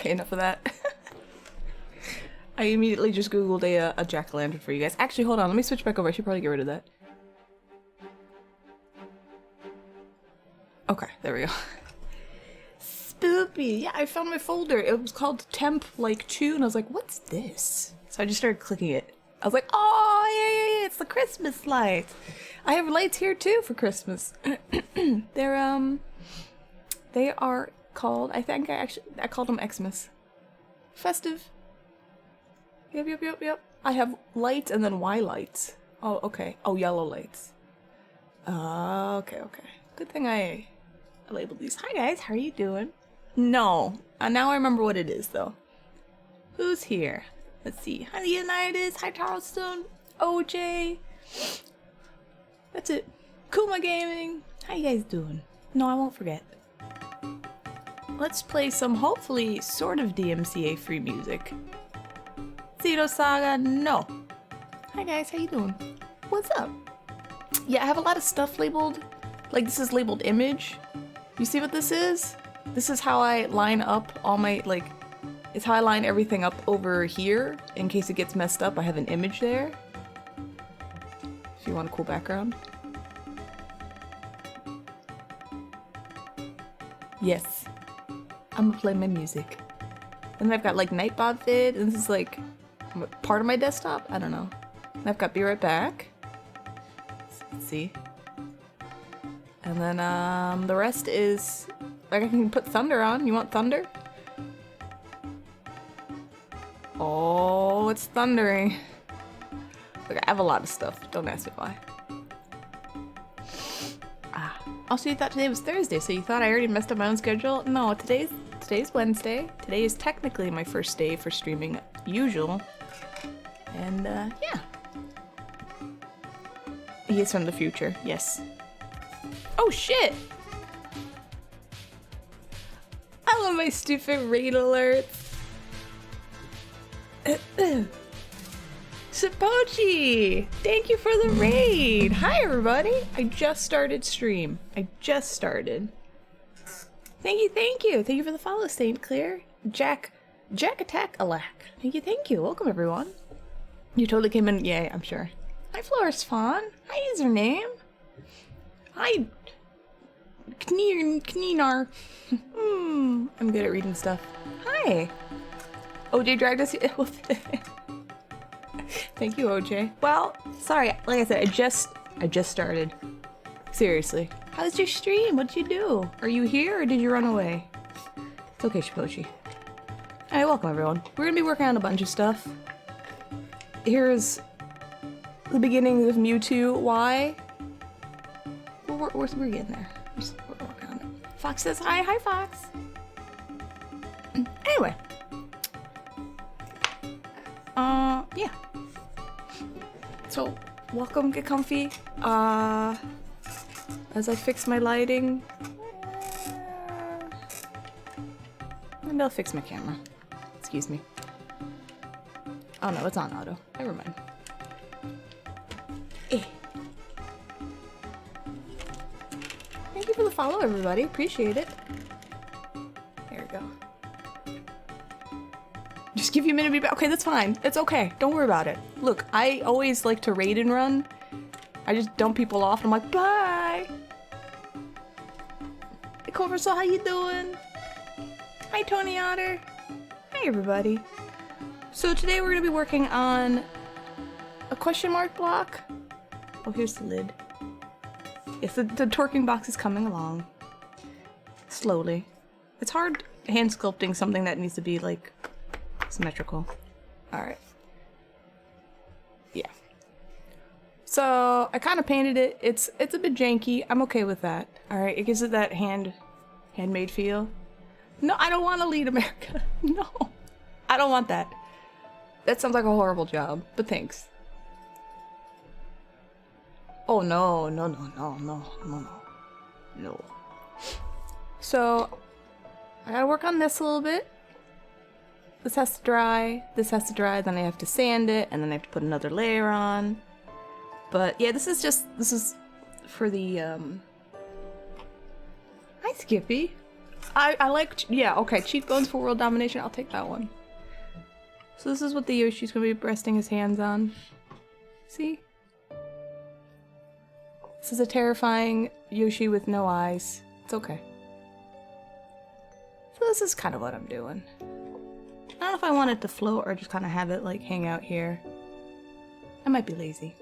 Okay, enough of that. I immediately just googled a jack-o'-lantern for you guys. Actually, hold on, let me switch back over. I should probably get rid of that. Okay, there we go. Spoopy. Yeah, I found my folder. It was called Temp like 2, and I was like, what's this? So I just started clicking it. I was like, oh, yeah, it's the Christmas lights. I have lights here too for Christmas. They are called, I think I called them Xmas. Festive. Yep. I have lights and then Y lights. Oh, okay. Oh, yellow lights. Okay. Good thing I labeled these. Hi guys, how are you doing? No. Now I remember what it is though. Who's here? Let's see. Hi Leonidas. Hi Charleston. OJ. That's it. Kuma Gaming. How you guys doing? No, I won't forget. Let's play some hopefully sort of DMCA free music. Zito Saga, no. Hi guys, how you doing? What's up? Yeah, I have a lot of stuff labeled. Like this is labeled image. You see what this is? This is how I line up all my, like, it's how I line everything up over here. In case it gets messed up, I have an image there. If you want a cool background. Yes. I'm gonna play my music. And then I've got like Nightbot vid, and this is like part of my desktop? I don't know. And I've got Be Right Back. Let's see. And then the rest is, like I can put Thunder on. You want Thunder? Oh, it's thundering. Look, I have a lot of stuff. Don't ask me why. Also, you thought today was Thursday, so you thought I already messed up my own schedule? No, today's Wednesday. Today is technically my first day for streaming usual. And, yeah. He is from the future, yes. Oh, shit! I love my stupid raid alerts. Sapochi! Thank you for the raid! Hi, everybody! I just started stream. I just started. Thank you. Thank you for the follow, Saint Clear. Jack Attack Alack. Thank you. Welcome, everyone. You totally came in. Yeah, I'm sure. Hi, Flores Fawn. Hi, username. Hi, Kneenar. I'm good at reading stuff. Hi. OJ dragged us here. Thank you, OJ. Well, sorry. Like I said, I just started. Seriously. How's your stream? What'd you do? Are you here or did you run away? It's okay, Shipochi. Alright, welcome everyone. We're gonna be working on a bunch of stuff. Here's the beginning of Mewtwo. Why? We're getting there. We're working on it. Fox says hi. Hi, Fox. Anyway. Yeah. So, welcome, get comfy. As I fix my lighting. Maybe I'll fix my camera. Excuse me. Oh no, it's on auto. Never mind. Thank you for the follow, everybody. Appreciate it. There we go. Just give you a minute to be back. Okay, that's fine. It's okay. Don't worry about it. Look, I always like to raid and run. I just dump people off and I'm like, bye! Hey, Corverso, how you doing? Hi, Tony Otter. Hi, everybody. So today we're going to be working on a question mark block. Oh, here's the lid. Yes, the twerking box is coming along. Slowly. It's hard hand sculpting something that needs to be, like, symmetrical. Alright. Yeah. So, I kind of painted it. It's a bit janky. I'm okay with that. Alright, it gives it that handmade feel. No, I don't want to lead America. No. I don't want that. That sounds like a horrible job, but thanks. Oh no. So, I gotta work on this a little bit. This has to dry, then I have to sand it, and then I have to put another layer on. But yeah, this is for the, Hi Skippy. I like, yeah, okay, cheekbones for world domination. I'll take that one. So this is what the Yoshi's gonna be resting his hands on. See? This is a terrifying Yoshi with no eyes. It's okay. So this is kind of what I'm doing. I don't know if I want it to float or just kind of have it like hang out here. I might be lazy.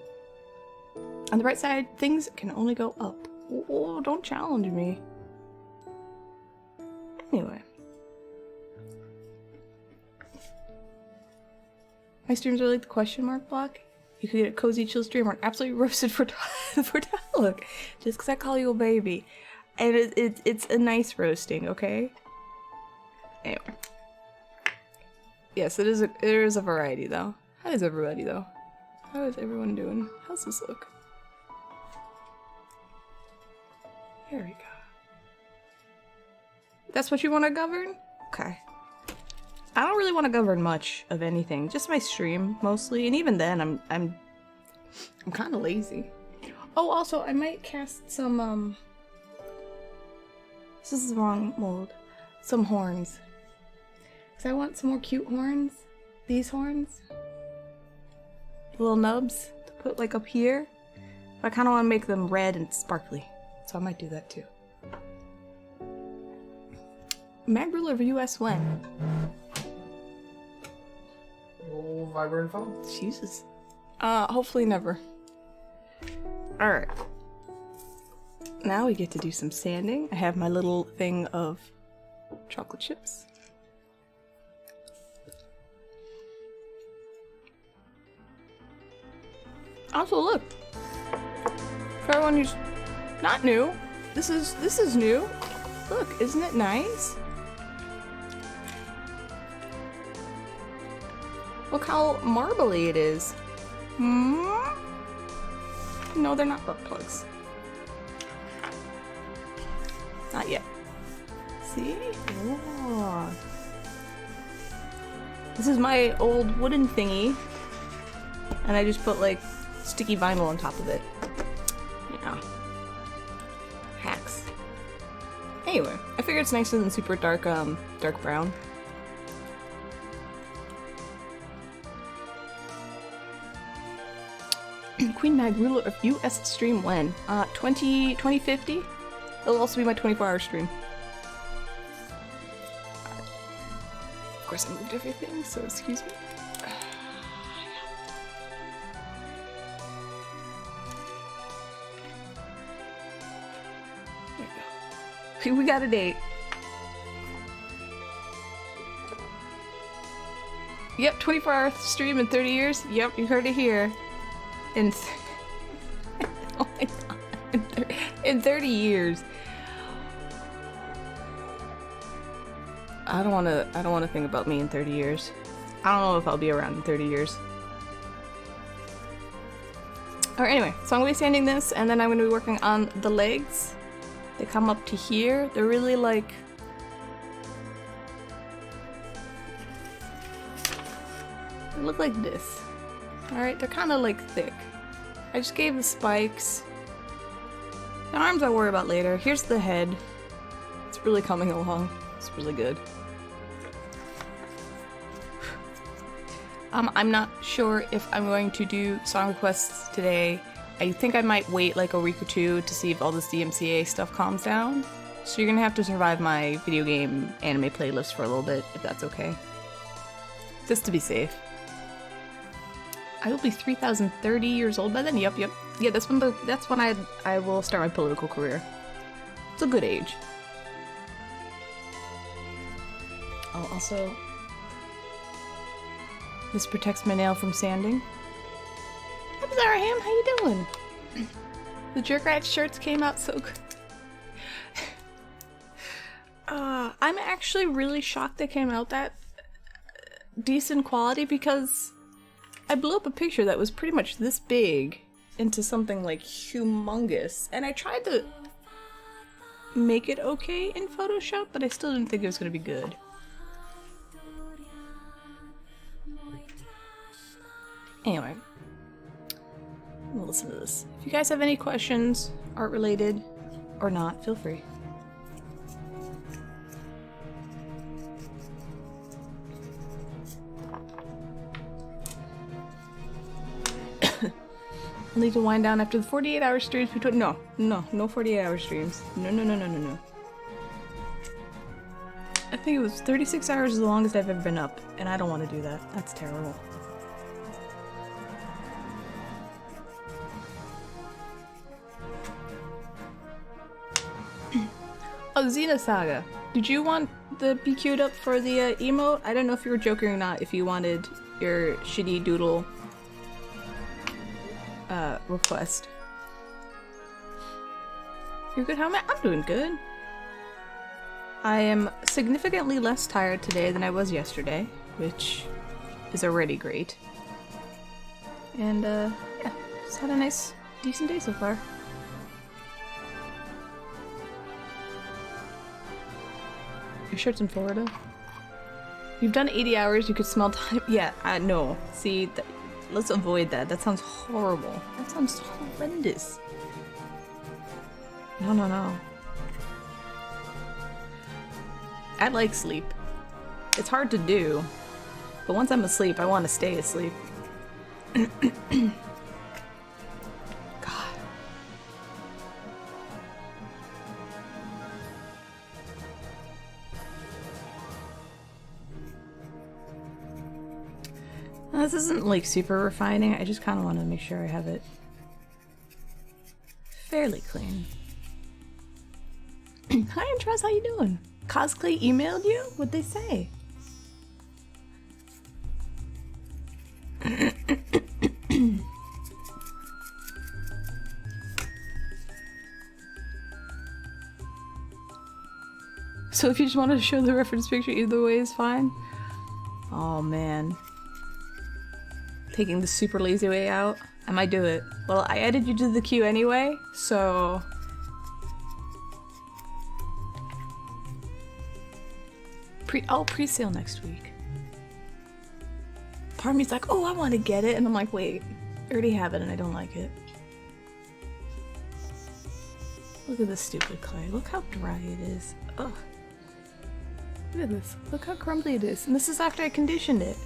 On the bright side, things can only go up. Oh, don't challenge me. Anyway. My streams are like the question mark block. You could get a cozy chill stream or absolutely roasted for look, just because I call you a baby. And it's a nice roasting, okay? Anyway. Yes, there is a variety though. How is everybody though? How is everyone doing? How's this look? There we go. That's what you want to govern? Okay. I don't really want to govern much of anything. Just my stream mostly, and even then I'm kind of lazy. Oh, also I might cast some this is the wrong mold. Some horns. Cause I want some more cute horns. These horns. Little nubs to put like up here. But I kind of want to make them red and sparkly. So I might do that too. Mag ruler of US when? Old vibrant phone. Jesus. Hopefully never. Alright. Now we get to do some sanding. I have my little thing of chocolate chips. Also look. For everyone who's not new, this is new. Look, isn't it nice? Look how marbly it is. Hmm? No, they're not butt plugs. Not yet. See? Oh. This is my old wooden thingy. And I just put like sticky vinyl on top of it. Yeah. Hacks. Anyway, I figure it's nicer than super dark, dark brown. Queen Mag ruler of US stream when? 2050? It'll also be my 24-hour stream. Of course I moved everything, so excuse me. There we go. We got a date. Yep, 24-hour stream in 30 years. Yep, you heard it here. In oh my god. In 30 years. I don't wanna think about me in 30 years. I don't know if I'll be around in 30 years. Alright, anyway, so I'm gonna be sanding this and then I'm gonna be working on the legs. They come up to here. They're really like they look like this. Alright, they're kinda like thick. I just gave the spikes. The arms I'll worry about later. Here's the head. It's really coming along. It's really good. I'm not sure if I'm going to do song requests today. I think I might wait like a week or two to see if all this DMCA stuff calms down. So you're gonna have to survive my video game anime playlist for a little bit, if that's okay. Just to be safe. I will be 3,030 years old by then. Yep. Yeah, that's when I will start my political career. It's a good age. Oh, also, this protects my nail from sanding. Hey, Zaraham, how you doing? The Jerkrat shirts came out so good. I'm actually really shocked they came out that decent quality because I blew up a picture that was pretty much this big into something like humongous, and I tried to make it okay in Photoshop, but I still didn't think it was going to be good. Anyway, we'll listen to this. If you guys have any questions, art related or not, feel free. I'll need to wind down after the 48-hour streams between. No 48-hour streams. No. I think it was 36 hours is the longest I've ever been up, and I don't want to do that. That's terrible. Oh, Xena Saga. Did you want the be queued up for the emote? I don't know if you were joking or not, if you wanted your shitty doodle request. You're good, how am I? I'm doing good. I am significantly less tired today than I was yesterday, which is already great. And yeah, just had a nice, decent day so far. Your shirt's in Florida? You've done 80 hours, you could smell time. Yeah, no. See, let's avoid that. That sounds horrible. That sounds horrendous. No. I like sleep. It's hard to do, but once I'm asleep, I want to stay asleep. God. This isn't like super refining, I just kind of want to make sure I have it fairly clean. Hi Andres, how you doing? Cosplay emailed you? What'd they say? So if you just wanted to show the reference picture, either way is fine? Oh man. Taking the super lazy way out? I might do it. Well, I added you to the queue anyway, so... pre-sale next week. Part of me's like, oh, I want to get it, and I'm like, wait, I already have it and I don't like it. Look at this stupid clay. Look how dry it is. Ugh. Look at this. Look how crumbly it is. And this is after I conditioned it.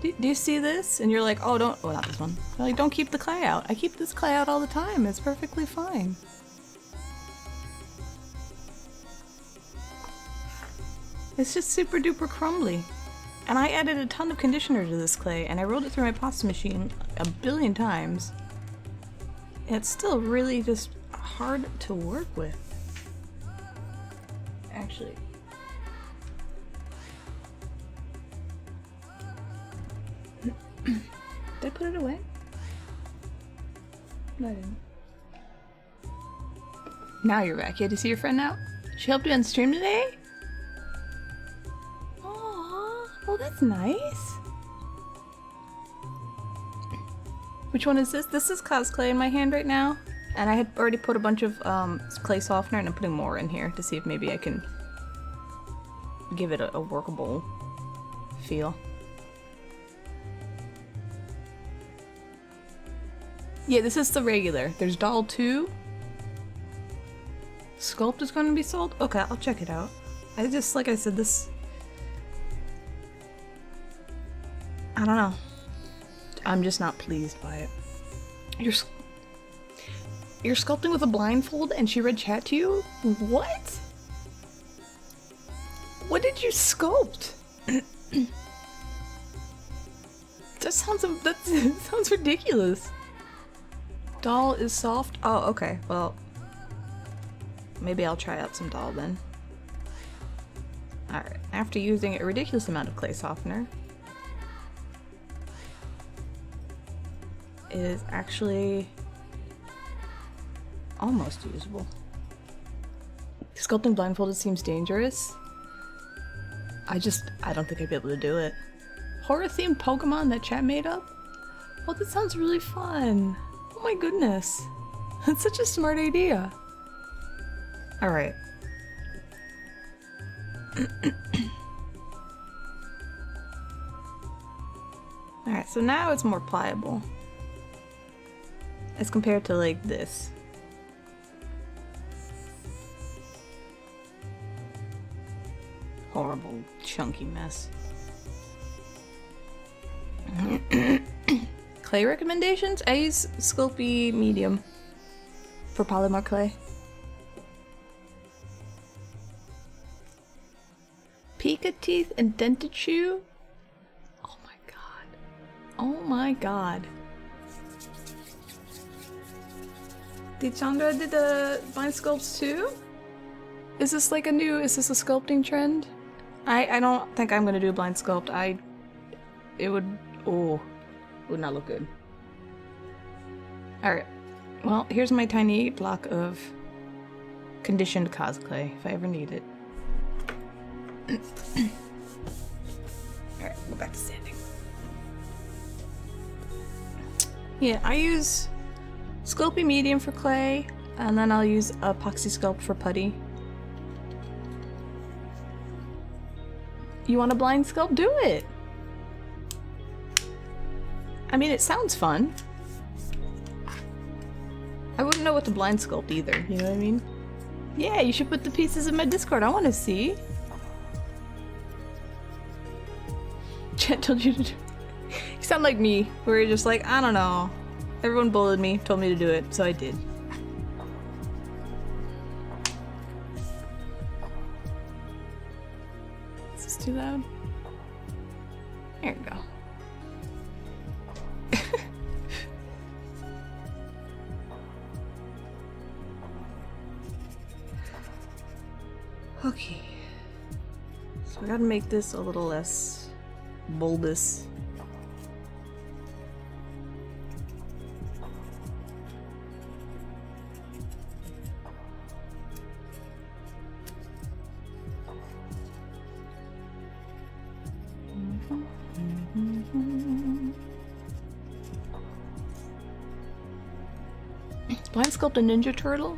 Do you see this? And you're like, oh, don't, well, not this one. You're like, don't keep the clay out. I keep this clay out all the time. It's perfectly fine. It's just super duper crumbly. And I added a ton of conditioner to this clay, and I rolled it through my pasta machine a billion times. And it's still really just hard to work with. Actually. Did I put it away? No, I didn't. Now you're back. You had to see your friend now? She helped you on stream today? Oh, that's nice. Which one is this? This is cosplay in my hand right now. And I had already put a bunch of clay softener, and I'm putting more in here to see if maybe I can give it a workable feel. Yeah, this is the regular. There's Doll 2. Sculpt is going to be sold? Okay, I'll check it out. I just, like I said, this... I don't know. I'm just not pleased by it. You're sculpting with a blindfold and she read chat to you? What? What did you sculpt? That sounds ridiculous. Doll is soft? Oh, okay. Well, maybe I'll try out some doll then. Alright, after using a ridiculous amount of clay softener, it is actually almost usable. Sculpting blindfolded seems dangerous. I don't think I'd be able to do it. Horror-themed Pokemon that chat made up? Well, that sounds really fun. Oh my goodness. That's such a smart idea. Alright. Alright, so now it's more pliable. As compared to like this. Horrible, chunky mess. Clay clay recommendations? I use Sculpey Medium for polymer clay. Pika teeth and dented shoe? Oh my god. Oh my god. Did Chandra did the blind sculpts too? Is this like is this a sculpting trend? I don't think I'm gonna do a blind sculpt. It would not look good. Alright. Well, here's my tiny block of conditioned cosplay, if I ever need it. Alright, go back to standing. Yeah, I use Sculpey Medium for clay, and then I'll use Epoxy Sculpt for putty. You want a blind sculpt? Do it! I mean, it sounds fun. I wouldn't know what to blind sculpt either, you know what I mean? Yeah, you should put the pieces in my Discord, I want to see. Chat told you to do. You sound like me, where you're just like, I don't know. Everyone bullied me, told me to do it, so I did. Is this too loud? There we go. Okay. So I gotta make this a little less bulbous. Blind sculpt a Ninja Turtle?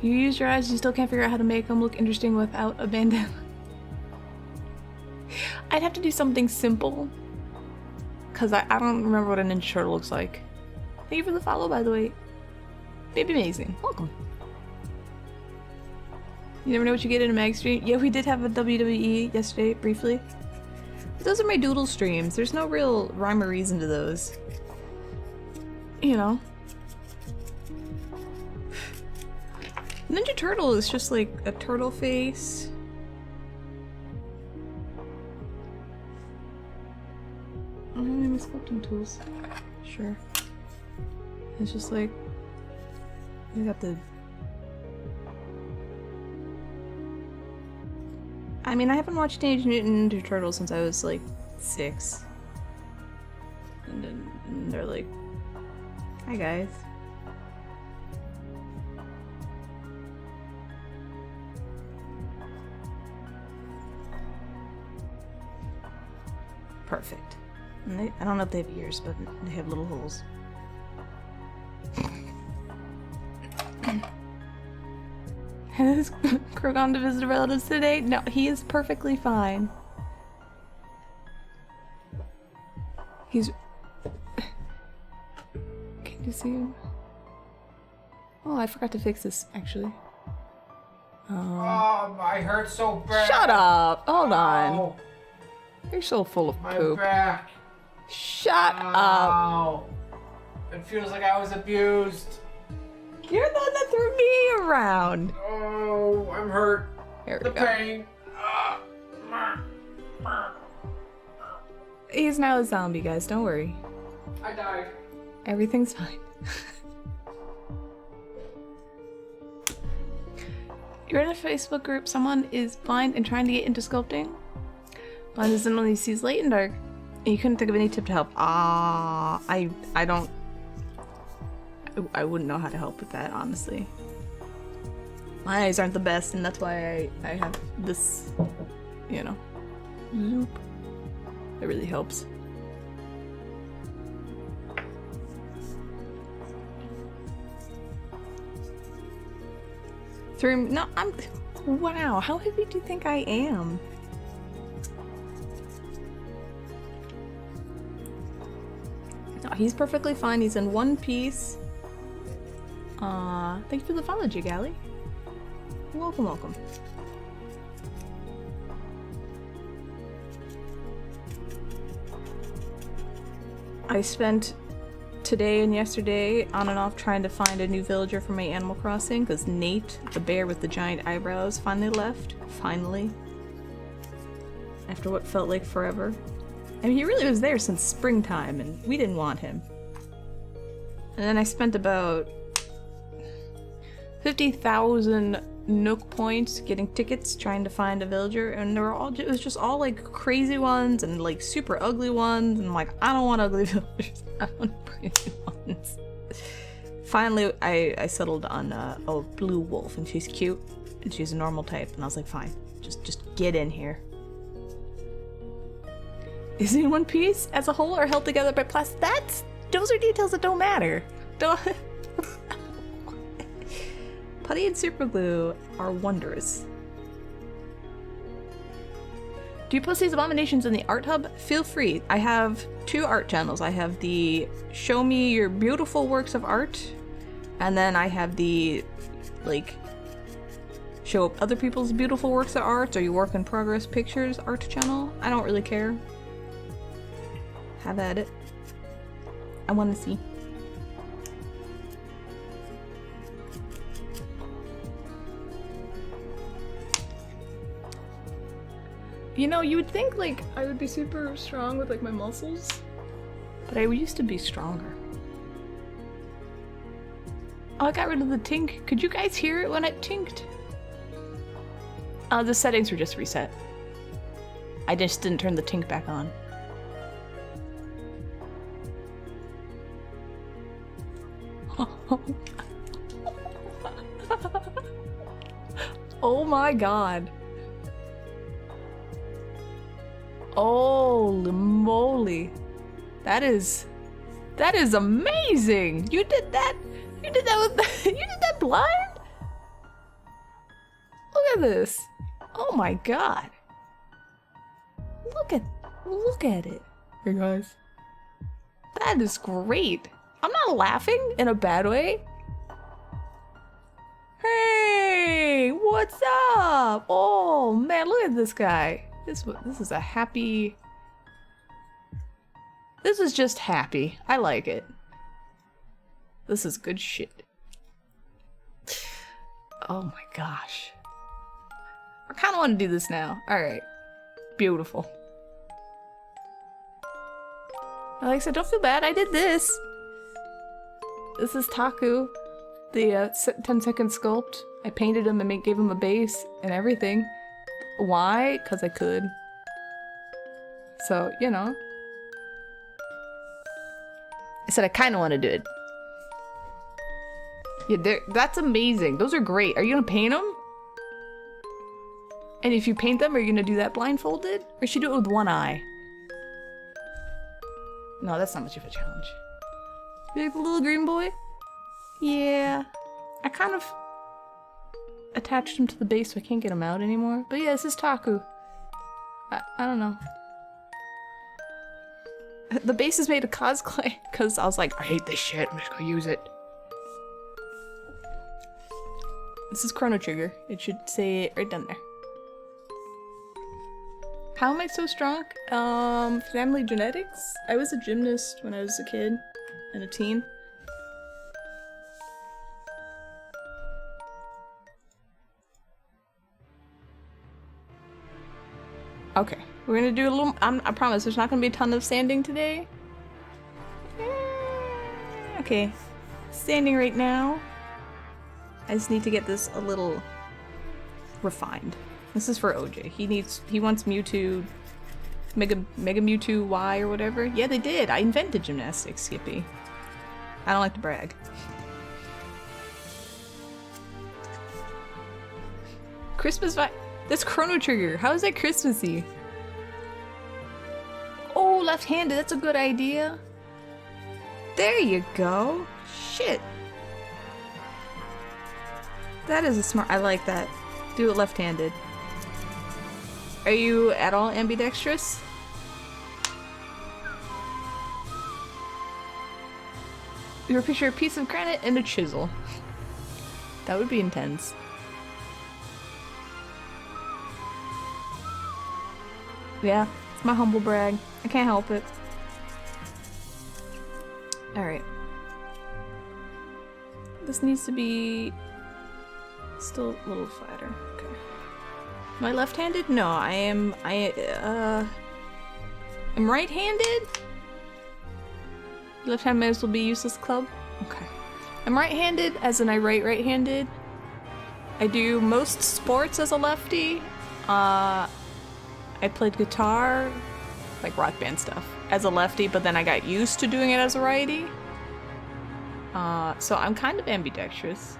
You use your eyes, you still can't figure out how to make them look interesting without a bandana. I'd have to do something simple. Because I don't remember what a Ninja Turtle looks like. Thank you for the follow, by the way. Baby Amazing. Welcome. You never know what you get in a mag stream. Yeah, we did have a WWE yesterday, briefly. But those are my doodle streams. There's no real rhyme or reason to those. You know. Ninja Turtle is just like a turtle face. I don't have any sculpting tools. Sure. It's just like you got the. I mean, I haven't watched Teenage Mutant Ninja Turtles since I was like 6. And then they're like, "Hi guys." Perfect. And I don't know if they have ears, but they have little holes. Has Crow gone to visit relatives today? No, he is perfectly fine. He's... Can you see him? Oh, I forgot to fix this, actually. I hurt so bad. Shut up! Hold on. You're so full of poop. My back. Shut up. It feels like I was abused. You're the one that threw me around. Oh, I'm hurt. Here we The go. pain. He's now a zombie, guys. Don't worry. I died. Everything's fine. You're in a Facebook group. Someone is blind and trying to get into sculpting. Blind is when he sees light and dark. And you couldn't think of any tip to help. I don't. I wouldn't know how to help with that, honestly. My eyes aren't the best, and that's why I have this, you know, loop. It really helps. No, wow, how heavy do you think I am? No, he's perfectly fine. He's in one piece. Thank you for the follow, Jigali. Welcome, welcome. I spent today and yesterday on and off trying to find a new villager for my Animal Crossing because Nate, the bear with the giant eyebrows, finally left. Finally. After what felt like forever. I mean, he really was there since springtime and we didn't want him. And then I spent about 50,000 Nook points getting tickets trying to find a villager, and it was just all like crazy ones and like super ugly ones, and I'm like, I don't want ugly villagers, I want pretty ones. Finally, I settled on a blue wolf, and she's cute, and she's a normal type, and I was like, fine, just get in here. Is it in one piece as a whole or held together by plastic? Those are details that don't matter. Putty and super glue are wondrous. Do you post these abominations in the art hub? Feel free. I have 2 art channels. I have the show me your beautiful works of art, and then I have the like show other people's beautiful works of art or your work in progress pictures art channel. I don't really care. Have at it. I want to see. You know, you would think, like, I would be super strong with, like, my muscles. But I used to be stronger. Oh, I got rid of the tink. Could you guys hear it when it tinked? The settings were just reset. I just didn't turn the tink back on. Oh my god. Holy moly. That is amazing. You did that with you did that blind? Look at this. Oh my god. Look at it. Hey guys. That is great. I'm not laughing in a bad way. Hey, what's up? Oh man, look at this guy. This is a happy... This is just happy. I like it. This is good shit. Oh my gosh. I kind of want to do this now. Alright. Beautiful. Like I said, don't feel bad. I did this. This is Taku. The 10-second sculpt. I painted him and gave him a base and everything. Why? Because I could. So, you know. I said I kind of want to do it. Yeah, that's amazing. Those are great. Are you going to paint them? And if you paint them, are you going to do that blindfolded? Or should you do it with one eye? No, that's not much of a challenge. You like the little green boy? Yeah. I kind of attached him to the base so I can't get him out anymore. But yeah, this is Taku. I don't know. The base is made of cosplay because I was like, I hate this shit, I'm just gonna use it. This is Chrono Trigger. It should say it right down there. How am I so strong? Family genetics? I was a gymnast when I was a kid and a teen. Okay, we're gonna do a little. I promise there's not gonna be a ton of sanding today. Okay, sanding right now. I just need to get this a little refined. This is for OJ. He wants Mewtwo, Mega Mewtwo Y or whatever. Yeah, they did. I invented gymnastics, Skippy. I don't like to brag. Christmas vibe. That's Chrono Trigger. How is that Christmassy? Oh, left-handed. That's a good idea. There you go. Shit. That is a smart... I like that. Do it left-handed. Are you at all ambidextrous? You picture a piece of granite and a chisel. That would be intense. Yeah, it's my humble brag. I can't help it. Alright. This needs to be still a little flatter. Okay. Am I left-handed? No, I'm right-handed? Left hand may as well be useless club? Okay. I'm right-handed, as in I write right-handed. I do most sports as a lefty. I played guitar, like rock band stuff, as a lefty, but then I got used to doing it as a righty. So I'm kind of ambidextrous.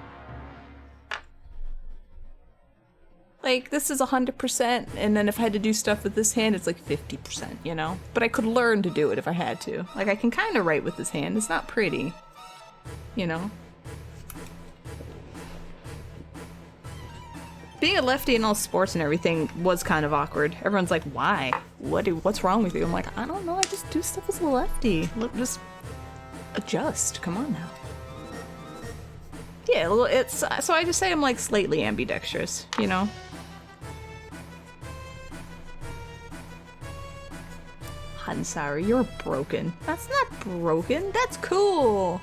Like, this is 100%, and then if I had to do stuff with this hand, it's like 50%, you know? But I could learn to do it if I had to. Like, I can kind of write with this hand. It's not pretty, you know? Being a lefty in all sports and everything was kind of awkward. Everyone's like, why? What's wrong with you? I'm like, I don't know, I just do stuff as a lefty. Look, just adjust, come on now. Yeah, well, it's, so I just say I'm like slightly ambidextrous, you know? Hot and sour, you're broken. That's not broken, that's cool.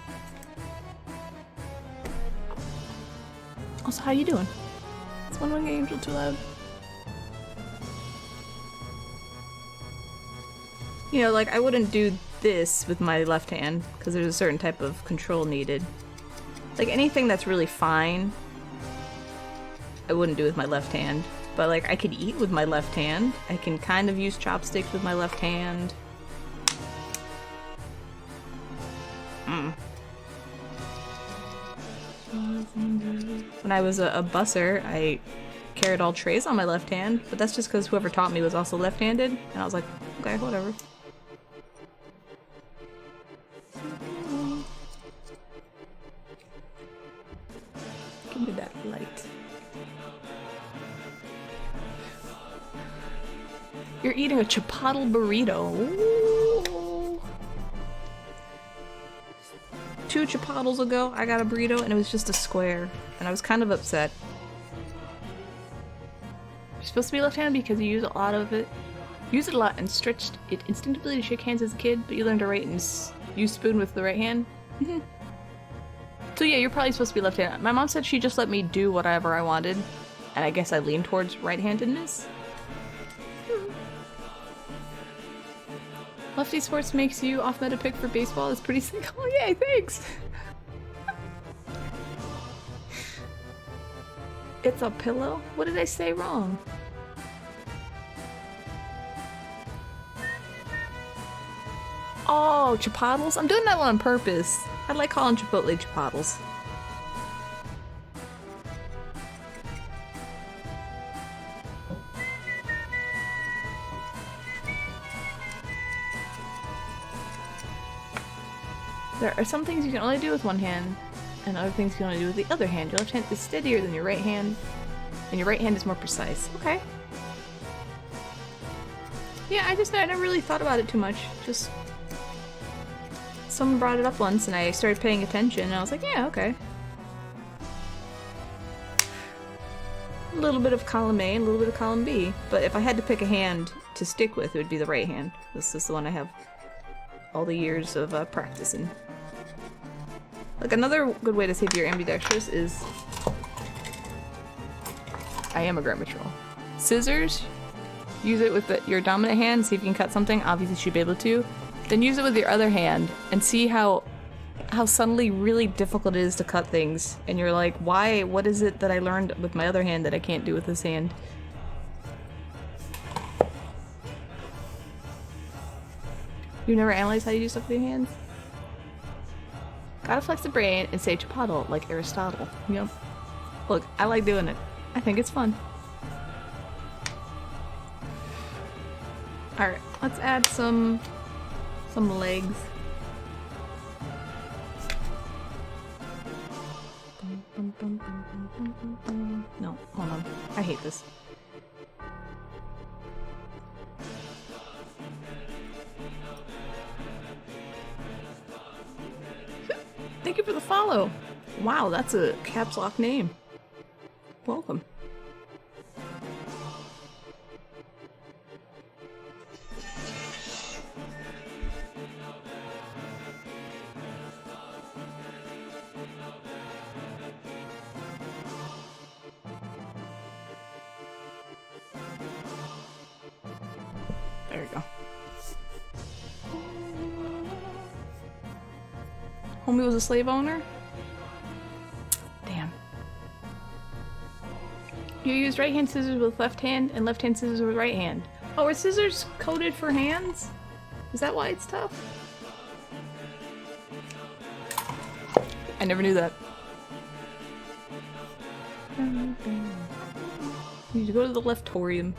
Also, how you doing? Is one wing angel too loud? You know, like, I wouldn't do this with my left hand, because there's a certain type of control needed. Like, anything that's really fine, I wouldn't do with my left hand. But, like, I could eat with my left hand. I can kind of use chopsticks with my left hand. When I was a busser, I carried all trays on my left hand, but that's just because whoever taught me was also left-handed, and I was like, okay, whatever. Give me that light. You're eating a chipotle burrito. Ooh. 2 chipotles ago, I got a burrito and it was just a square, and I was kind of upset. You're supposed to be left-handed because you use a lot of it. Use it a lot and stretched it instinctively to shake hands as a kid, but you learned to write and use spoon with the right hand. So yeah, you're probably supposed to be left-handed. My mom said she just let me do whatever I wanted, and I guess I lean towards right-handedness. Lefty sports makes you off-meta pick for baseball. It's pretty sick. Oh yay, thanks! It's a pillow? What did I say wrong? Oh, chipotles? I'm doing that one on purpose. I like calling Chipotle chipotles. There are some things you can only do with one hand, and other things you can only do with the other hand. Your left hand is steadier than your right hand, and your right hand is more precise. Okay. Yeah, I never really thought about it too much. Just someone brought it up once, and I started paying attention, and I was like, yeah, okay. A little bit of column A and a little bit of column B, but if I had to pick a hand to stick with, it would be the right hand. This is the one I have all the years of practice in. Like, another good way to say if you're ambidextrous is... I am a grandma troll. Scissors, use it with your dominant hand, see if you can cut something. Obviously you should be able to. Then use it with your other hand and see how suddenly really difficult it is to cut things. And you're like, why? What is it that I learned with my other hand that I can't do with this hand? You never analyze how you do stuff with your hands? Gotta flex the brain and say chipotle like Aristotle. Yep. Look, I like doing it. I think it's fun. Alright, let's add some legs. No, hold on. I hate this. Thank you for the follow. Wow, that's a caps lock name. Welcome. There you go. Homie was a slave owner? Damn. You use right hand scissors with left hand and left hand scissors with right hand. Oh, are scissors coded for hands? Is that why it's tough? I never knew that. You need to go to the leftorium.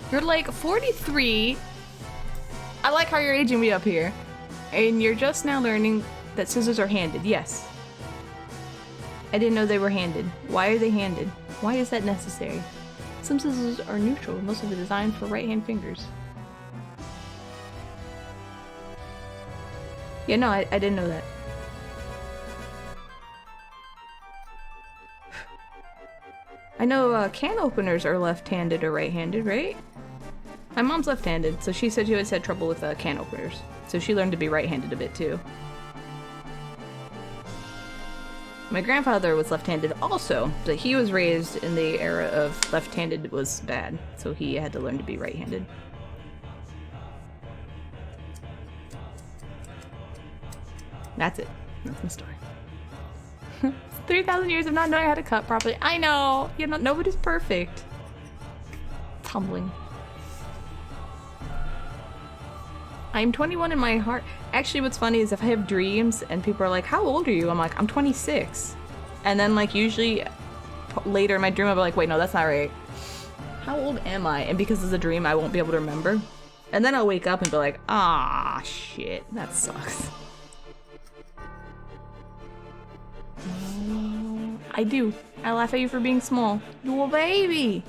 You're like 43. I like how you're aging me up here. And you're just now learning that scissors are handed. Yes. I didn't know they were handed. Why are they handed? Why is that necessary? Some scissors are neutral, most of it designed for right-hand fingers. Yeah, no, I didn't know that. I know can openers are left-handed or right-handed, right? My mom's left-handed, so she said she always had trouble with can openers. So she learned to be right-handed a bit too. My grandfather was left-handed also, but he was raised in the era of left-handed was bad, so he had to learn to be right-handed. That's it. That's my story. 3,000 years of not knowing how to cut properly. I know! You know, nobody's perfect. It's humbling. I'm 21 in my heart. Actually, what's funny is if I have dreams and people are like, how old are you? I'm like, I'm 26. And then like usually later in my dream I'll be like, wait, no, that's not right. How old am I? And because it's a dream, I won't be able to remember. And then I'll wake up and be like, ah, shit, that sucks. I do. I laugh at you for being small. You a baby.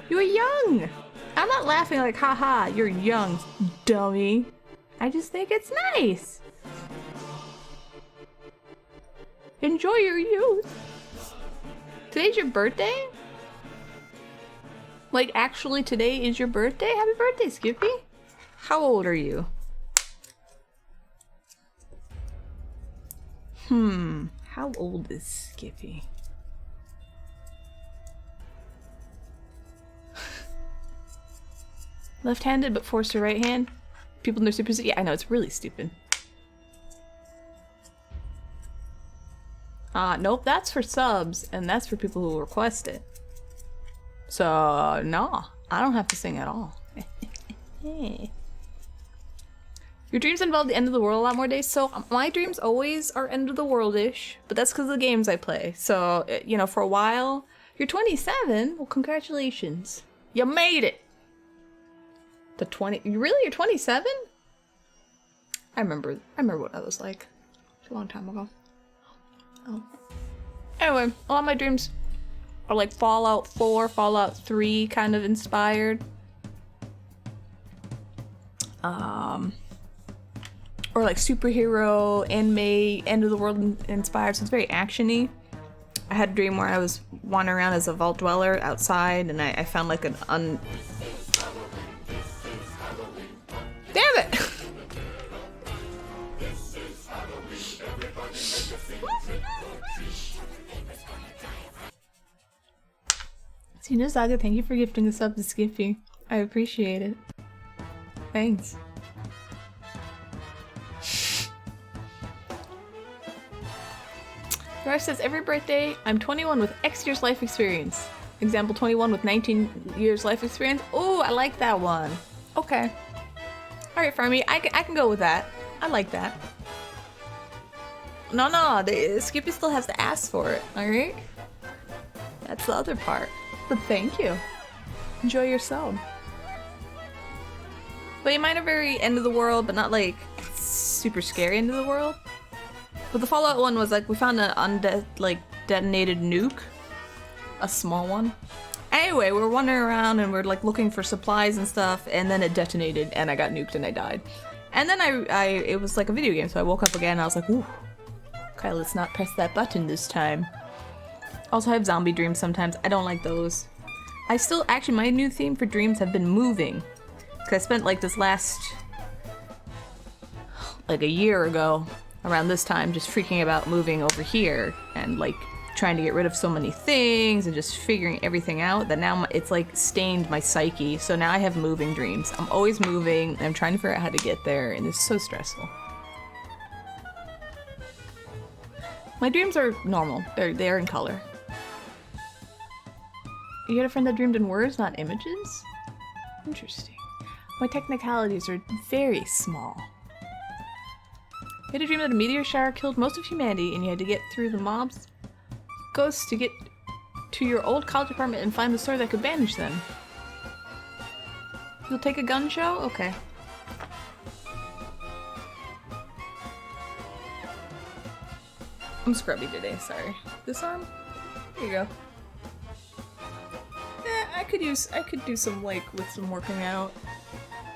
You're young. I'm not laughing like, haha, you're young, dummy. I just think it's nice. Enjoy your youth. Today's your birthday? Like, actually today is your birthday? Happy birthday, Skippy. How old are you? How old is Skippy? Left-handed but forced to right hand. People in their super. Yeah, I know, it's really stupid. Nope, that's for subs, and that's for people who request it. So, no, I don't have to sing at all. Your dreams involve the end of the world a lot more days, so my dreams always are end of the world-ish, but that's because of the games I play. So, you know, for a while, you're 27? Well, congratulations. You made it! The 20, really? You're 27? I remember what I was like. It's a long time ago. Oh. Anyway, a lot of my dreams are like Fallout 4, Fallout 3 kind of inspired. Or like superhero, anime, end of the world inspired, so it's very action-y. I had a dream where I was wandering around as a vault dweller outside and I found like an Damn it! Sino Saga, thank you for gifting the sub to Skippy. I appreciate it. Thanks. Rush says, every birthday, I'm 21 with X years life experience. Example, 21 with 19 years life experience. Oh, I like that one. Okay. Alright, Farmy, I can go with that. I like that. No, Skippy still has to ask for it, alright? That's the other part. But thank you. Enjoy your sub. But mine are very end of the world, but not like super scary end of the world. But the Fallout one was like, we found an undead, like, detonated nuke. A small one. Anyway, we're wandering around and we're like looking for supplies and stuff, and then it detonated and I got nuked and I died. And then it was like a video game, so I woke up again and I was like, ooh, okay, let's not press that button this time. Also, I have zombie dreams sometimes. I don't like those. Actually, my new theme for dreams have been moving. Because I spent like this last, like a year ago, around this time, just freaking about moving over here and like trying to get rid of so many things and just figuring everything out that now it's like stained my psyche. So now I have moving dreams. I'm always moving and I'm trying to figure out how to get there, and it's so stressful. My dreams are normal. They're in color. You had a friend that dreamed in words, not images? Interesting. My technicalities are very small. You had a dream that a meteor shower killed most of humanity and you had to get through the mob's ghosts to get to your old college apartment and find the sword that could banish them. You'll take a gun show? Okay. I'm scrubby today, sorry. This arm? There you go. I could do some, like, with some working out.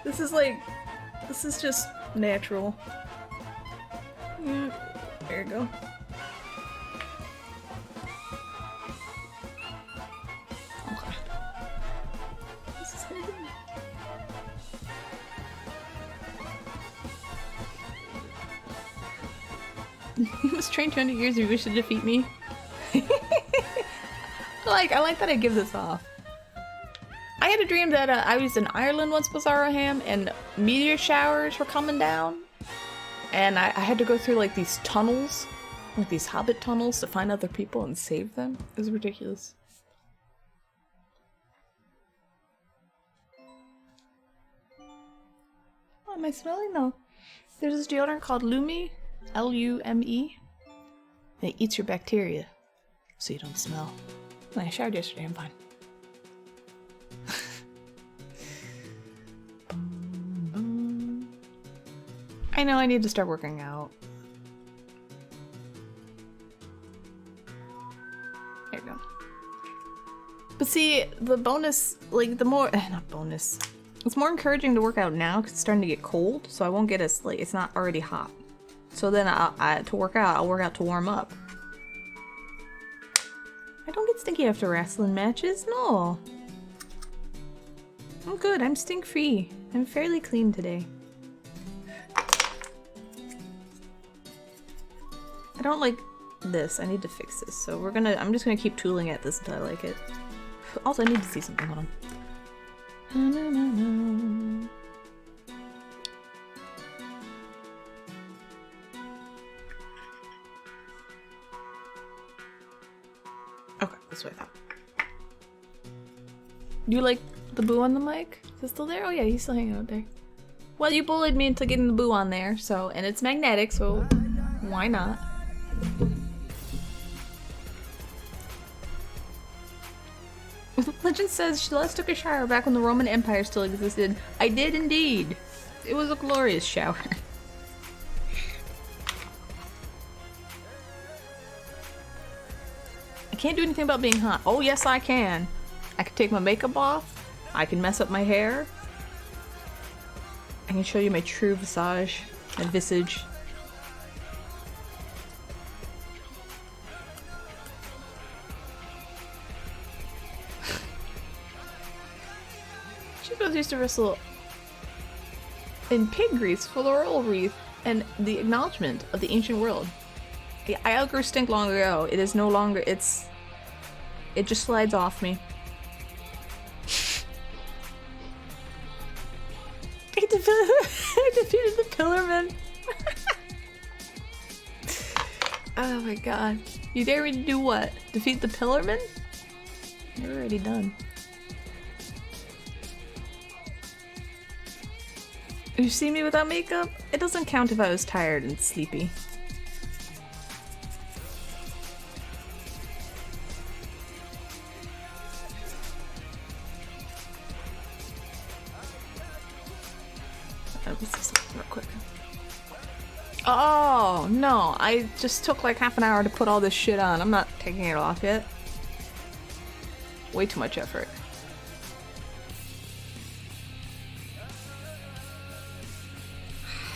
This is just natural. Yeah, there you go. Okay. This is gonna be... You must train 200 years if you wish to defeat me. I like that I give this off. I had a dream that I was in Ireland once, Bizarroham, and meteor showers were coming down. And I had to go through like these tunnels, like these hobbit tunnels, to find other people and save them. It was ridiculous. Oh, am I smelling? No. There's this deodorant called Lume, L-U-M-E. And it eats your bacteria, so you don't smell. I showered yesterday, I'm fine. I know I need to start working out. There you go. But see, the bonus, like the more, not bonus. It's more encouraging to work out now because it's starting to get cold, so I won't get as, like, it's not already hot. So then to work out, I'll work out to warm up. I don't get stinky after wrestling matches, no. I'm good, I'm stink free. I'm fairly clean today. I don't like this. I need to fix this. So I'm just gonna keep tooling at this until I like it. Also, I need to see something. Hold on. Okay, that's what I thought. Do you like the boo on the mic? Is it still there? Oh yeah, he's still hanging out there. Well, you bullied me into getting the boo on there, so, and it's magnetic, so why not? Legend says she last took a shower back when the Roman Empire still existed. I did indeed. It was a glorious shower. I can't do anything about being hot. Oh yes I can. I can take my makeup off. I can mess up my hair. I can show you my true visage. My visage. Chicos used to wrestle in pig grease for the laurel wreath and the acknowledgement of the ancient world. I outgrew stink long ago. It is no longer, it just slides off me. I defeated the Pillarman. Oh my god. You dare me to do what? Defeat the Pillarman? You're already done. You see me without makeup? It doesn't count if I was tired and sleepy. Let's just look real quick. Oh, no. I just took like half an hour to put all this shit on. I'm not taking it off yet. Way too much effort.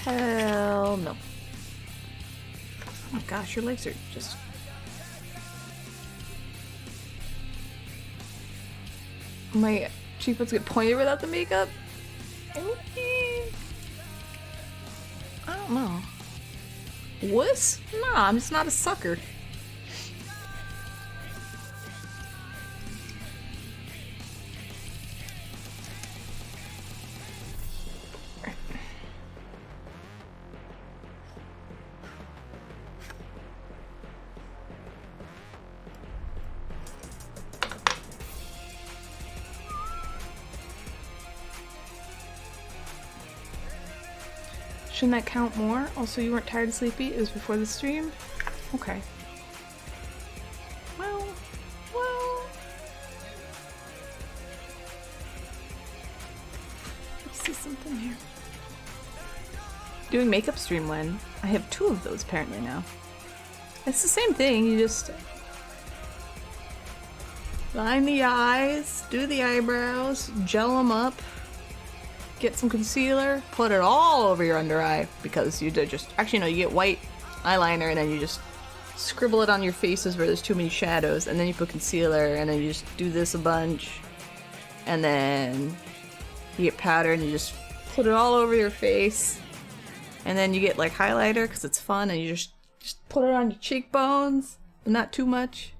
Hell no. Oh my gosh, your legs are just... My cheekbones get pointed without the makeup? I don't know. Wuss? Nah, I'm just not a sucker. Shouldn't that count more? Also, you weren't tired and sleepy? It was before the stream? Okay. Well... Let's see something here. Doing makeup stream when? I have 2 of those apparently now. It's the same thing, you just... line the eyes, do the eyebrows, gel them up. Get some concealer, put it all over your under eye because you did just... Actually, no, you get white eyeliner and then you just scribble it on your faces where there's too many shadows, and then you put concealer and then you just do this a bunch, and then you get powder and you just put it all over your face, and then you get like highlighter because it's fun, and you just put it on your cheekbones, but not too much,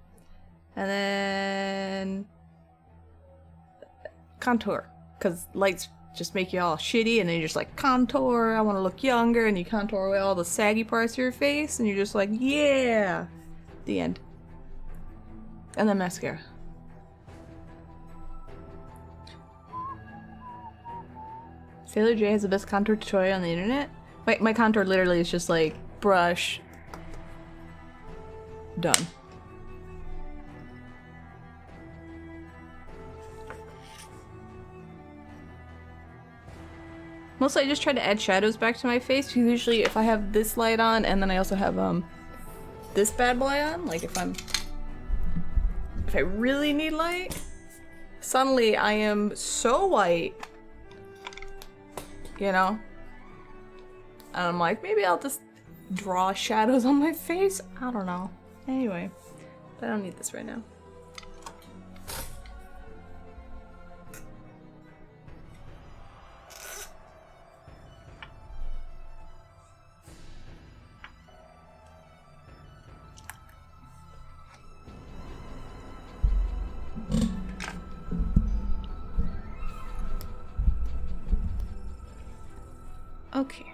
and then contour because lights just make you all shitty, and then you're just like, contour, I want to look younger, and you contour away all the saggy parts of your face, and you're just like, yeah! The end. And then mascara. Sailor J has the best contour tutorial on the internet? My contour literally is just like, brush, done. Mostly I just try to add shadows back to my face, because usually if I have this light on and then I also have this bad boy on, like if I really need light, suddenly I am so white, you know? And I'm like, maybe I'll just draw shadows on my face? I don't know. Anyway, but I don't need this right now. Okay.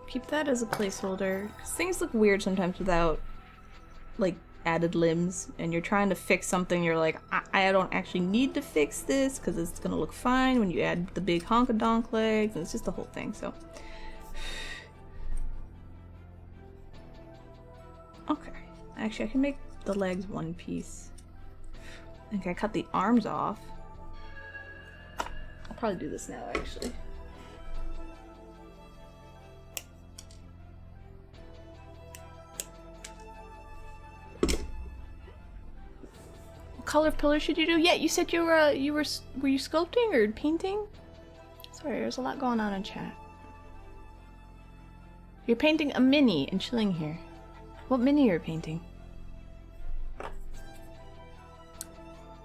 Keep that as a placeholder. 'Cause things look weird sometimes without, like, added limbs, and you're trying to fix something, you're like, I don't actually need to fix this because it's gonna look fine when you add the big honka-donk legs, and it's just the whole thing, so. Okay. Actually, I can make the legs one piece. I think I cut the arms off. I'll probably do this now, actually. What color of pillar should you do? Yeah, you said you were you sculpting or painting? Sorry, there's a lot going on in chat. You're painting a mini and chilling here. What mini are you painting?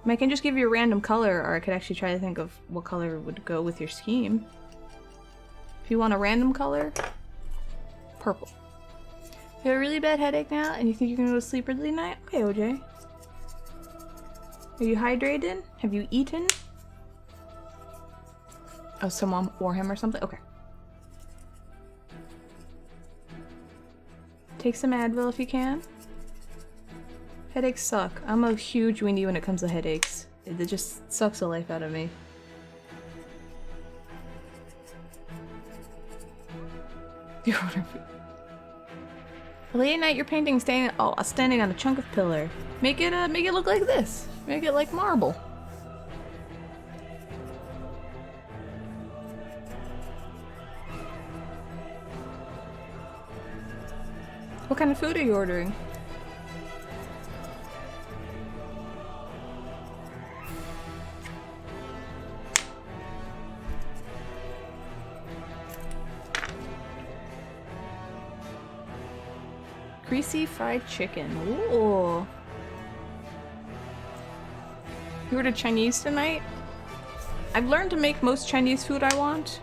I can just give you a random color, or I could actually try to think of what color would go with your scheme. If you want a random color, purple. You have a really bad headache now, and you think you're gonna go to sleep early tonight? Okay, OJ. Are you hydrated? Have you eaten? Oh, someone wore him or something? Okay. Take some Advil if you can. Headaches suck. I'm a huge weenie when it comes to headaches. It just sucks the life out of me. Late at night, you're painting standing on a chunk of pillar. Make it look like this. Make it like marble. What kind of food are you ordering? Greasy fried chicken. Ooh. You ordered Chinese tonight? I've learned to make most Chinese food I want.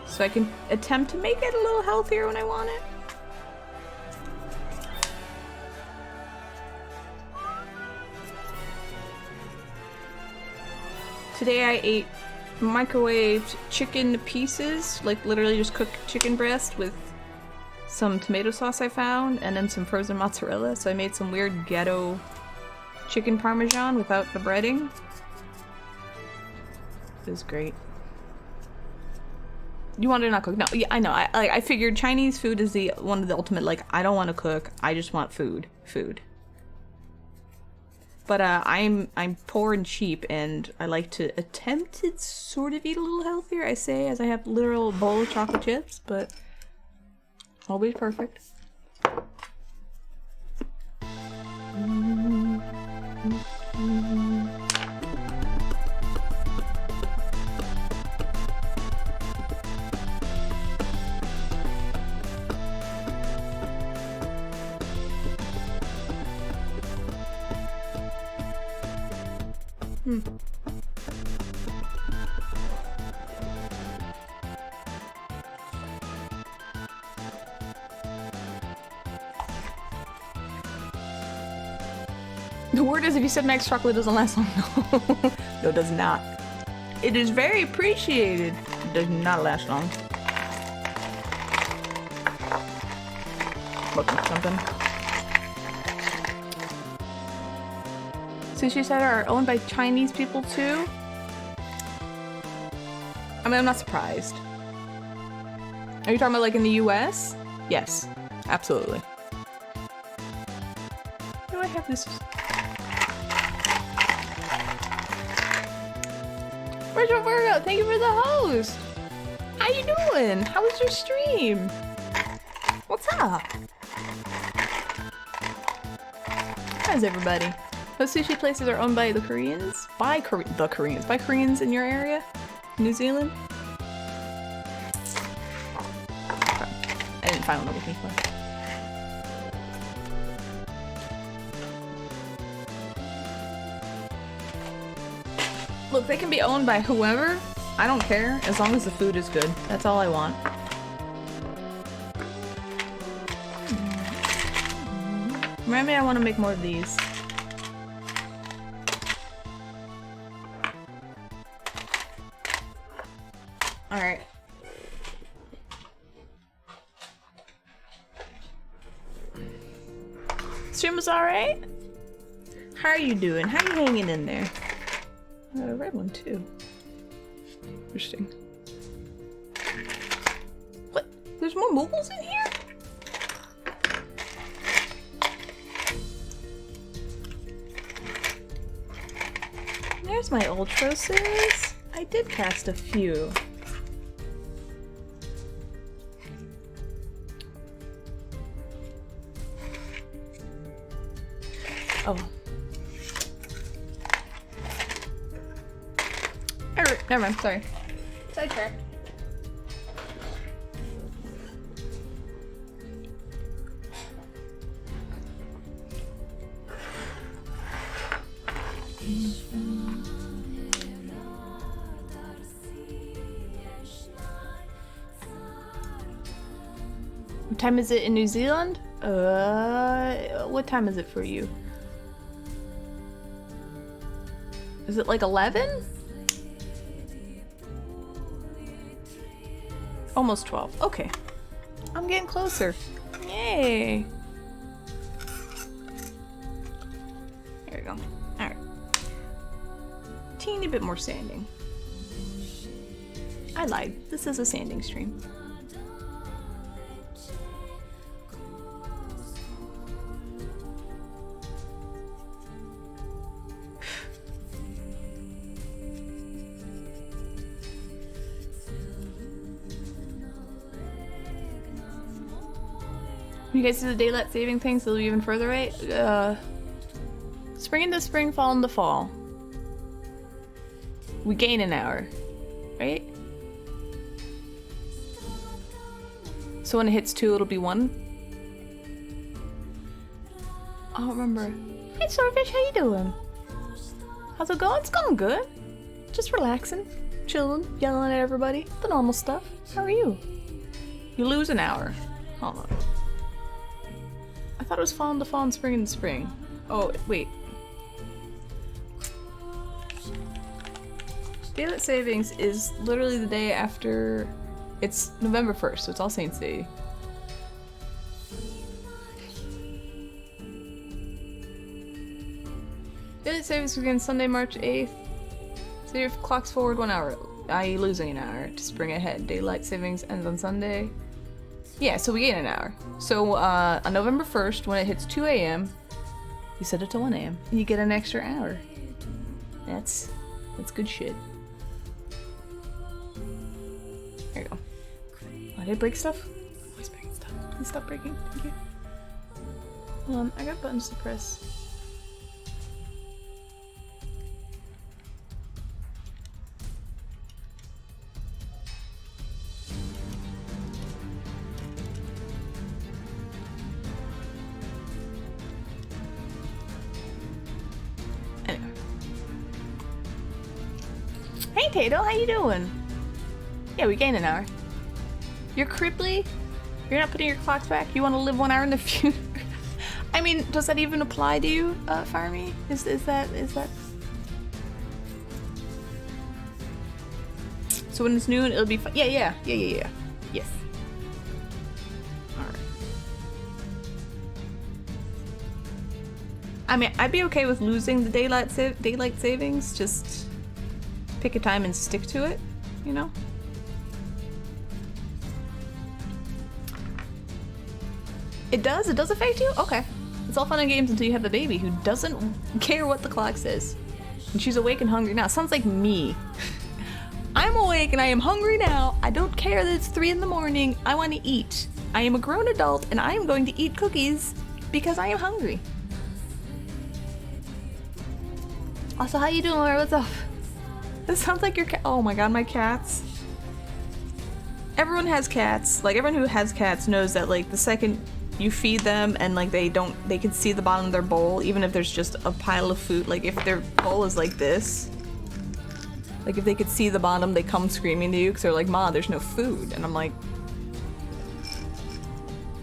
So I can attempt to make it a little healthier when I want it. Today I ate microwaved chicken pieces, like literally just cooked chicken breast with some tomato sauce I found, and then some frozen mozzarella. So I made some weird ghetto chicken parmesan without the breading. It was great. You wanted to not cook? No, yeah, I know. I figured Chinese food is one of the ultimate, like, I don't want to cook, I just want food. But I'm poor and cheap, and I like to attempt to sort of eat a little healthier, I say, as I have literal bowl of chocolate chips, but always perfect. The word is, if you said Max chocolate doesn't last long. No, it does not. It is very appreciated. It does not last long. Looking at something. Sushi Center are owned by Chinese people too? I mean, I'm not surprised. Are you talking about like in the US? Yes, absolutely. Do I have this? Virtual Virgo, thank you for the host. How you doing? How was your stream? What's up? How's everybody? Most sushi places are owned by the Koreans? By Koreans in your area? New Zealand? I didn't find what I'm looking for. Look, they can be owned by whoever. I don't care, as long as the food is good. That's all I want. Maybe I want to make more of these. Alright. Stream was alright? How are you doing? How are you hanging in there? I got a red one too. Interesting. What? There's more mobiles in here? There's my Ultroses. I did cast a few. Oh. Never mind, sorry. Sidetracked. What time is it in New Zealand? What time is it for you? Is it like 11? Almost 12. Okay. I'm getting closer. Yay. There we go. Alright. Teeny bit more sanding. I lied. This is a sanding stream. You guys see the daylight saving thing, so they'll be even further away? Spring into spring, fall into fall. We gain an hour, right? So when it hits 2, it'll be 1? I don't remember. Hey Swordfish, how you doing? How's it going? It's going good. Just relaxing, chilling, yelling at everybody. The normal stuff. How are you? You lose an hour. Hold on. I thought it was fall into fall and spring into spring. Oh, wait. Daylight savings is literally the day after... It's November 1st, so it's All Saints Day. Daylight savings begins Sunday, March 8th. So your clock's forward 1 hour, i.e. losing an hour to spring ahead. Daylight savings ends on Sunday. Yeah, so we gain an hour. So on November 1st, when it hits 2 a.m., you set it to 1 a.m. and you get an extra hour. That's good shit. There you go. Oh, did I break stuff? I'm always breaking stuff. Please stop breaking. Thank you. Hold on, I got buttons to press. Anyway. Hey Tato, how you doing? Yeah, we gained an hour. You're cripply? You're not putting your clocks back? You want to live 1 hour in the future? I mean, does that even apply to you, Farmy? Is that... So when it's noon, it'll be fine. Yeah. Yes. Alright. I mean, I'd be okay with losing the daylight savings. Just pick a time and stick to it, you know? It does? It does affect you? Okay. It's all fun and games until you have a baby who doesn't care what the clock says. And she's awake and hungry now. Sounds like me. I'm awake and I am hungry now. I don't care that it's 3 in the morning. I want to eat. I am a grown adult and I am going to eat cookies because I am hungry. Also, how you doing, Laura? What's up? This sounds like your cat. Oh my god, my cats. Everyone has cats. Like, everyone who has cats knows that, like, the second you feed them and, like, they can see the bottom of their bowl, even if there's just a pile of food. Like, if their bowl is like this, like, if they could see the bottom, they come screaming to you because they're like, Ma, there's no food. And I'm like...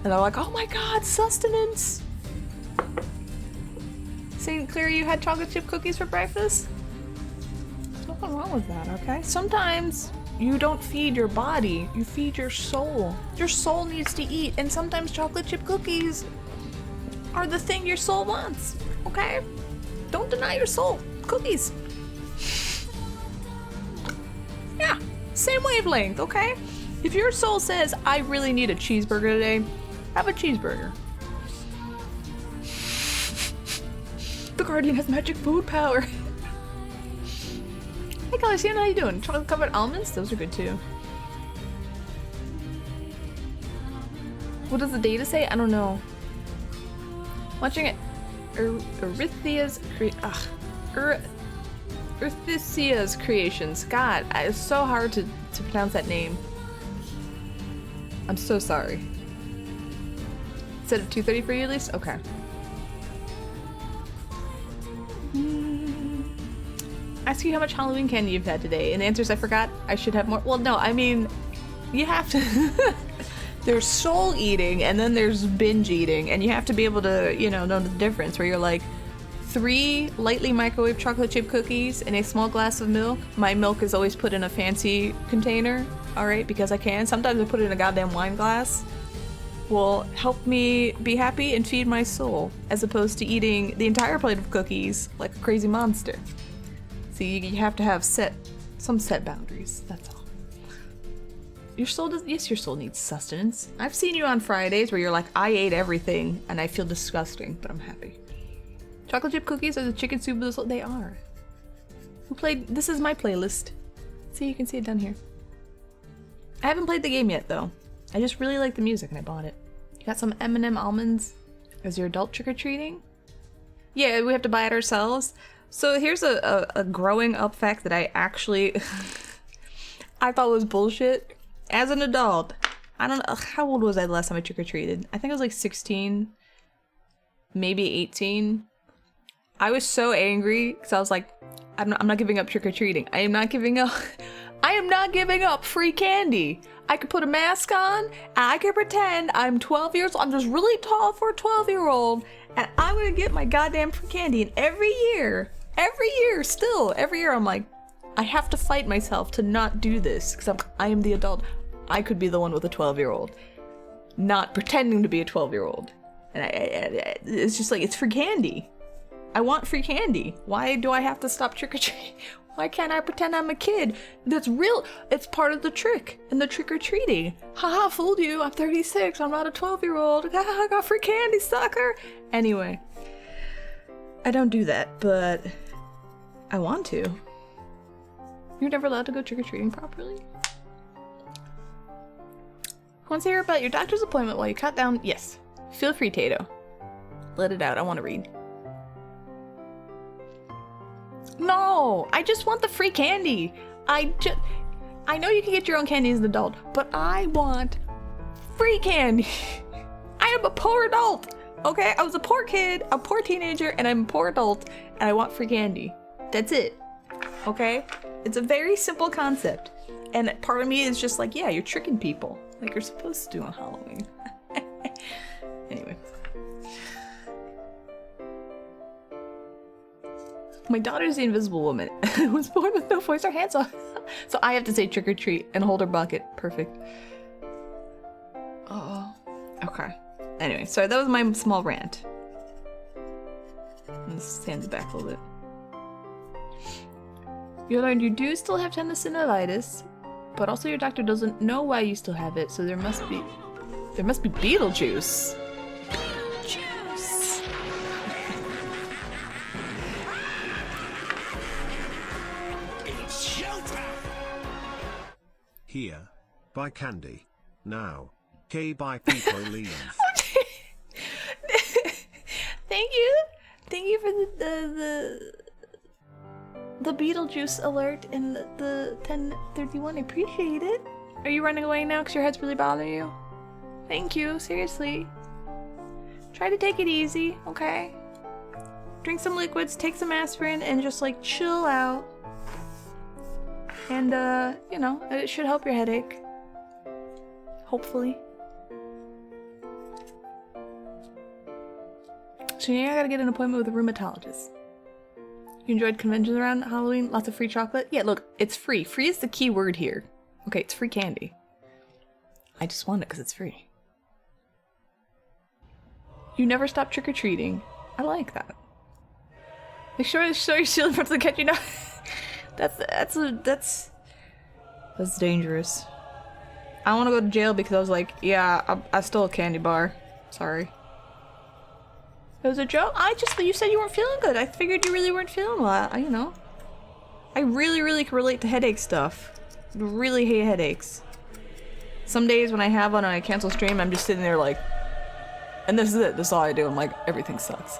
And they're like, oh my god, sustenance! St. Clair, you had chocolate chip cookies for breakfast? There's nothing wrong with that, okay? Sometimes you don't feed your body, you feed your soul. Your soul needs to eat, and sometimes chocolate chip cookies are the thing your soul wants, okay? Don't deny your soul cookies. Yeah, same wavelength, okay? If your soul says, I really need a cheeseburger today, have a cheeseburger. The Guardian has magic food power. Hey Calician, how you doing? Chocolate covered almonds? Those are good too. What does the data say? I don't know. Watching it. Erythia's creations. God, it's so hard to pronounce that name. I'm so sorry. Instead of 2:30 for you at least? Okay. Ask you how much Halloween candy you've had today, and the answer is I forgot. I should have more. Well, no, I mean, you have to. There's soul eating, and then there's binge eating, and you have to be able to, you know the difference. Where you're like, 3 lightly microwave chocolate chip cookies and a small glass of milk. My milk is always put in a fancy container, all right, because I can. Sometimes I put it in a goddamn wine glass. Will help me be happy and feed my soul, as opposed to eating the entire plate of cookies like a crazy monster. See, you have to have some set boundaries, that's all. Your soul does, yes, your soul needs sustenance. I've seen you on Fridays where you're like, I ate everything and I feel disgusting, but I'm happy. Chocolate chip cookies are the chicken soup of the soul. They are. Who played, this is my playlist. See, you can see it down here. I haven't played the game yet though. I just really like the music and I bought it. You got some M&M almonds as your adult trick-or-treating? Yeah, we have to buy it ourselves. So here's a growing up fact that I actually I thought was bullshit. As an adult, I don't know. How old was I the last time I trick-or-treated? I think I was like 16, maybe 18. I was so angry because I was like, I'm not giving up trick-or-treating. I am not giving up. I am not giving up free candy. I could put a mask on and I could pretend I'm 12 years old. I'm just really tall for a 12-year-old and I'm gonna get my goddamn free candy. And every year, still, every year I'm like, I have to fight myself to not do this because I am the adult. I could be the one with a 12-year-old, not pretending to be a 12-year-old. And it's just like, it's free candy. I want free candy. Why do I have to stop trick-or-treating? Why can't I pretend I'm a kid? That's real. It's part of the trick and the trick-or-treating. Haha, fooled you. I'm 36. I'm not a 12-year-old. I got free candy, sucker. Anyway, I don't do that, but I want to. You're never allowed to go trick-or-treating properly? Want to hear about your doctor's appointment while you cut down? Yes. Feel free, Tato. Let it out. I want to read. No! I just want the free candy. I know you can get your own candy as an adult, but I want free candy. I am a poor adult. Okay? I was a poor kid, a poor teenager, and I'm a poor adult, and I want free candy. That's it. Okay? It's a very simple concept. And part of me is just like, yeah, you're tricking people. Like you're supposed to do on Halloween. Anyway. My daughter's the invisible woman who was born with no voice or hands on. So I have to say trick or treat and hold her bucket. Perfect. Oh, okay. Anyway, sorry, that was my small rant. Let's stand it back a little bit. You learned you do still have tendinitis, but also your doctor doesn't know why you still have it, so there must be Beetlejuice. Beetlejuice. It's showtime. Here, buy candy. Now, buy people leave. Thank you for the Beetlejuice alert and the 1031. I appreciate it. Are you running away now because your head's really bothering you? Thank you, seriously. Try to take it easy, okay? Drink some liquids, take some aspirin, and just like chill out. And you know, it should help your headache. Hopefully. So yeah, I gotta get an appointment with a rheumatologist. You enjoyed conventions around Halloween? Lots of free chocolate? Yeah, look, it's free. Free is the key word here. Okay, it's free candy. I just want it because it's free. You never stop trick-or-treating. I like that. Make sure to show your shield in front of the catch, you know? That's dangerous. I want to go to jail because I was like, yeah, I stole a candy bar. Sorry. It was a joke? You said you weren't feeling good. I figured you really weren't feeling well. You know. I really can relate to headache stuff. I really hate headaches. Some days when I have one and I cancel stream, I'm just sitting there like, and this is it. This is all I do. I'm like, everything sucks.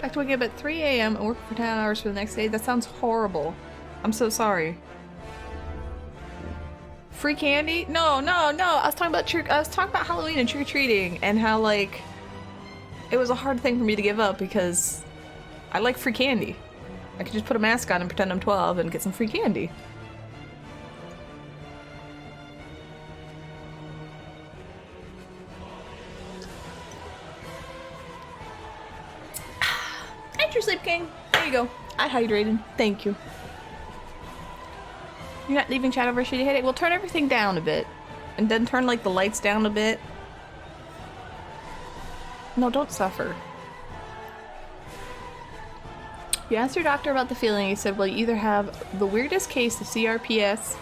Back to waking up at 3 a.m. and work for 10 hours for the next day. That sounds horrible. I'm so sorry. Free candy? No. I was talking about Halloween and trick-or-treating and how like it was a hard thing for me to give up because I like free candy. I could just put a mask on and pretend I'm 12 and get some free candy. Enter Sleep King. There you go. I hydrated. Thank you. You're not leaving chat over a shitty headache? Well, turn everything down a bit. And then turn, like, the lights down a bit. No, don't suffer. You asked your doctor about the feeling. He said, well, you either have the weirdest case of CRPS,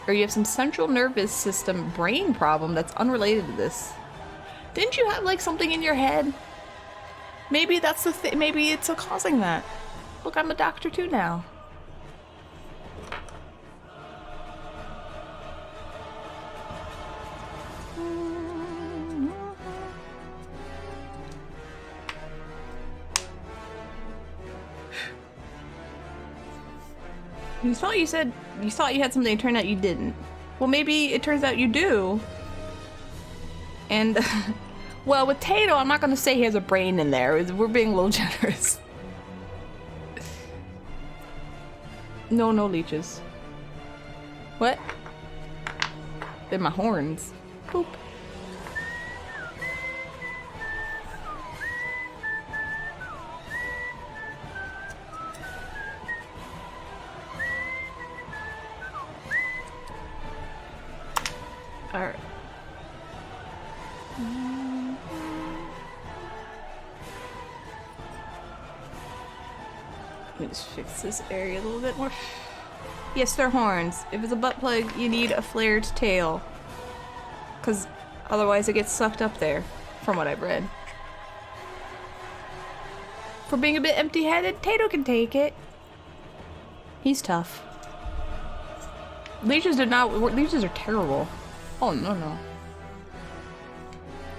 or you have some central nervous system brain problem that's unrelated to this. Didn't you have, like, something in your head? Maybe that's the thing. Maybe it's causing that. Look, I'm a doctor too now. You thought you said you thought you had something, it turned out you didn't. Well, maybe it turns out you do. And, well, with Tato, I'm not gonna say he has a brain in there. We're being a little generous. No, no leeches. What? They're my horns. Boop. Alright. Let me just fix this area a little bit more. Yes, they're horns. If it's a butt plug, you need a flared tail. Because otherwise it gets sucked up there, from what I've read. For being a bit empty-headed, Tato can take it. He's tough. Leeches did not work. Leeches are terrible. Oh, no, no.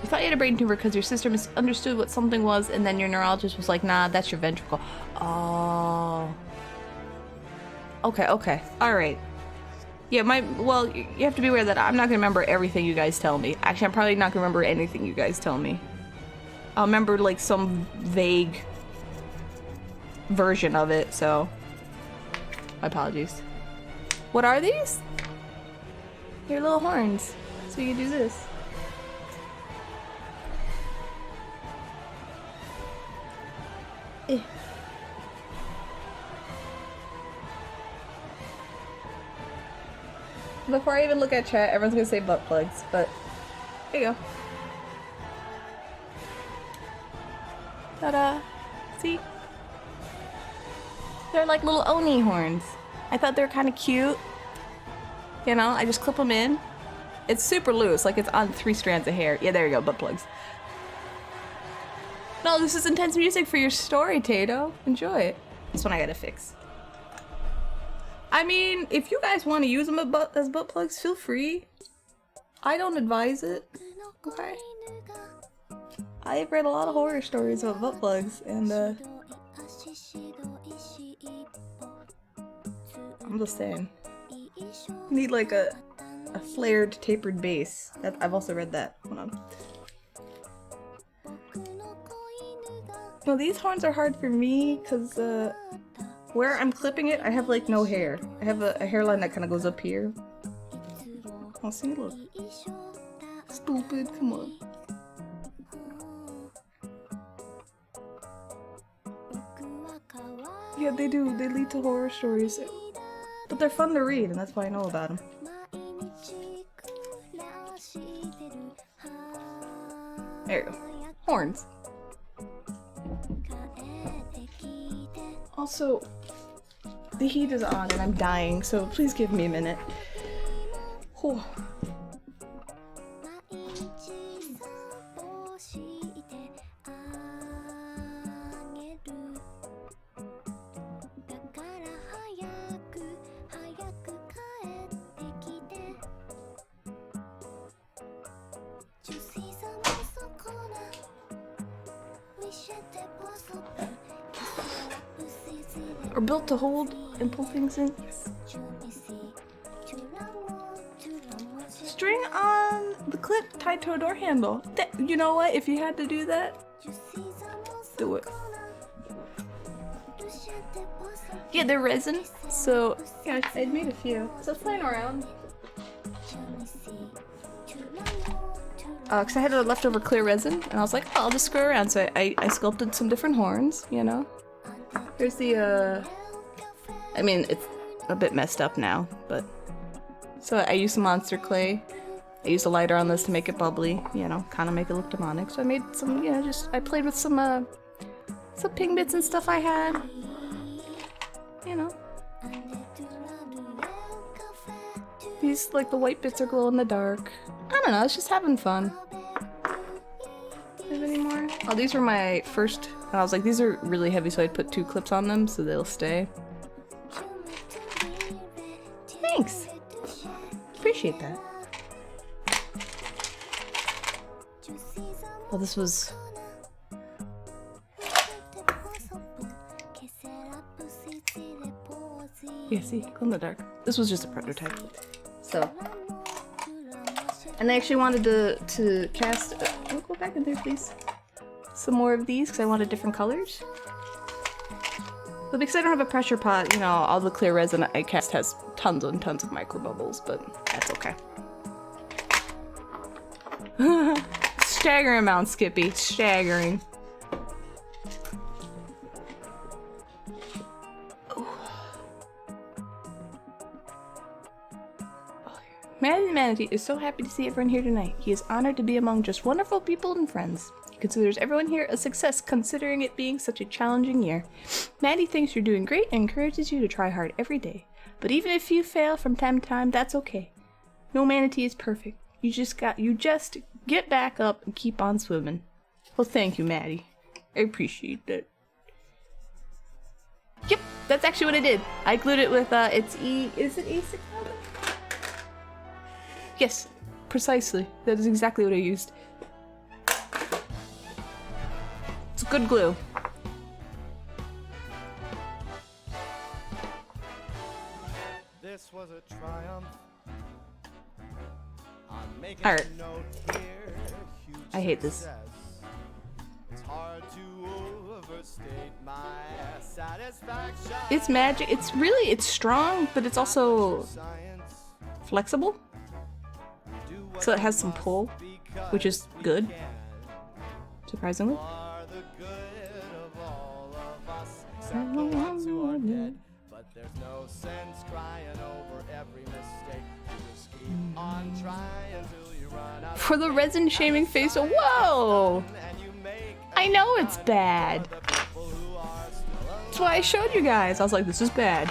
You thought you had a brain tumor because your sister misunderstood what something was, and then your neurologist was like, nah, that's your ventricle. Oh. Okay, okay. Alright. Yeah, well, you have to be aware that I'm not gonna remember everything you guys tell me. Actually, I'm probably not gonna remember anything you guys tell me. I'll remember, like, some vague version of it, so... My apologies. What are these? Your little horns. So you can do this. Eh. Before I even look at chat, everyone's gonna say butt plugs, but here you go. Ta-da! See? They're like little Oni horns. I thought they were kind of cute. You know, I just clip them in. It's super loose, like it's on 3 strands of hair. Yeah, there you go, butt plugs. No, this is intense music for your story, Tato. Enjoy it. This one I gotta fix. I mean, if you guys want to use them as butt plugs, feel free. I don't advise it. Okay. I've read a lot of horror stories about butt plugs, and I'm just saying. You need like a flared, tapered base. I've also read that. Hold on. No, these horns are hard for me because where I'm clipping it, I have like no hair. I have a hairline that kind of goes up here. Oh, see, look. Stupid, come on. Yeah, they do. They lead to horror stories. But they're fun to read, and that's why I know about them. There you go. Horns. Also, the heat is on and I'm dying, so please give me a minute. Whew. Are built to hold and pull things in. String on the clip tied to a door handle. You know what? If you had to do that, do it. Yeah, they're resin. So, yeah, I'd made a few. So I was playing around. Because I had a leftover clear resin, and I was like, oh, I'll just screw around. So I sculpted some different horns, you know? Here's the, I mean, it's a bit messed up now, but... So I used some monster clay. I used a lighter on this to make it bubbly, you know, kind of make it look demonic. So I made some, you know, I played with some pink bits and stuff I had. You know. These, like, the white bits are glow in the dark. I don't know, it's just having fun. Do you have any more? Oh, these were my first... And I was like, these are really heavy, so I'd put 2 clips on them so they'll stay. Thanks! Appreciate that. Well, this was... Yeah, see, glow in the dark. This was just a prototype. So, and I actually wanted to cast. Oh, go back in there, please. Some more of these because I wanted different colors. But because I don't have a pressure pot, you know, all the clear resin I cast has tons and tons of micro bubbles, but that's okay. Staggering amount, Skippy. Staggering. Manatee is so happy to see everyone here tonight. He is honored to be among just wonderful people and friends. He considers everyone here a success considering it being such a challenging year. Manatee thinks you're doing great and encourages you to try hard every day. But even if you fail from time to time, that's okay. No manatee is perfect. You just get back up and keep on swimming. Well, thank you, Maddie. I appreciate that. Yep, that's actually what I did. I glued it with is it E600? Yes, precisely. That is exactly what I used. It's good glue. This was a triumph. Alright. I hate this. It's hard to overstate my satisfaction. It's magic. It's strong, but it's also flexible. So it has some pull, which is good. Surprisingly. But there's no sense crying over every mistake. You just keep on trying till you run out. For the resin shaming face, whoa! I know it's bad. That's why I showed you guys. I was like, this is bad.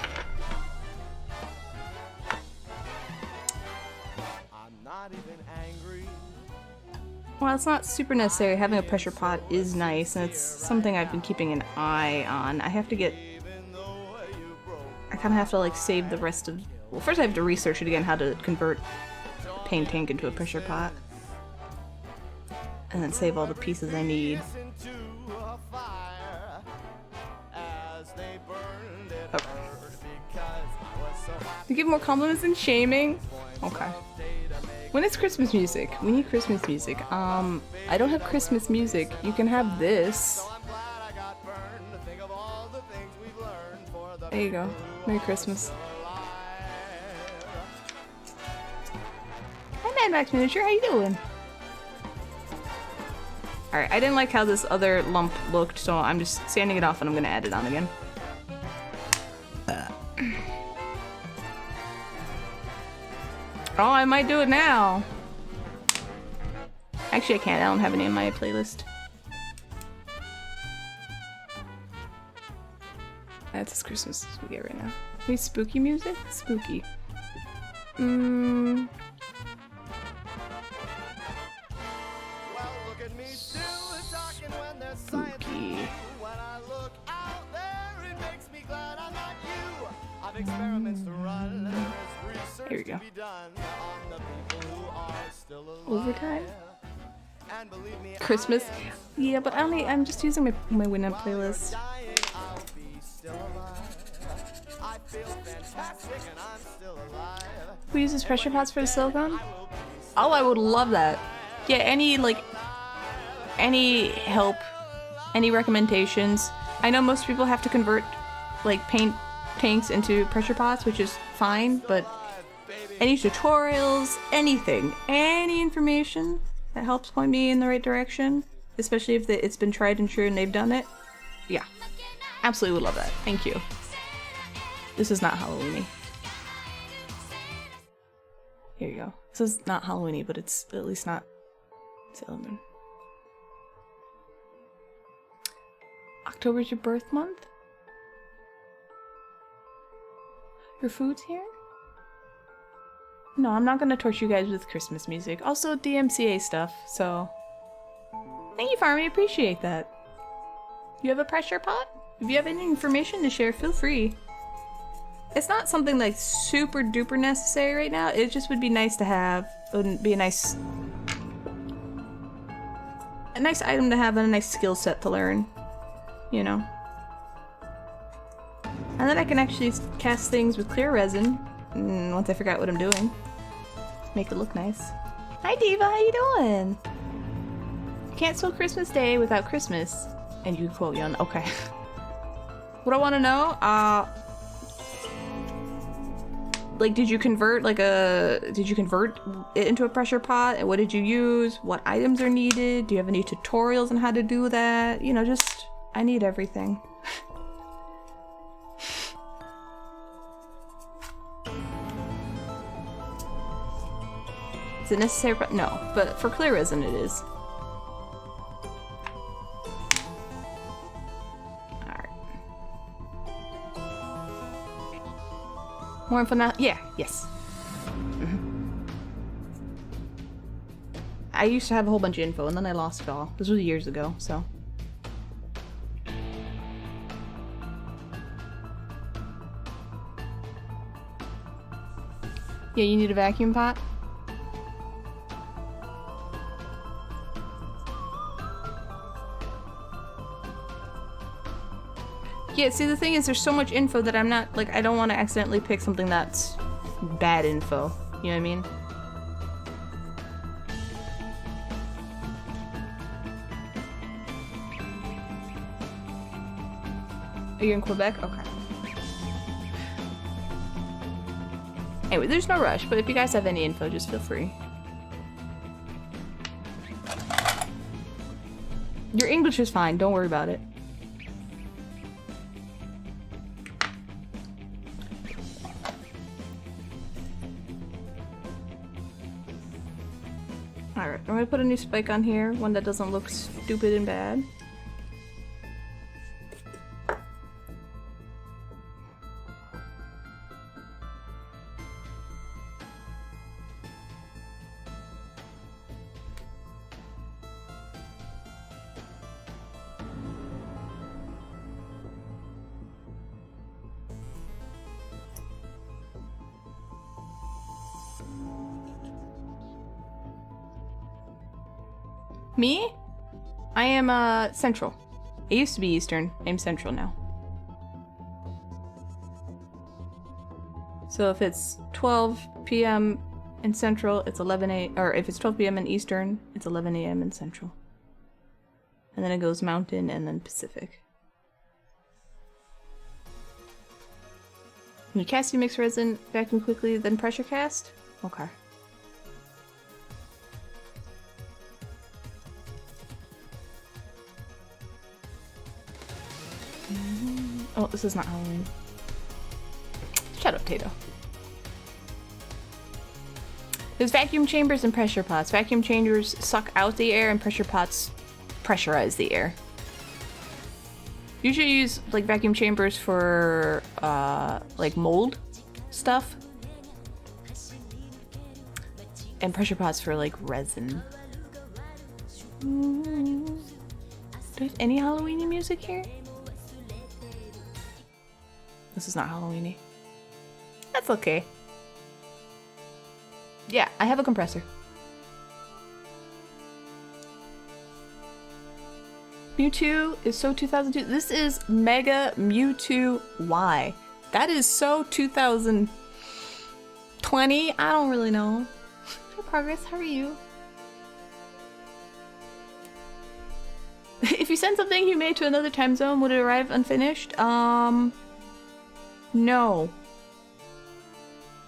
Well, it's not super necessary. Having a pressure pot is nice, and it's something I've been keeping an eye on. I kind of have to like save the rest of... Well, first I have to research it again, how to convert a paint tank into a pressure pot. And then save all the pieces I need. Okay. You give more compliments than shaming? Okay. When it's Christmas music? We need Christmas music. I don't have Christmas music. You can have this. There you go. Merry Christmas. Hi, Mad Max Miniature. How you doing? Alright, I didn't like how this other lump looked, so I'm just sanding it off and I'm gonna add it on again. Oh, I might do it now. Actually, I can't. I don't have any in my playlist. That's as Christmas as we get right now. Any spooky music? Spooky. Spooky. Here we go. Overtime? Christmas? Yeah, but I'm just using my Winamp playlist. Who uses pressure pots for the silicone? Oh, I would love that. Yeah, any help, any recommendations. I know most people have to convert like paint tanks into pressure pots, which is fine, but any tutorials, anything, any information that helps point me in the right direction, especially if it's been tried and true and they've done it, yeah, absolutely would love that. Thank you. This is not Halloween-y. Here you go. This is not Halloween-y, but it's at least not Sailor Moon. October's your birth month? Your food's here? No, I'm not gonna torture you guys with Christmas music. Also DMCA stuff, so... Thank you, Farmy, appreciate that. You have a pressure pot? If you have any information to share, feel free. It's not something like super duper necessary right now, it just would be nice to have. It would be a nice item to have and a nice skill set to learn. You know? And then I can actually cast things with clear resin once I figure out what I'm doing. Make it look nice. Hi Diva, how you doing? You can't spell Christmas Day without Christmas. And you quote Yon. Okay. What I want to know, like, did you convert it into a pressure pot? And what did you use? What items are needed? Do you have any tutorials on how to do that? You know, just, I need everything. Is it necessary? No, but for clear resin it is. Alright. More info now? Yeah, yes. I used to have a whole bunch of info and then I lost it all. This was years ago, so. Yeah, you need a vacuum pot? Yeah, see the thing is there's so much info that I'm not, like, I don't want to accidentally pick something that's bad info. You know what I mean? Are you in Quebec? Okay. Anyway, there's no rush, but if you guys have any info, just feel free. Your English is fine, don't worry about it. Alright, I'm gonna put a new spike on here, one that doesn't look stupid and bad. Me? I am, Central. I used to be Eastern. I'm Central now. So if it's 12 p.m. in Central, it's 11 a.m. Or if it's 12 p.m. in Eastern, it's 11 a.m. in Central. And then it goes Mountain and then Pacific. When you cast, you mix resin, vacuum quickly, then pressure cast? Okay. Oh, this is not Halloween. Shut up, Tato. There's vacuum chambers and pressure pots. Vacuum chambers suck out the air and pressure pots pressurize the air. You should use like vacuum chambers for like mold stuff. And pressure pots for like resin. Do I have any Halloween music here? This is not Halloween-y. That's okay. Yeah, I have a compressor. Mewtwo is so 2002. This is Mega Mewtwo Y. That is so 2020. I don't really know. Hi, Progress. How are you? If you send something you made to another time zone, would it arrive unfinished? No.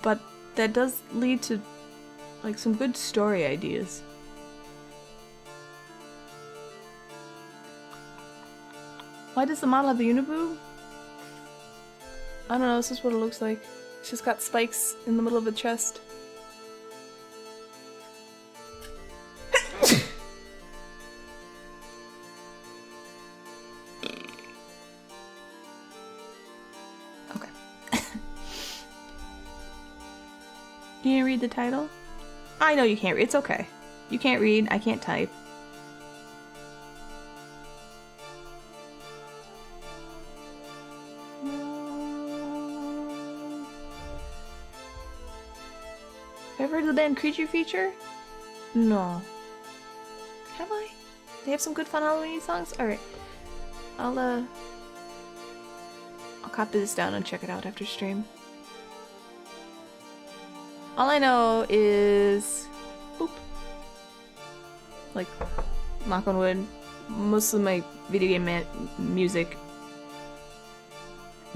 But that does lead to, like, some good story ideas. Why does the model have a Uniboo? I don't know, this is what it looks like. It's just got spikes in the middle of the chest. You didn't read the title? I know you can't read. It's okay. You can't read. I can't type. Ever heard of the band Creature Feature? No. Have I? They have some good fun Halloween songs? Alright. I'll I'll copy this down and check it out after stream. All I know is... Boop. Like, knock on wood, most of my video game music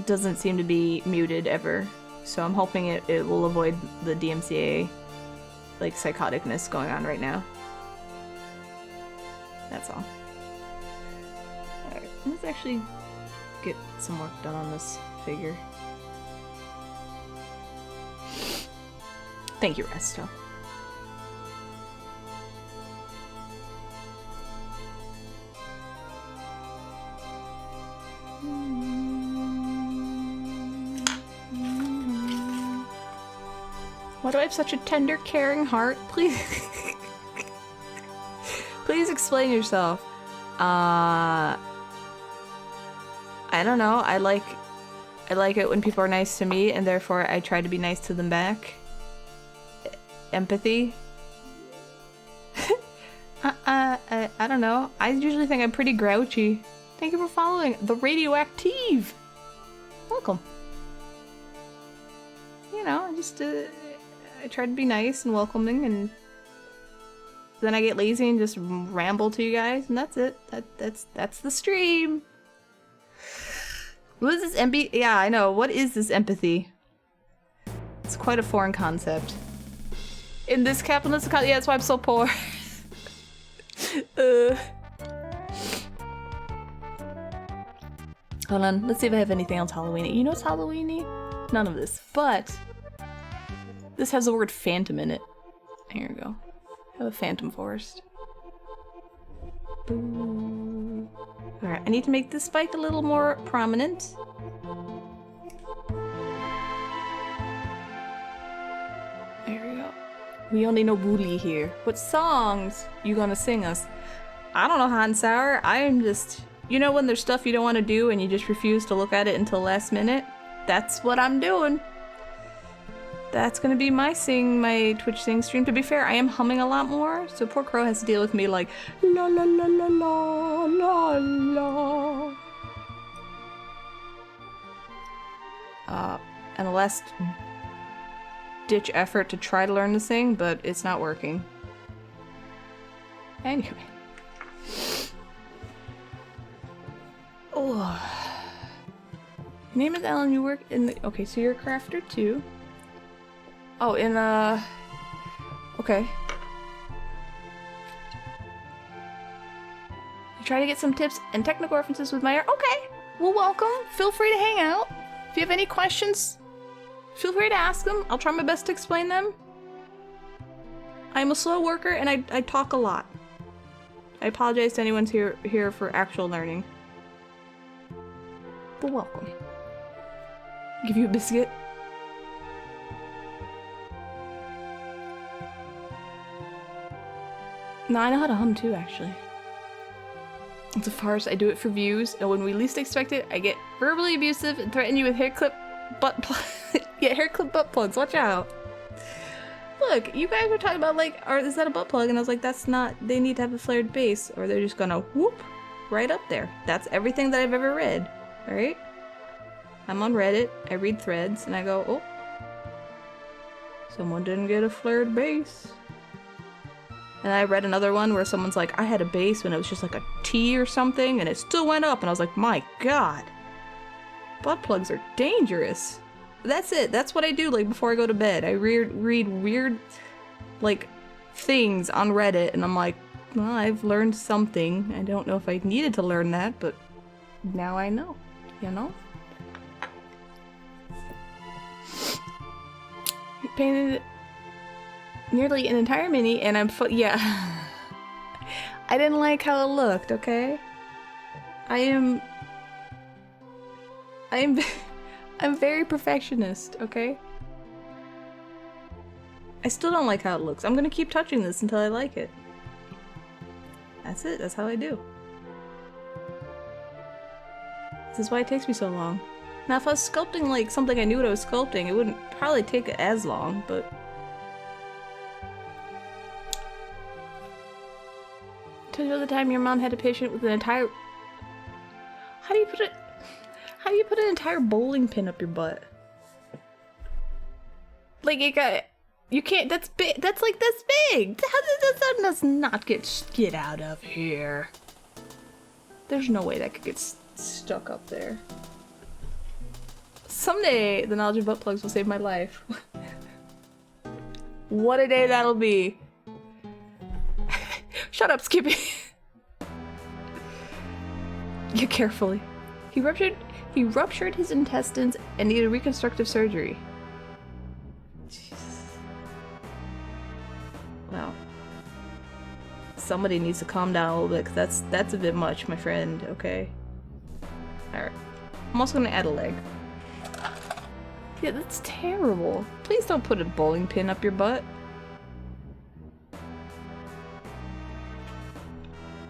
doesn't seem to be muted ever. So I'm hoping it will avoid the DMCA, like, psychoticness going on right now. That's all. Alright, let's actually get some work done on this figure. Thank you, Resto. Why do I have such a tender, caring heart? Please... Please explain yourself. I don't know. I like it when people are nice to me, and therefore I try to be nice to them back. Empathy. I don't know. I usually think I'm pretty grouchy. Thank you for following. The Radioactive. Welcome. You know, I try to be nice and welcoming, and then I get lazy and just ramble to you guys, and that's it. That's the stream. What is this empathy? Yeah, I know. What is this empathy? It's quite a foreign concept. In this capitalist economy, yeah, that's why I'm so poor. Hold on, let's see if I have anything else Halloween-y. You know what's Halloween-y? None of this, but this has the word phantom in it. Here we go. I have a phantom forest. Alright, I need to make this spike a little more prominent. There we go. We only know Bully here. What songs you gonna sing us? I don't know, hot and sour. I am just... You know when there's stuff you don't want to do and you just refuse to look at it until last minute? That's what I'm doing. That's gonna be my Twitch sing stream. To be fair, I am humming a lot more, so poor Crow has to deal with me like la la la la la la la. And the last ditch effort to try to learn to sing, but it's not working. Anyway. Oh. Name is Ellen, you work in the... Okay, so you're a crafter too. Oh, okay. You try to get some tips and technical references with my art? Okay! Well, welcome. Feel free to hang out. If you have any questions, feel free to ask them. I'll try my best to explain them. I'm a slow worker and I talk a lot. I apologize to anyone here for actual learning. But welcome. Give you a biscuit. No, I know how to hum too, actually. It's a farce. I do it for views, and when we least expect it, I get verbally abusive and threaten you with hair clip butt plugs. Watch out. Look, you guys were talking about like, is that a butt plug? And I was like, that's not. They need to have a flared base, or they're just gonna whoop right up there. That's everything that I've ever read. All right. I'm on Reddit. I read threads, and I go, oh, someone didn't get a flared base. And I read another one where someone's like, I had a base when it was just like a T or something, and it still went up. And I was like, my god. Butt plugs are dangerous. That's it. That's what I do, like, before I go to bed. I read weird, like, things on Reddit, and I'm like, well, I've learned something. I don't know if I needed to learn that, but now I know. You know? You painted nearly an entire mini, and I'm yeah. I didn't like how it looked, okay? I'm very perfectionist, okay? I still don't like how it looks. I'm gonna keep touching this until I like it. That's it, that's how I do. This is why it takes me so long. Now if I was sculpting like something I knew what I was sculpting, it wouldn't probably take as long, but... Tell you the time your mom had a patient with an entire... How do How do you put an entire bowling pin up your butt? Like it got, you can't. That's big. That's like this big. That does not get out of here. There's no way that could get stuck up there. Someday, the knowledge of butt plugs will save my life. What a day that'll be. Shut up, Skippy. Yeah, carefully. He ruptured his intestines and needed reconstructive surgery. Jesus. Wow. Somebody needs to calm down a little bit, because that's a bit much, my friend, okay? Alright. I'm also gonna add a leg. Yeah, that's terrible. Please don't put a bowling pin up your butt.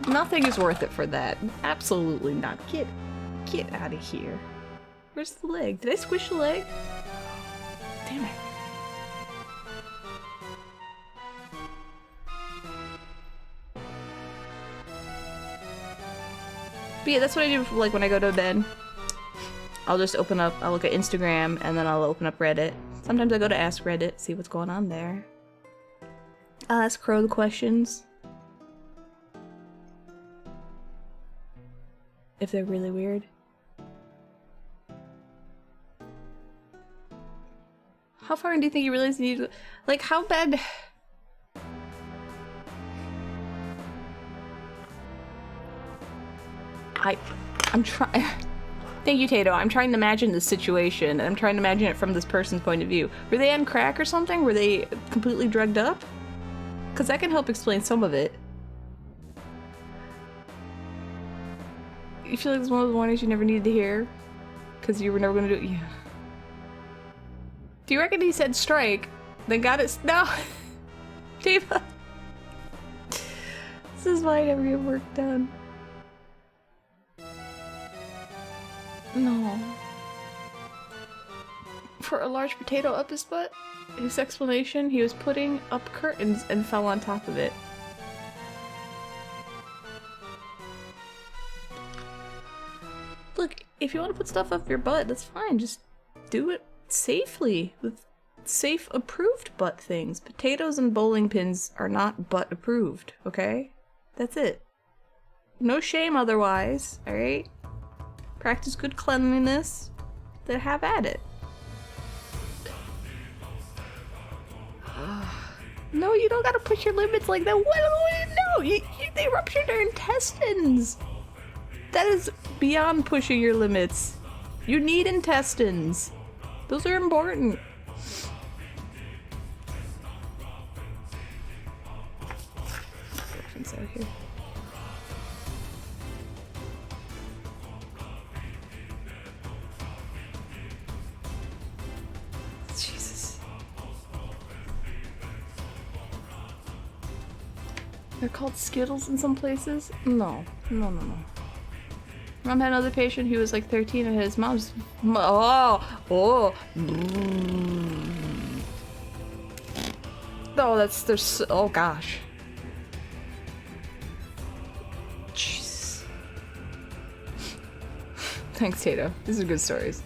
Nothing is worth it for that. Absolutely not. Get out of here. Where's the leg? Did I squish the leg? Damn it. But yeah, that's what I do like when I go to bed. I'll just I'll look at Instagram, and then I'll open up Reddit. Sometimes I go to Ask Reddit, see what's going on there. I'll ask Crow the questions. If they're really weird. How far do you think you really need to, like, how bad? I'm trying. Thank you, Tato. I'm trying to imagine the situation, and I'm trying to imagine it from this person's point of view. Were they on crack or something? Were they completely drugged up? Because that can help explain some of it. You feel like it's one of those warnings you never needed to hear? Because you were never going to do it? Yeah. Do you reckon he said strike, then got it? No! Diva! This is why I never get work done. No. For a large potato up his butt? His explanation, he was putting up curtains and fell on top of it. Look, if you want to put stuff up your butt, that's fine. Just do it safely with safe approved butt things. Potatoes and bowling pins are not butt approved, okay? That's it. No shame otherwise, alright? Practice good cleanliness, then have at it. No, you don't gotta push your limits like that. What? No, they ruptured their intestines. That is beyond pushing your limits. You need intestines. Those are important. Out here. Jesus. They're called Skittles in some places? No. No. Mom had another patient who was like 13 and his mom's... Oh, there's... Oh gosh. Jeez. Thanks, Tato. These are good stories.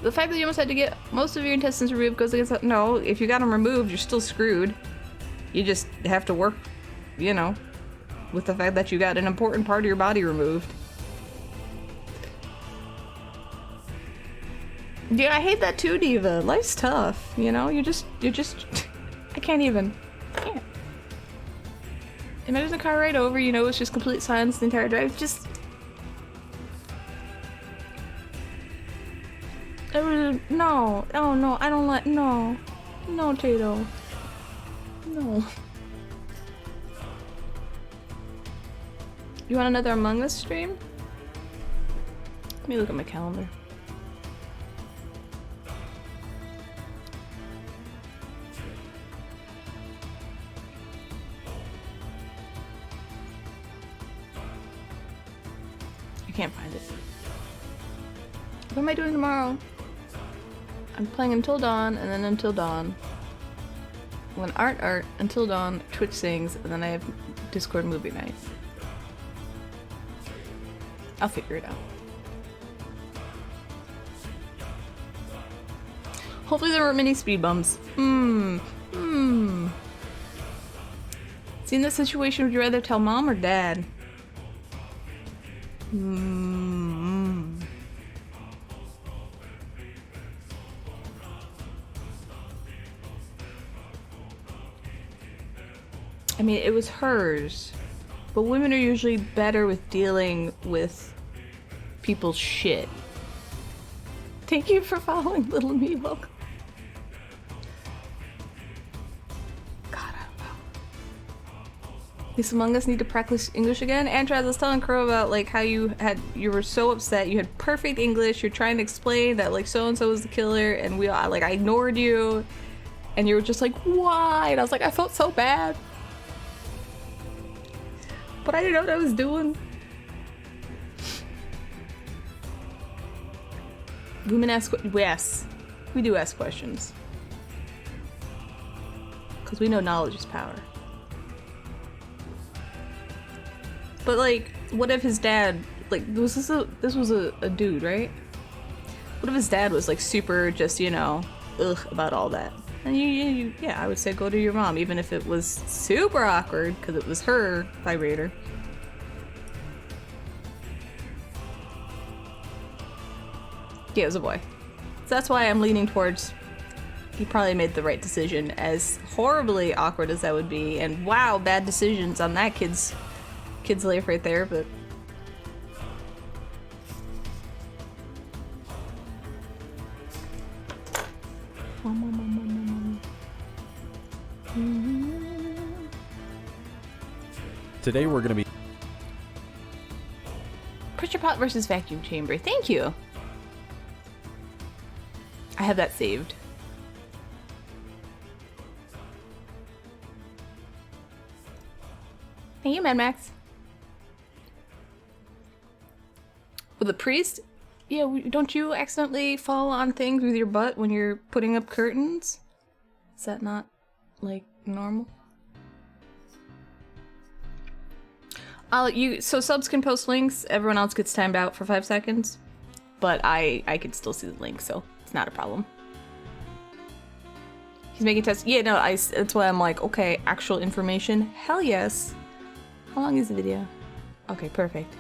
The fact that you almost had to get most of your intestines removed goes against that. No, if you got them removed, you're still screwed. You just have to work, you know, with the fact that you got an important part of your body removed. Yeah, I hate that too, Diva. Life's tough, you know? You're just... I can't even. I can't. Imagine the car right over, you know, it's just complete silence the entire drive. Just... No. Oh, no, I don't like... No. No, Tato. No. You want another Among Us stream? Let me look at my calendar. I can't find it. What am I doing tomorrow? I'm playing Until Dawn, and then Until Dawn. When Art, Until Dawn, Twitch Sings, and then I have Discord movie night. I'll figure it out. Hopefully there weren't many speed bumps. See, in this situation, would you rather tell mom or dad? I mean, it was hers, but women are usually better with dealing with people's shit. Thank you for following Little Me. Welcome. God, I don't know. This Among Us need to practice English again. Andrew, I was telling Crow about like how you were so upset. You had perfect English. You're trying to explain that like so and so was the killer, and I ignored you, and you were just like, why? And I was like, I felt so bad. But I didn't know what I was doing. Women ask, yes, we do ask questions. Because we know knowledge is power. But like, what if his dad, like, this was a dude, right? What if his dad was like super just, you know, ugh about all that? And yeah, I would say go to your mom, even if it was super awkward, because it was her vibrator. Yeah, it was a boy. So that's why I'm leaning towards he probably made the right decision, as horribly awkward as that would be. And wow, bad decisions on that kid's life right there, but... Today we're gonna be Pressure pot versus vacuum chamber. Thank you. I have that saved. Thank you, Mad Max. With a priest? Yeah, don't you accidentally fall on things with your butt when you're putting up curtains? Is that not, like, normal? So subs can post links, everyone else gets timed out for 5 seconds. But I could still see the link, so it's not a problem. He's making tests. Yeah, no, that's why I'm like, okay, actual information? Hell yes. How long is the video? Okay, perfect.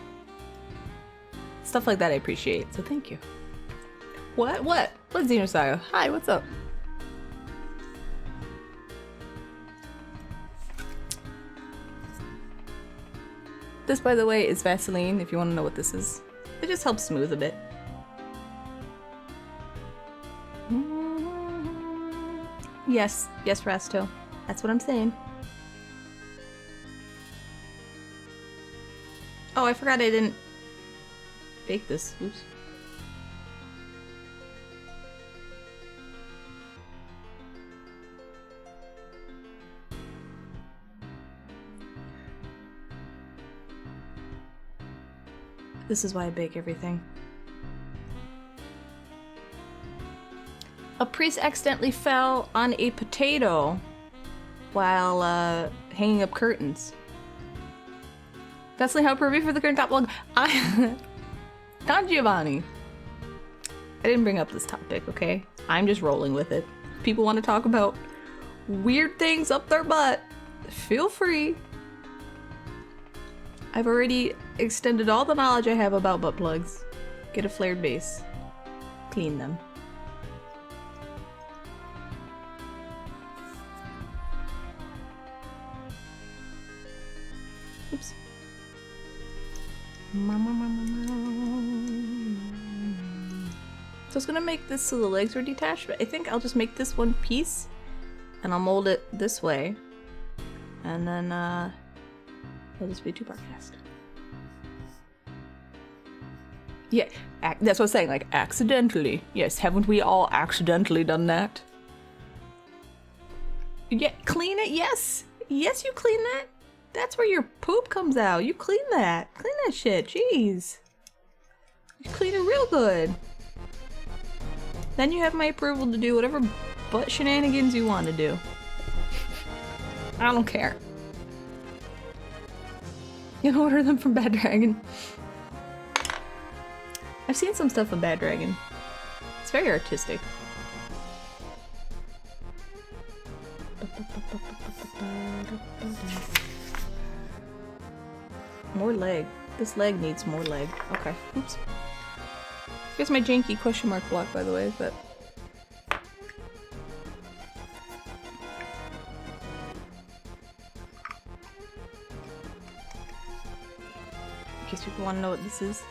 Stuff like that I appreciate, so thank you. What? What's Xenosaga? Hi, what's up? This, by the way, is Vaseline, if you want to know what this is. It just helps smooth a bit. Yes, Rasto. That's what I'm saying. Oh, I forgot I didn't bake this. Oops. This is why I bake everything. A priest accidentally fell on a potato while hanging up curtains. That's like how pervy for the current top log. Don Giovanni. I didn't bring up this topic, okay? I'm just rolling with it. If people want to talk about weird things up their butt, feel free. I've already extended all the knowledge I have about butt plugs. Get a flared base. Clean them. Oops. So I was gonna make this so the legs were detached, but I think I'll just make this one piece and I'll mold it this way. And then it'll just be a two-part cast. Yeah, that's what I was saying, like accidentally. Yes, haven't we all accidentally done that? Yeah, clean it, yes. Yes, you clean that. That's where your poop comes out. You clean that. Clean that shit, jeez. You clean it real good. Then you have my approval to do whatever butt shenanigans you want to do. I don't care. You can order them from Bad Dragon. I've seen some stuff from Bad Dragon. It's very artistic. More leg. This leg needs more leg. Okay. Oops. Here's my janky question mark block, by the way, but... in case people want to know what this is.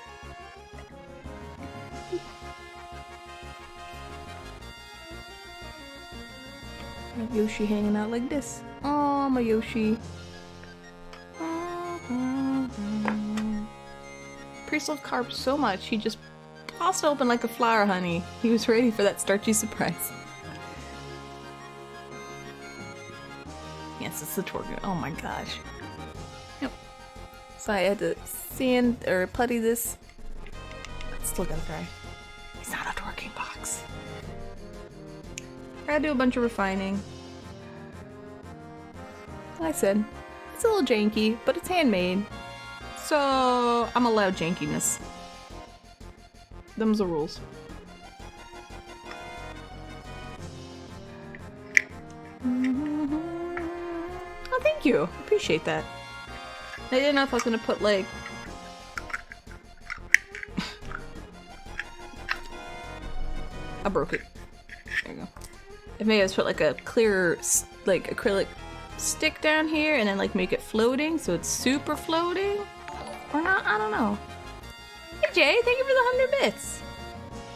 I have Yoshi hanging out like this. Oh, my Yoshi. Priest loved carp so much, he just tossed open like a flower, honey. He was ready for that starchy surprise. Yes, it's the twerking. Oh my gosh. Yep. So I had to sand or putty this. It's still gonna dry. It's not a twerking box. I gotta do a bunch of refining. Like I said, it's a little janky, but it's handmade. So I'm allowed jankiness. Them's the rules. Oh, thank you. Appreciate that. I didn't know if I was gonna put like... I broke it. There you go. If maybe I was put like a clear, like acrylic stick down here and then like make it floating so it's super floating. Or not, I don't know. Hey Jay, thank you for the 100 bits.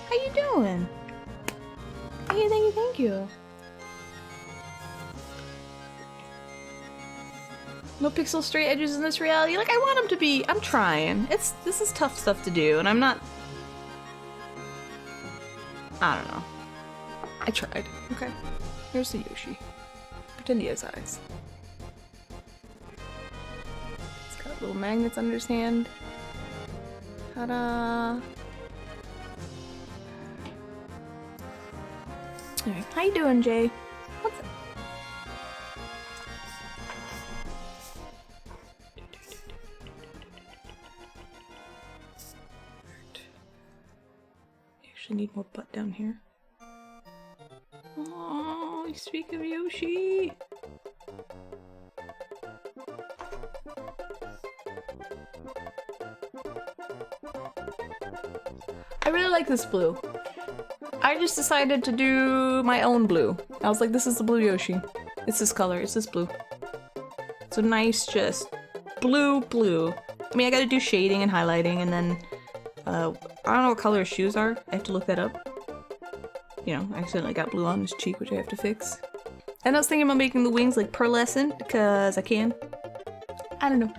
How you doing? Thank you, thank you, thank you. No pixel straight edges in this reality. Like I want them to be. I'm trying. This is tough stuff to do, and I'm not. I don't know. I tried. Okay. Here's the Yoshi. Pretend he has eyes. It's got little magnets under his hand. Ta-da! Alright, how you doing, Jay? What's up? You actually need more butt down here. Oh, you speak of Yoshi! I really like this blue. I just decided to do my own blue. I was like, this is the blue Yoshi. It's this color, it's this blue. So nice, just blue, blue. I mean, I gotta do shading and highlighting, and then, I don't know what color his shoes are. I have to look that up. You know, I accidentally got blue on his cheek, which I have to fix. And I was thinking about making the wings like pearlescent, because I can. I don't know.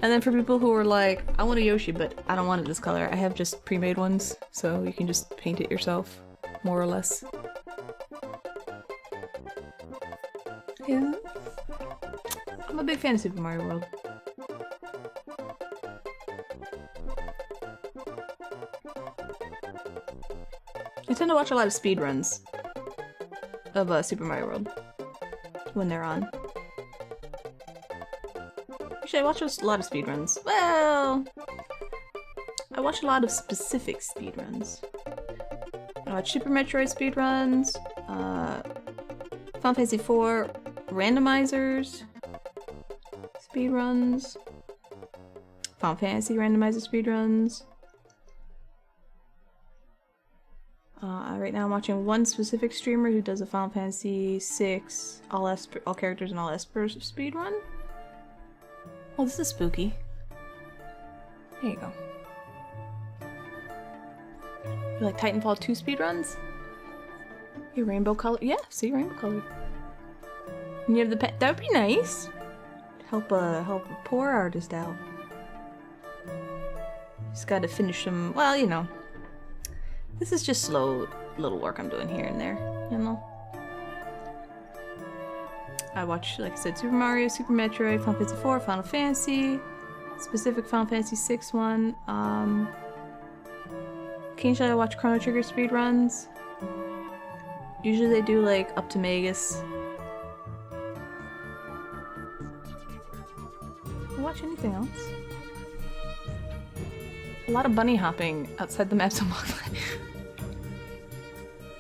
And then for people who are like, I want a Yoshi, but I don't want it this color, I have just pre-made ones, so you can just paint it yourself, more or less. Yeah. I'm a big fan of Super Mario World. I tend to watch a lot of speedruns of Super Mario World when they're on. Actually, I watch a lot of speedruns. Well, I watch a lot of specific speedruns. I watch Super Metroid speedruns, Final Fantasy IV randomizers, speedruns, Final Fantasy randomizer speedruns. Right now I'm watching one specific streamer who does a Final Fantasy VI all characters and all espers speedrun. Oh, this is spooky. There you go. You like Titanfall 2 speedruns? Your rainbow color? Yeah, see, rainbow color. And you have the pet. That would be nice. Help a poor artist out. Just gotta finish them. Well, you know. This is just slow little work I'm doing here and there, you know. I watch, like I said, Super Mario, Super Metroid, Final Fantasy IV, Final Fantasy, specific Final Fantasy VI one. Occasionally I watch Chrono Trigger speedruns. Usually they do like up to Magus. I watch anything else. A lot of bunny hopping outside the maps I'm walking.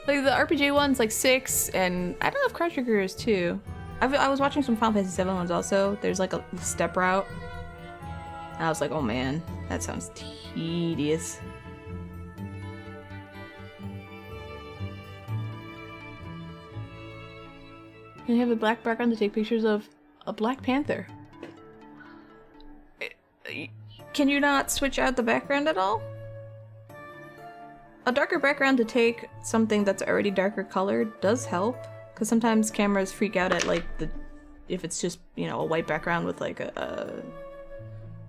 Like the RPG one's like 6, and I don't know if Crouch Trigger is too. I was watching some Final Fantasy 7 ones also. There's like a step route. And I was like, oh man, that sounds tedious. Can you have a black background to take pictures of a Black Panther? Can you not switch out the background at all? A darker background to take something that's already darker colored does help. Because sometimes cameras freak out at like if it's just, you know, a white background with like a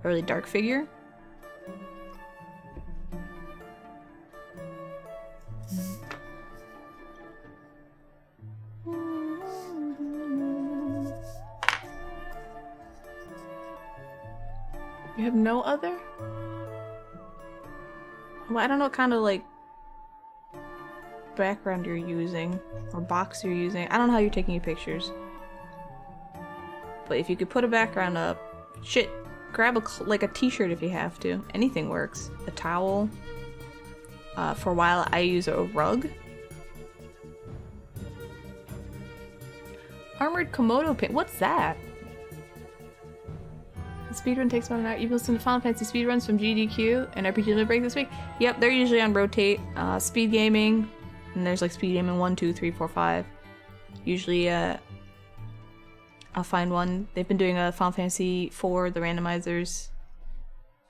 really dark figure. You have no other? Well, I don't know what kind of like background you're using or box you're using. I don't know how you're taking your pictures. But if you could put a background up, shit, grab like a t-shirt if you have to. Anything works. A towel. For a while I use a rug. Armored Komodo pin. What's that? The speedrun takes about an hour. You've listened to Final Fantasy speedruns from GDQ and RPG Limit Break this week? Yep, they're usually on rotate. Speed gaming. And there's like speed gaming 1, 2, 3, 4, 5. Usually, I'll find one. They've been doing a Final Fantasy 4, the randomizers.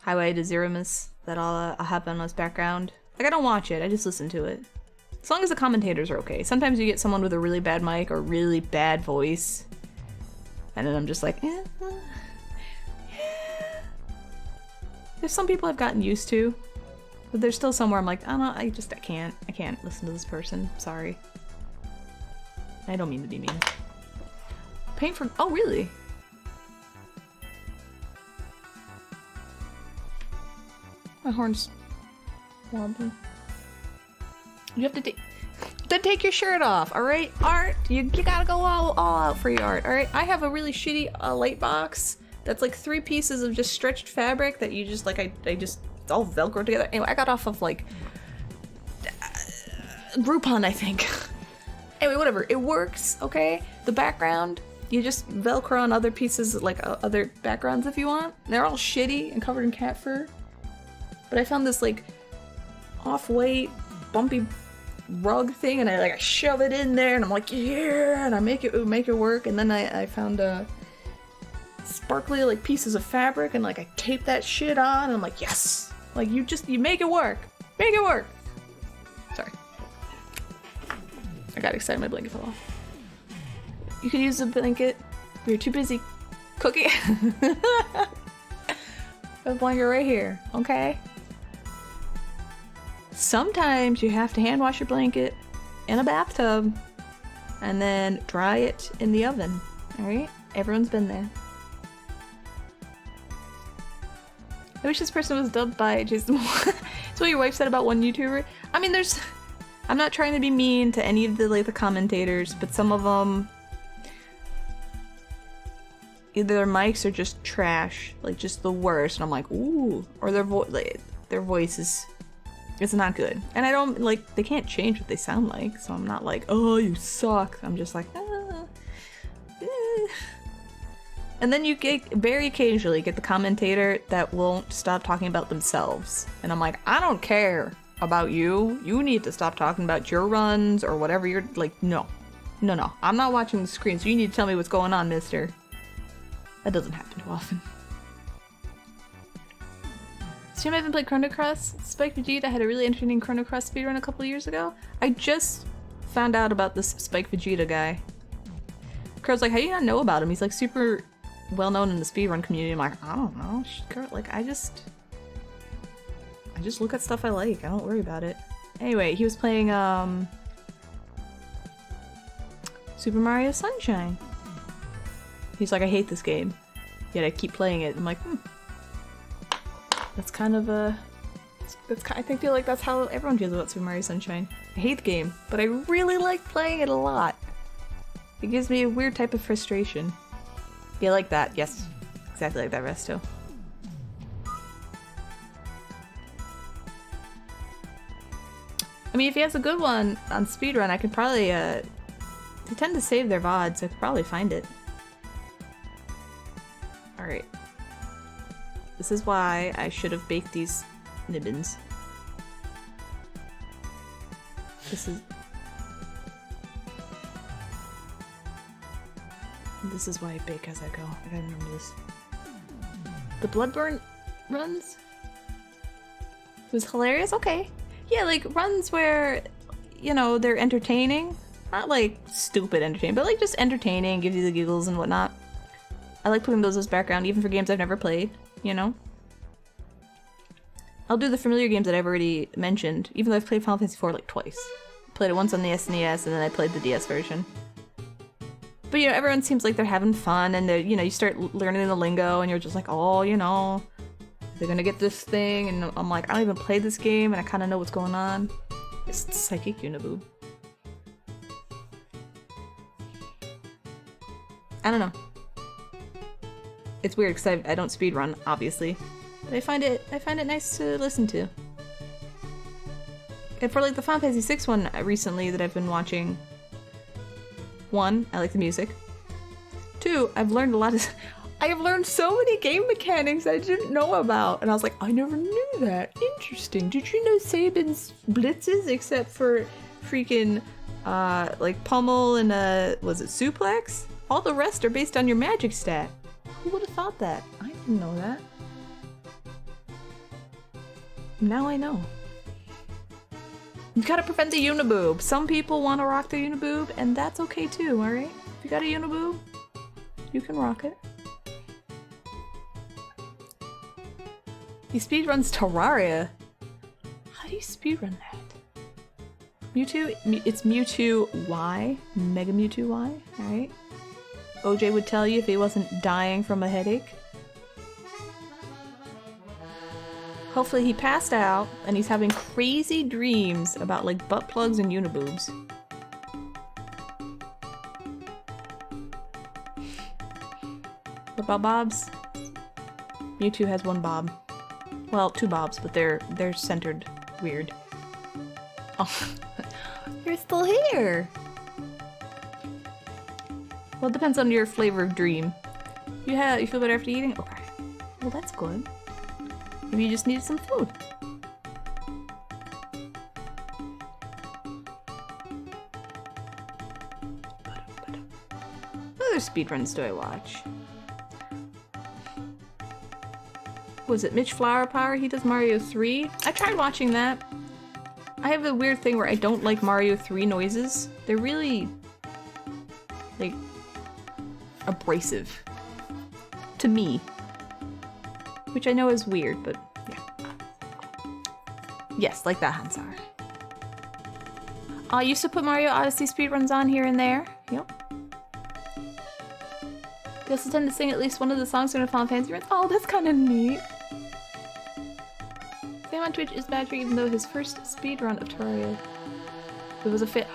Highway to Zeromus that I'll have on as background. Like, I don't watch it, I just listen to it. As long as the commentators are okay. Sometimes you get someone with a really bad mic or really bad voice. And then I'm just like, eh. There's some people I've gotten used to. But there's still somewhere I'm like, I don't know, I can't listen to this person. Sorry. I don't mean to be mean. Paint for, oh really? My horn's wobbling. You have to take your shirt off, alright? Art, you gotta go all out for your art, alright? I have a really shitty light box that's like 3 pieces of just stretched fabric that you just like, I just, it's all Velcro together. Anyway, I got off of like Groupon, I think. Anyway, whatever, it works, okay? The background, you just Velcro on other pieces, like other backgrounds if you want. They're all shitty and covered in cat fur. But I found this like off-white, bumpy rug thing, and I shove it in there, and I'm like, yeah, and I make it work. And then I found sparkly like pieces of fabric, and like I tape that shit on, and I'm like, yes, like you make it work, make it work. Sorry, I got excited. My blanket fell off. You could use the blanket. You're too busy cooking. The blanket right here, okay? Sometimes you have to hand wash your blanket in a bathtub and then dry it in the oven, alright? Everyone's been there. I wish this person was dubbed by Jason Moore. That's what your wife said about one YouTuber. I mean, I'm not trying to be mean to any of the commentators, but some of them, either their mics are just trash, like just the worst, and I'm like, ooh, or their voice is, it's not good. And I don't, like, they can't change what they sound like, so I'm not like, oh, you suck. I'm just like, And then you get, very occasionally, get the commentator that won't stop talking about themselves. And I'm like, I don't care about you. You need to stop talking about your runs or whatever you're, like, no. No. I'm not watching the screen, so you need to tell me what's going on, mister. That doesn't happen too often. So you haven't played Chrono Cross? Spike Vegeta had a really entertaining Chrono Cross speedrun a couple of years ago. I just found out about this Spike Vegeta guy. Crow's like, how do you not know about him? He's like super well known in the speedrun community. I'm like, I don't know. Girl, like, I just look at stuff I like. I don't worry about it. Anyway, he was playing Super Mario Sunshine. He's like, I hate this game, yet I keep playing it. I'm like, that's kind of I feel like that's how everyone feels about Super Mario Sunshine. I hate the game, but I really like playing it a lot. It gives me a weird type of frustration. Yeah, like that. Yes, exactly like that, Resto. I mean, if he has a good one on speedrun, I could probably, they tend to save their VODs, so I could probably find it. Alright. This is why I should have baked these nibbins. This is why I bake as I go. I gotta remember this. The Bloodborne runs? It was hilarious? Okay. Yeah, like runs where, you know, they're entertaining. Not like stupid entertaining, but like just entertaining, gives you the giggles and whatnot. I like putting those as background, even for games I've never played, you know? I'll do the familiar games that I've already mentioned, even though I've played Final Fantasy IV like twice. Played it once on the SNES, and then I played the DS version. But, you know, everyone seems like they're having fun, and they're, you know, you start learning the lingo, and you're just like, oh, you know, they're gonna get this thing, and I'm like, I don't even play this game, and I kind of know what's going on. It's Psychic Uniboob. I don't know. It's weird, because I don't speedrun, obviously. But I find it nice to listen to. And for, like, the Final Fantasy VI one recently that I've been watching... 1, I like the music. 2, I've learned a lot of... I have learned so many game mechanics I didn't know about. And I was like, I never knew that. Interesting. Did you know Sabin's blitzes except for freaking, like pummel and, was it suplex? All the rest are based on your magic stat. Who would have thought that? I didn't know that. Now I know. You gotta prevent the uniboob. Some people want to rock the uniboob, and that's okay too, alright? If you got a uniboob, you can rock it. He speedruns Terraria. How do you speedrun that? Mewtwo? It's Mewtwo Y. Mega Mewtwo Y, alright? OJ would tell you if he wasn't dying from a headache. Hopefully he passed out and he's having crazy dreams about like butt plugs and uniboobs. What about bobs? Mewtwo has one bob. Well, 2 bobs, but they're centered weird. Oh, you're still here! Well, it depends on your flavor of dream. You feel better after eating? Okay. Well, that's good. Maybe you just needed some food. What other speedruns do I watch? Was it Mitch Flower Power? He does Mario 3. I tried watching that. I have a weird thing where I don't like Mario 3 noises. They're really, like, abrasive. To me. Which I know is weird, but yeah. Yes, like that, Hansar. I used to put Mario Odyssey speedruns on here and there. Yep. They also tend to sing at least one of the songs in a Final Fantasy runs. Oh, that's kind of neat. Sam on Twitch is Badger, even though his first speedrun of Terraria, it was a fit.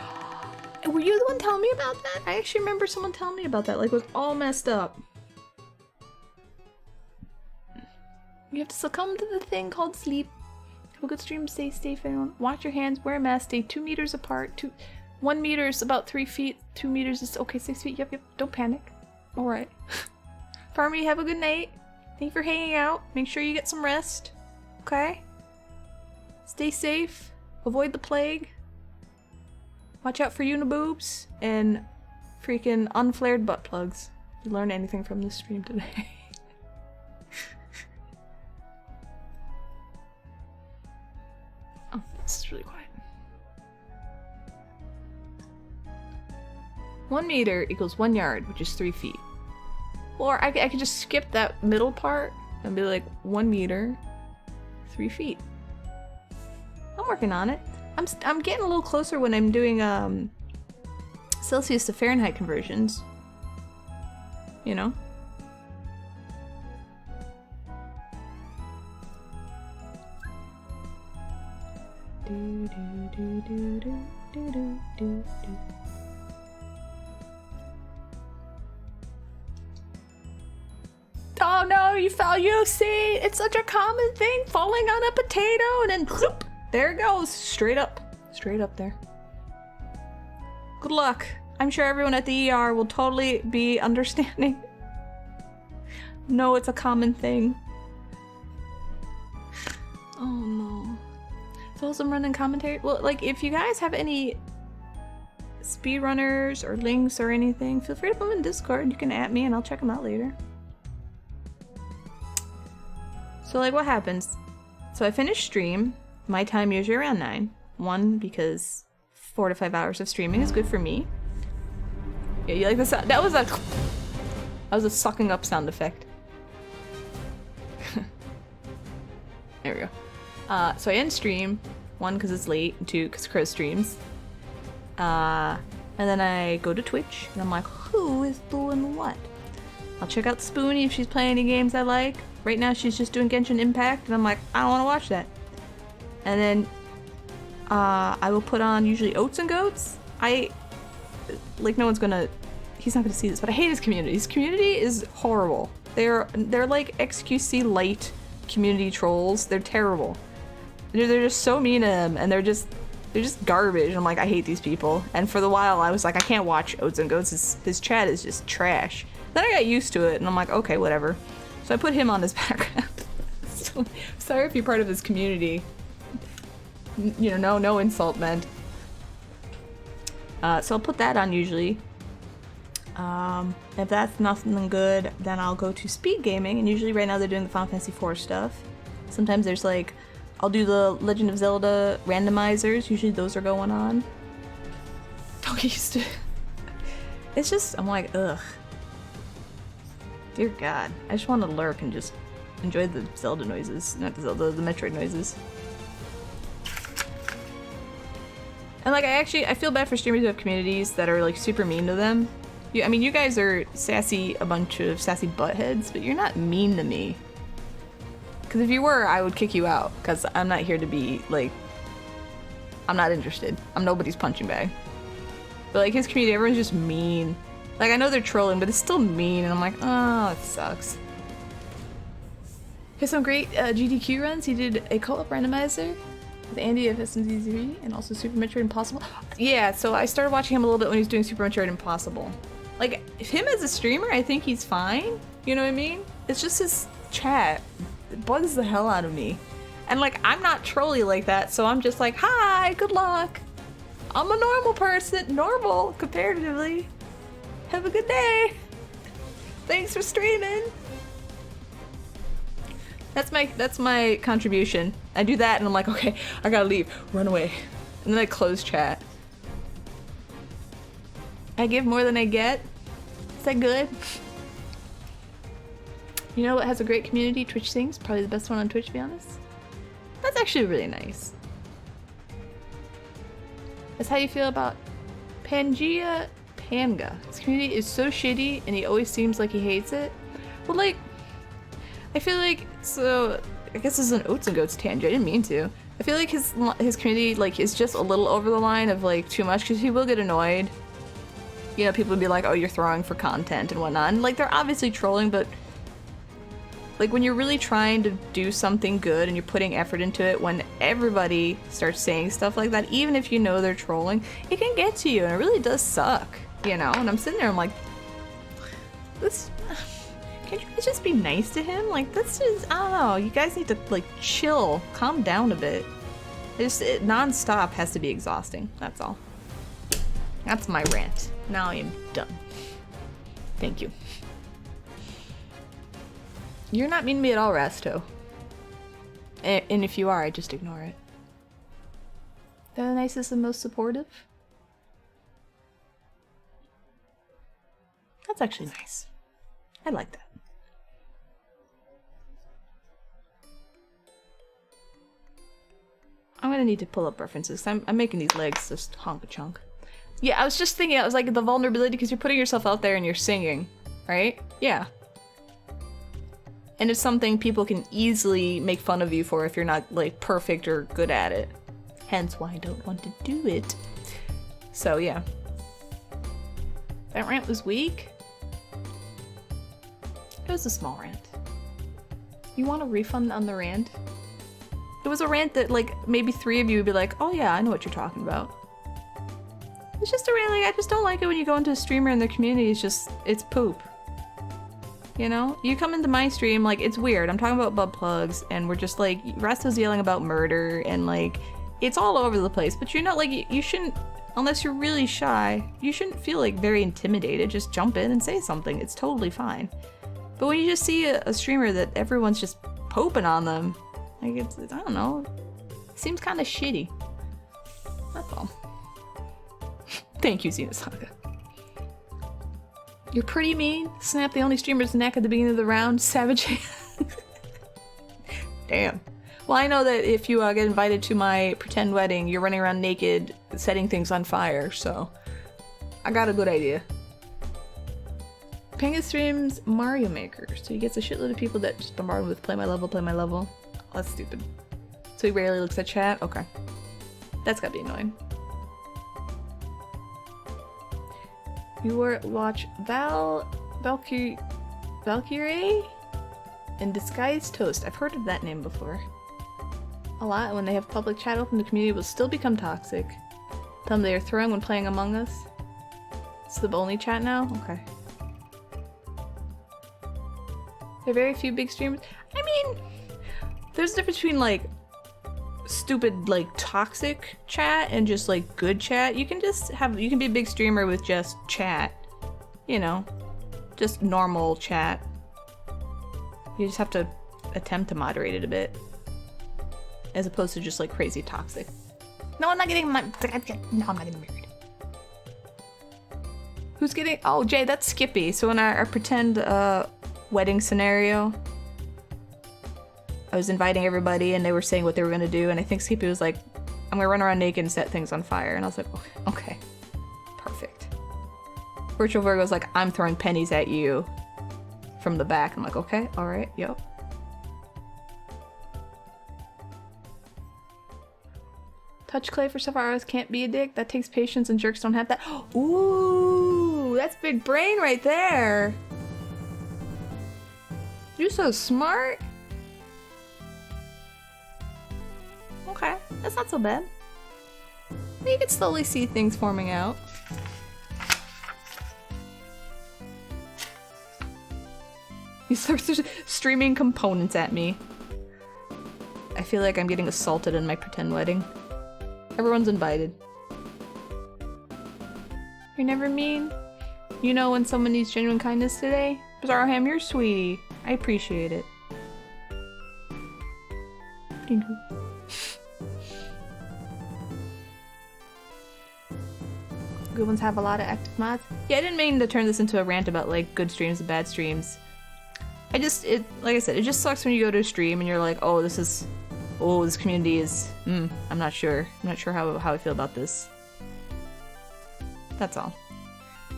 Were you the one telling me about that? I actually remember someone telling me about that. Like, it was all messed up. You have to succumb to the thing called sleep. Have a good stream, stay found. Watch your hands, wear a mask, stay 2 meters apart. 1 meter is about 3 feet. 2 meters is okay, 6 feet. Yep. Don't panic. Alright. Farmy, have a good night. Thank you for hanging out. Make sure you get some rest. Okay? Stay safe. Avoid the plague. Watch out for uniboobs and freaking unflared butt plugs. Did you learn anything from this stream today? Oh, this is really quiet. 1 meter equals 1 yard, which is 3 feet. Or I could just skip that middle part and be like 1 meter, 3 feet. I'm working on it. I'm getting a little closer when I'm doing Celsius to Fahrenheit conversions. You know? Oh no, you fell, you see? It's such a common thing, falling on a potato and then zoop, there it goes, straight up Straight up there. Good luck. I'm sure everyone at the ER will totally be understanding. No, it's a common thing. Oh no. So also I'm running commentary. Well, like if you guys have any speedrunners or links or anything, feel free to put them in Discord. You can at me and I'll check them out later. So like what happens? So I finish stream. My time usually around 9. 1, because 4 to 5 hours of streaming is good for me. Yeah, you like the sound? That was a sucking up sound effect. There we go. So I end stream. 1, because it's late, and 2, because Crow streams. And then I go to Twitch, and I'm like, who is doing what? I'll check out Spoonie if she's playing any games I like. Right now she's just doing Genshin Impact, and I'm like, I don't want to watch that. And then I will put on usually Oats and Goats. Like no one's gonna, he's not gonna see this, but I hate his community. His community is horrible. They're like XQC light community trolls. They're terrible. They're just so mean to him, and they're just garbage. I'm like, I hate these people. And for the while I was like, I can't watch Oats and Goats. His chat is just trash. Then I got used to it, and I'm like, okay, whatever. So I put him on his background. So, sorry if you're part of his community. You know, no insult meant. So I'll put that on usually. If that's nothing good, then I'll go to speed gaming, and usually right now they're doing the Final Fantasy IV stuff. Sometimes there's like, I'll do the Legend of Zelda randomizers. Usually those are going on. Don't get used to it. It's just, I'm like, ugh. Dear God. I just want to lurk and just enjoy the Zelda noises. Not the Zelda, the Metroid noises. And like, I feel bad for streamers who have communities that are like super mean to them. I mean, you guys are sassy, a bunch of sassy buttheads, but you're not mean to me. Because if you were, I would kick you out, because I'm not here to be, like, I'm not interested. I'm nobody's punching bag. But like, his community, everyone's just mean. Like, I know they're trolling, but it's still mean, and I'm like, oh, it sucks. He has some great GDQ runs. He did a co-op randomizer with Andy of SMW and also Super Metroid Impossible. Yeah, so I started watching him a little bit when he was doing Super Metroid Impossible. Like, him as a streamer, I think he's fine. You know what I mean? It's just his chat. It bugs the hell out of me. And like, I'm not trolly like that, so I'm just like, hi, good luck. I'm a normal person. Normal, comparatively. Have a good day. Thanks for streaming. That's my contribution. I do that and I'm like, okay, I gotta leave. Run away. And then I close chat. I give more than I get. Is that good? You know what has a great community? Twitch Sings. Probably the best one on Twitch, to be honest. That's actually really nice. That's how you feel about Pangea Panga. His community is so shitty and he always seems like he hates it. Well, like, I feel like, so, I guess this is an Oats and Goats tangent. I didn't mean to. I feel like his community, like, is just a little over the line of, like, too much, because he will get annoyed. You know, people would be like, oh, you're throwing for content and whatnot. And, like, they're obviously trolling, but like, when you're really trying to do something good and you're putting effort into it, when everybody starts saying stuff like that, even if you know they're trolling, it can get to you, and it really does suck, you know? And I'm sitting there, I'm like, can't you guys just be nice to him? Like, this is, I don't know, you guys need to, like, chill, calm down a bit. Non-stop has to be exhausting, that's all. That's my rant. Now I am done. Thank you. You're not mean to me at all, Rasto. And if you are, I just ignore it. They're the nicest and most supportive. That's actually nice. I like that. I'm gonna need to pull up references. I'm making these legs just honk a chunk. Yeah, I was just thinking, I was like, the vulnerability, because you're putting yourself out there and you're singing, right? Yeah. And it's something people can easily make fun of you for if you're not, like, perfect or good at it. Hence why I don't want to do it. So, yeah. That rant was weak. It was a small rant. You want a refund on the rant? It was a rant that like maybe 3 of you would be like, oh yeah, I know what you're talking about. It's just a rant, like, I just don't like it when you go into a streamer and their community is just, it's poop. You know? You come into my stream, like, it's weird. I'm talking about butt plugs, and we're just like, Resto's yelling about murder, and like, it's all over the place. But you're not like, you shouldn't, unless you're really shy, you shouldn't feel like very intimidated. Just jump in and say something. It's totally fine. But when you just see a streamer that everyone's just poping on them, like, it's I don't know, it seems kind of shitty. That's all. Thank you, Xenosaga. You're pretty mean. Snap the only streamer's neck at the beginning of the round. Savage. Damn. Well, I know that if you get invited to my pretend wedding, you're running around naked, setting things on fire, so I got a good idea. Panga streams Mario Maker, so he gets a shitload of people that just bombard him with play my level, play my level. Oh, that's stupid. So he rarely looks at chat? Okay. That's gotta be annoying. You watch Valkyrie and Disguised Toast. I've heard of that name before. A lot. When they have public chat open, the community will still become toxic. Tell them they are throwing when playing Among Us. It's the only chat now? Okay. There are very few big streamers. I mean, there's a difference between like stupid like toxic chat and just like good chat. You can be a big streamer with just chat, you know, just normal chat. You just have to attempt to moderate it a bit, as opposed to just like crazy toxic. No, I'm not getting married. Who's getting? Oh, Jay, that's Skippy. So in our pretend wedding scenario, I was inviting everybody and they were saying what they were gonna do, and I think Skippy was like, I'm gonna run around naked and set things on fire. And I was like, okay, perfect. Virtual Virgo was like, I'm throwing pennies at you from the back. I'm like, okay, alright, yep. Touch clay for several hours, can't be a dick. That takes patience and jerks don't have that. Ooh, that's big brain right there. You're so smart. Okay, that's not so bad. You can slowly see things forming out. You start streaming components at me. I feel like I'm getting assaulted in my pretend wedding. Everyone's invited. You're never mean. You know when someone needs genuine kindness today? Bizarro Ham, you're sweetie. I appreciate it. Thank you. Good ones have a lot of active mods. Yeah, I didn't mean to turn this into a rant about like good streams and bad streams. Like I said, it just sucks when you go to a stream and you're like, oh, this community is, I'm not sure. I'm not sure how I feel about this. That's all.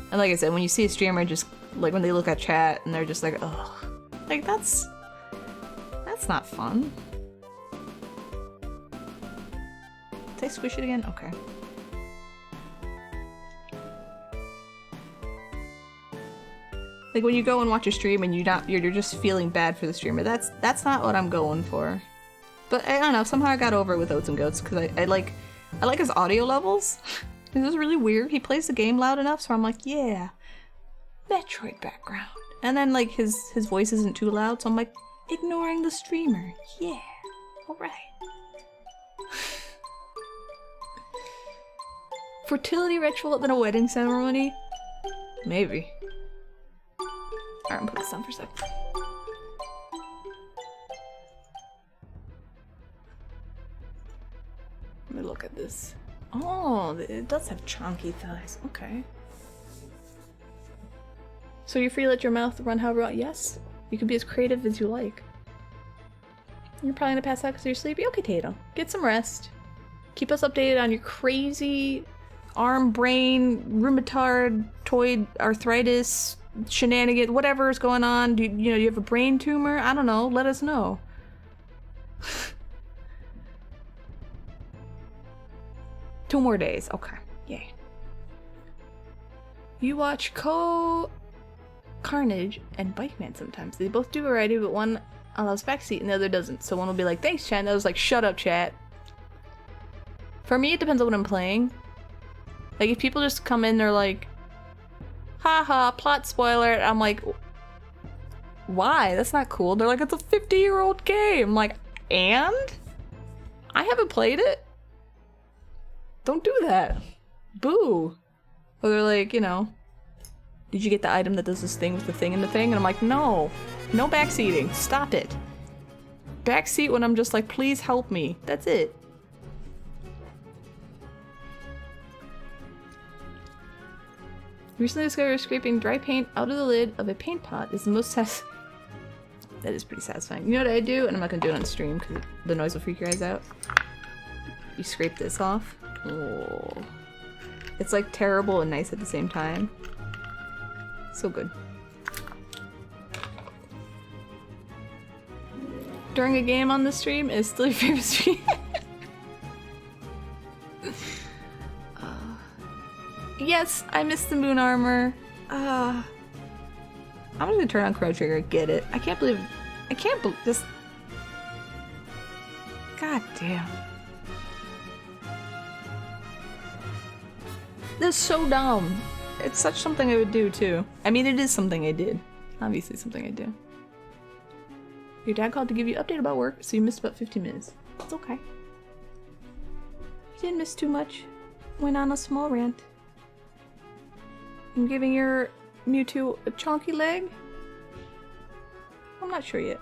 And like I said, when you see a streamer just, like when they look at chat and they're just like, ugh. Like that's not fun. Did I squish it again? Okay. Like when you go and watch a stream and you're just feeling bad for the streamer. That's not what I'm going for. But I don't know, somehow I got over it with Oats and Goats because I like his audio levels. This is really weird. He plays the game loud enough, so I'm like, yeah, Metroid background. And then like his voice isn't too loud, so I'm like, ignoring the streamer. Yeah, alright. Fertility ritual at a wedding ceremony? Maybe. Alright, I'm putting this on for a sec. Let me look at this. Oh, it does have chunky thighs. Okay. So you're free to let your mouth run however you want? Yes. You can be as creative as you like. You're probably gonna pass out because you're sleepy? Okay, Tato. Get some rest. Keep us updated on your crazy arm, brain, rheumatoid arthritis, shenanigans, whatever is going on. Do you have a brain tumor? I don't know. Let us know. 2 more days. Okay. Yay. You watch Carnage and Bike Man sometimes. They both do variety, but one allows backseat and the other doesn't. So one will be like, thanks, chat. And the other's like, shut up, chat. For me, it depends on what I'm playing. Like, if people just come in, they're like, haha, plot spoiler. I'm like, why? That's not cool. They're like, it's a 50-year-old game. I'm like, and? I haven't played it. Don't do that. Boo. Or they're like, you know, did you get the item that does this thing with the thing and the thing? And I'm like, no. No backseating. Stop it. Backseat when I'm just like, please help me. That's it. Recently discovered scraping dry paint out of the lid of a paint pot is the most that is pretty satisfying. You know what I do? And I'm not gonna do it on stream because the noise will freak your eyes out. You scrape this off. Oh. It's like terrible and nice at the same time. So good. During a game on the stream is still your favorite stream. Yes, I missed the moon armor. I'm gonna turn on Chrono Trigger. Get it? I can't believe this. God damn. This is so dumb. It's such something I would do too. I mean, it is something I did. Obviously, something I do. Your dad called to give you an update about work, so you missed about 15 minutes. It's okay. You didn't miss too much. Went on a small rant. I'm giving your Mewtwo a chonky leg? I'm not sure yet.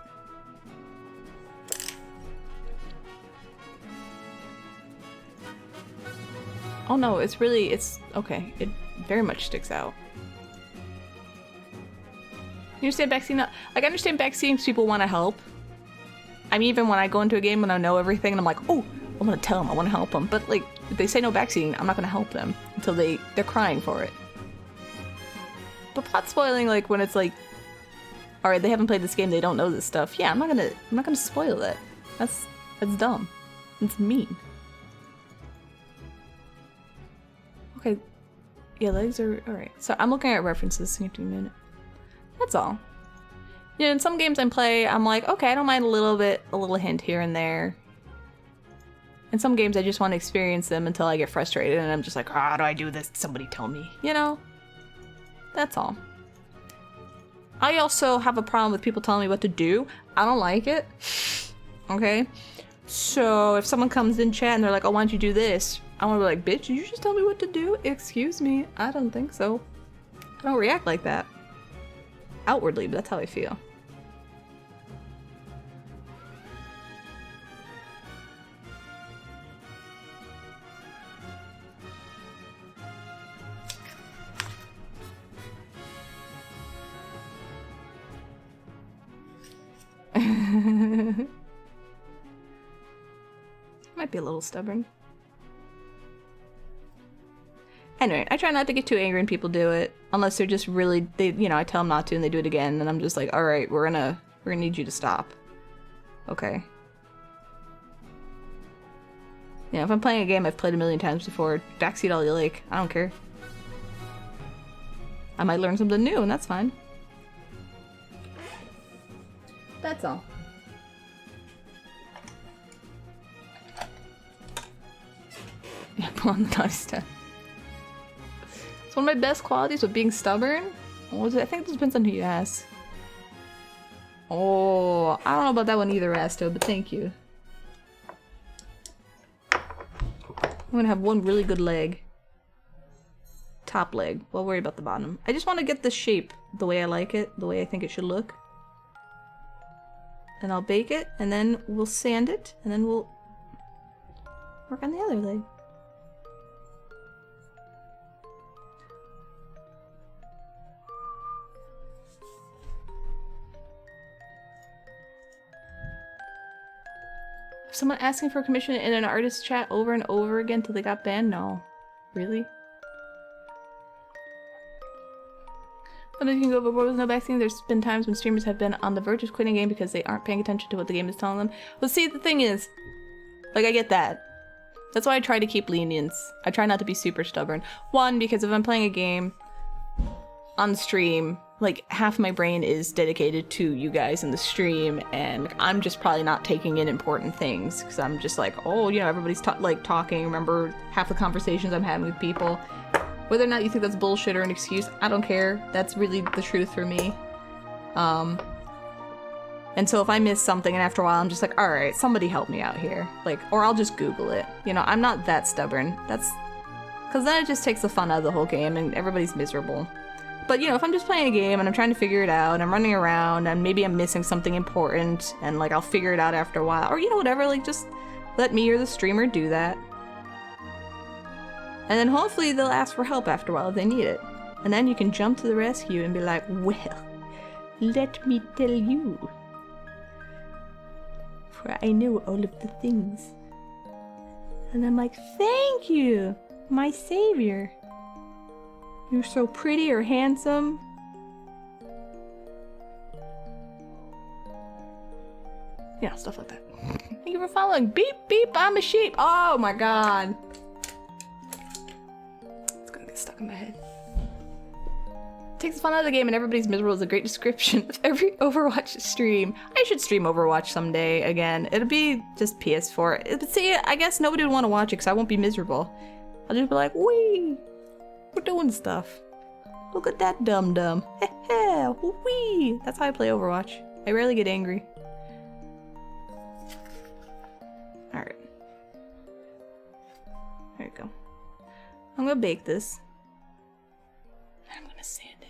Oh no, it's okay. It very much sticks out. You understand backseating? Like, I understand backseating because people want to help. I mean, even when I go into a game and I know everything and I'm like, oh, I'm gonna tell them, I want to help them. But like, if they say no backseating, I'm not gonna help them until they're crying for it. But plot spoiling, like when it's like, all right, they haven't played this game, they don't know this stuff. Yeah, I'm not gonna spoil that. That's dumb. It's mean. Okay, yeah, legs are all right. So I'm looking at references. So give me a minute. That's all. You know, in some games I play, I'm like, okay, I don't mind a little hint here and there. In some games, I just want to experience them until I get frustrated, and I'm just like, how do I do this? Somebody tell me, you know. That's all. I also have a problem with people telling me what to do. I don't like it. Okay? So if someone comes in chat and they're like, oh, why don't you do this? I want to be like, bitch, did you just tell me what to do? Excuse me. I don't think so. I don't react like that. Outwardly, but that's how I feel. Might be a little stubborn. Anyway, I try not to get too angry when people do it, unless they're just really, you know, I tell them not to and they do it again, and I'm just like, all right, we're gonna need you to stop. Okay. Yeah, if I'm playing a game I've played a million times before, backseat all you like. I don't care. I might learn something new, and that's fine. That's all. Yeah, pull on the dice test. It's one of my best qualities with being stubborn. What was it? I think it depends on who you ask. Oh, I don't know about that one either, Rasto, but thank you. I'm gonna have one really good leg. Top leg. We'll worry about the bottom. I just want to get the shape the way I like it, the way I think it should look. And I'll bake it, and then we'll sand it, and then we'll work on the other leg. Someone asking for a commission in an artist chat over and over again till they got banned? No. Really? But if you can go overboard with no backseating, there's been times when streamers have been on the verge of quitting a game because they aren't paying attention to what the game is telling them. Well, see, the thing is, like, I get that. That's why I try to keep lenience. I try not to be super stubborn. One, because if I'm playing a game, on stream, like, half my brain is dedicated to you guys in the stream, and I'm just probably not taking in important things, because I'm just like, oh, you know, everybody's talking, remember half the conversations I'm having with people. Whether or not you think that's bullshit or an excuse, I don't care. That's really the truth for me. And so if I miss something and after a while I'm just like, alright, somebody help me out here. Like, or I'll just Google it. You know, I'm not that stubborn. That's... because then it just takes the fun out of the whole game and everybody's miserable. But, you know, if I'm just playing a game and I'm trying to figure it out and I'm running around and maybe I'm missing something important and, like, I'll figure it out after a while. Or, you know, whatever, like, just let me or the streamer do that. And then hopefully they'll ask for help after a while if they need it. And then you can jump to the rescue and be like, well, let me tell you. For I know all of the things. And I'm like, thank you, my savior. You're so pretty or handsome. Yeah, stuff like that. Thank you for following. Beep, beep, I'm a sheep. Oh my god. It's gonna get stuck in my head. Takes the fun out of the game and everybody's miserable is a great description of every Overwatch stream. I should stream Overwatch someday again. It'll be just PS4. But see, I guess nobody would want to watch it because I won't be miserable. I'll just be like, wee, we're doing stuff. Look at that dum-dum. Heh, wee. That's how I play Overwatch. I rarely get angry. Alright. There you go. I'm gonna bake this. I'm gonna sand it.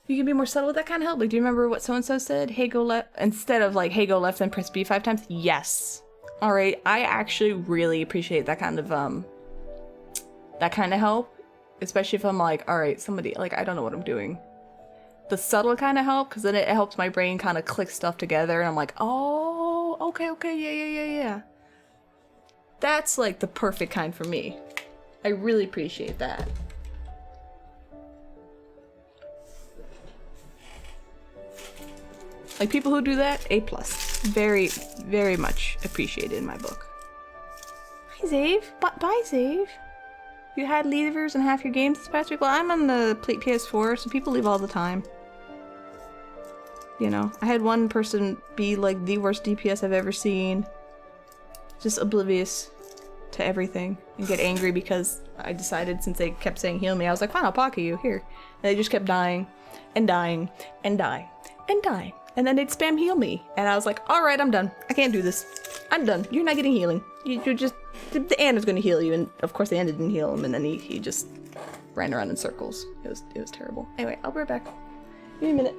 You can be more subtle with that kind of help. Like, do you remember what so-and-so said? Hey, go left. Instead of like, hey, go left, then press B 5 times. Yes. All right. I actually really appreciate that kind of help. Especially if I'm like, all right, somebody, like, I don't know what I'm doing. The subtle kind of help, because then it helps my brain kind of click stuff together, and I'm like, oh, okay, yeah. That's like the perfect kind for me. I really appreciate that. Like, people who do that, A+. Very, very much appreciated in my book. Hi, Zave. Bye, Zave. You had leavers in half your games this past week? Well, I'm on the PS4, so people leave all the time. You know, I had one person be like the worst DPS I've ever seen. Just oblivious to everything. And get angry because I decided, since they kept saying heal me, I was like, fine, I'll pocket you, here. And they just kept dying, and dying, and dying, and dying. And then they'd spam heal me. And I was like, alright, I'm done. I can't do this. I'm done. You're not getting healing. You're just... The Anna's gonna heal you, and of course the Anna didn't heal him, and then he just ran around in circles. It was terrible. Anyway, I'll be right back. Give me a minute.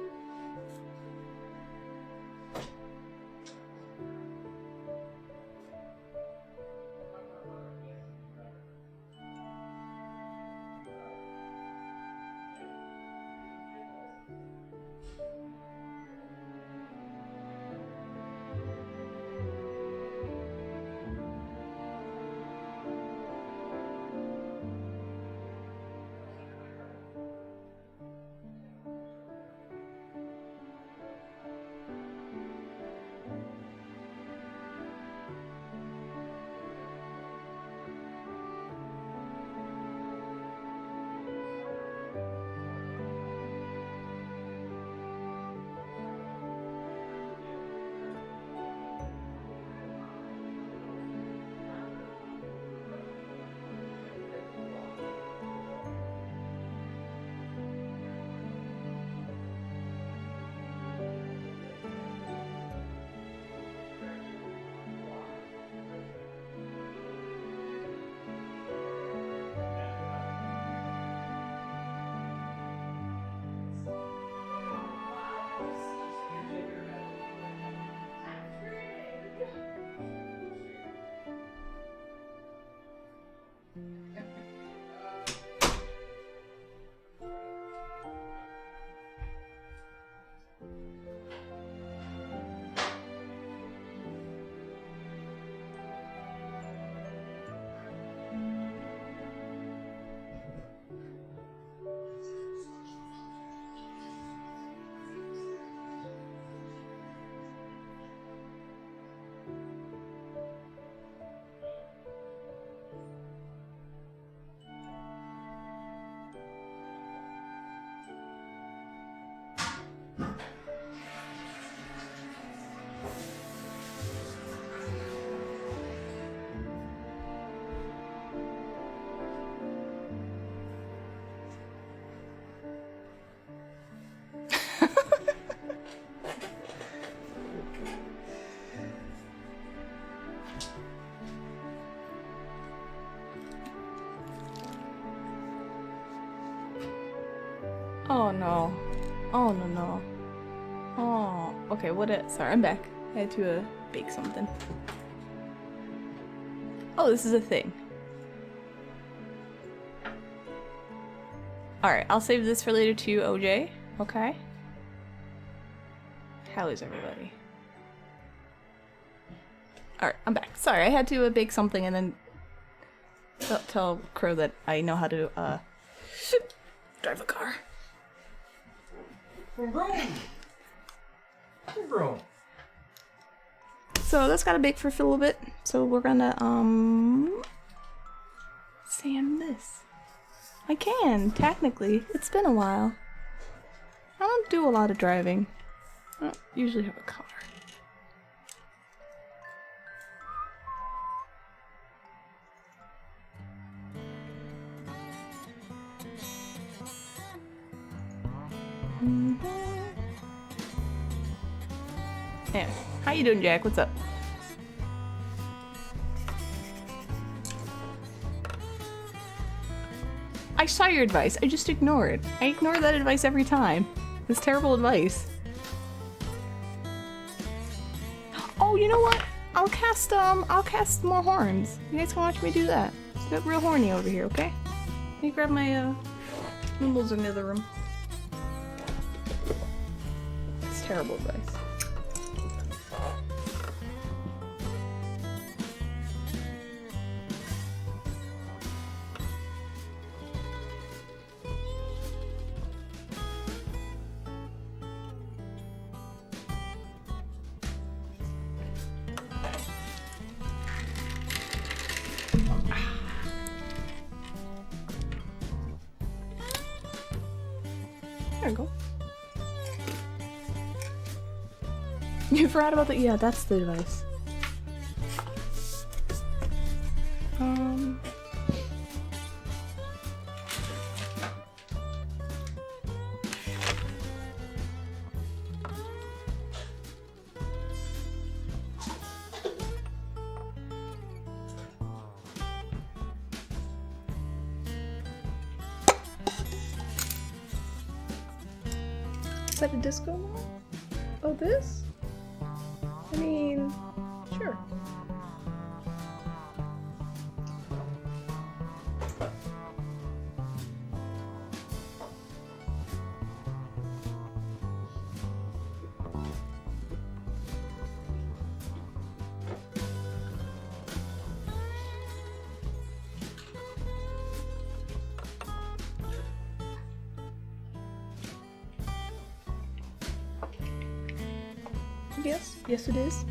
Oh no. Oh no no. Oh. Okay, sorry, I'm back. I had to bake something. Oh, this is a thing. Alright, I'll save this for later too, OJ. Okay. How is everybody? Alright, I'm back. Sorry, I had to bake something and then tell Crow that I know how to drive a car. Bro. So that's gotta bake for a little bit. So we're gonna sand this. I can, technically. It's been a while. I don't do a lot of driving. I don't usually have a car. Anyway, how you doing, Jack? What's up? I saw your advice. I just ignore it. I ignore that advice every time. It's terrible advice. Oh, you know what? I'll cast more horns. You guys can watch me do that. It's got real horny over here, okay? Let me grab my noodles in the other room. It's terrible advice. There we go. You forgot about the— yeah, that's the device. Is that a disco mall? Oh, this? I mean, sure. Yes, yes it is.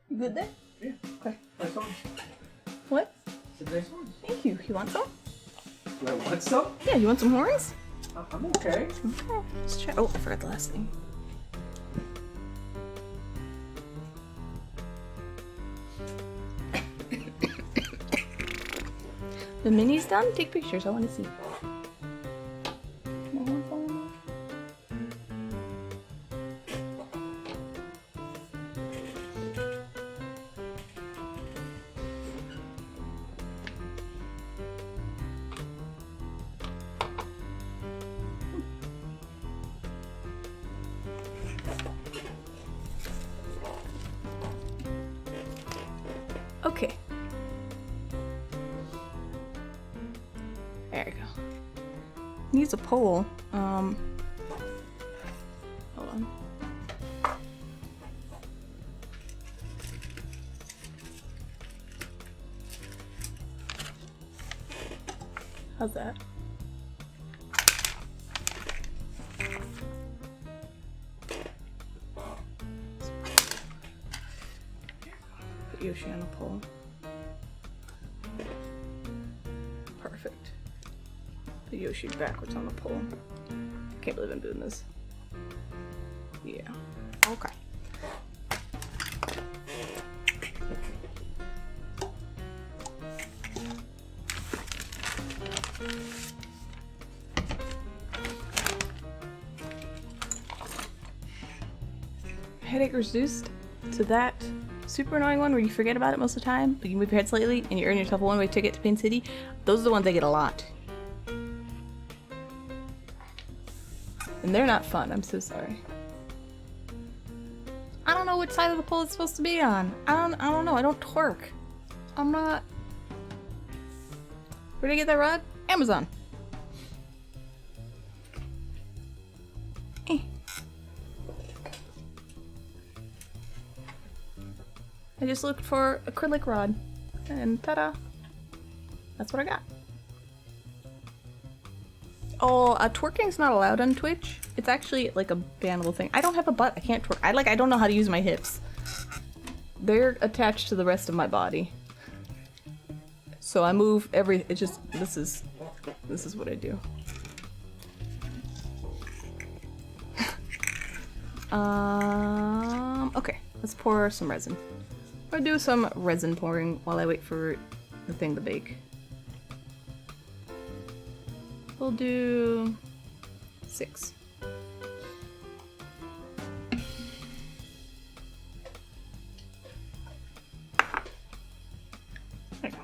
You good there? Yeah. Okay. Nice one. What? It's a nice one. Thank you. You want some? Do I want some? Yeah, you want some horns? I'm okay. Okay. Let's try. Oh, I forgot the last thing. The mini's done? Take pictures. I want to see. No one falling off? Okay. There we go. Needs a pole. Hold on. How's that? Put Yoshi on a pole. Perfect. Put Yoshi backwards on the pole. Can't believe I'm doing this. Yeah. Okay. Headache reduced to that super annoying one where you forget about it most of the time, but you move your head slightly and you earn yourself a one-way ticket to Pain City. Those are the ones I get a lot. And they're not fun, I'm so sorry. I don't know which side of the pole it's supposed to be on. I don't know, I don't twerk. I'm not... Where'd I get that rod? Amazon. Eh. I just looked for acrylic rod, and ta-da! That's what I got. Oh, twerking's not allowed on Twitch. It's actually like a bannable thing. I don't have a butt. I can't twerk. I don't know how to use my hips. They're attached to the rest of my body. So I move this is what I do. Okay, let's pour some resin. I'll do some resin pouring while I wait for the thing to bake. We'll do 6. There you go.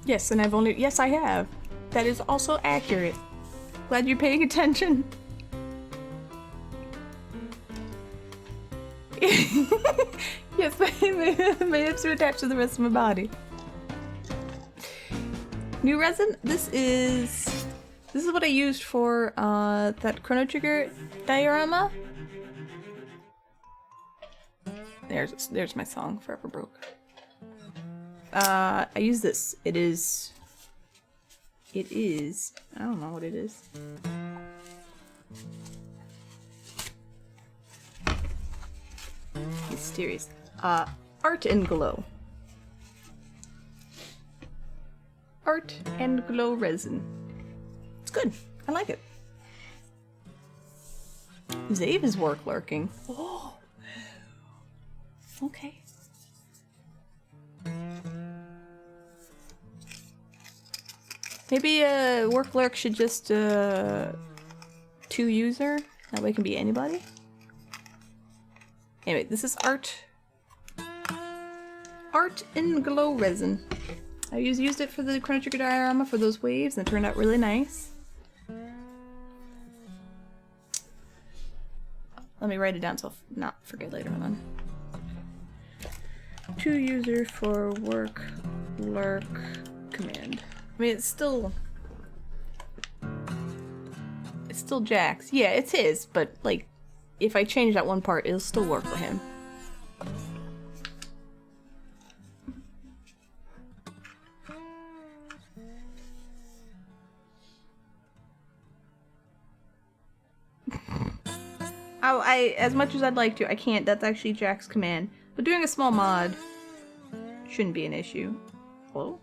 Yes, and yes, I have. That is also accurate. Glad you're paying attention. Yes, my hips are attached to the rest of my body. New resin? This is what I used for that Chrono Trigger diorama. There's my song, Forever Broke. I use this. It is, I don't know what it is. Mysterious. Art and Glow. Art and Glow resin. It's good. I like it. Zave is work lurking. Oh. Okay. Maybe work lurk should just 2 user. That way it can be anybody. Anyway, this is art in glow resin. I used it for the Chrono Trigger diorama for those waves, and it turned out really nice. Let me write it down so I'll not forget later on. 2 user for work lurk command. I mean, it's still Jack's. Yeah, it's his, but like, if I change that one part, it'll still work for him. As much as I'd like to, I can't. That's actually Jack's command. But doing a small mod shouldn't be an issue. Whoa.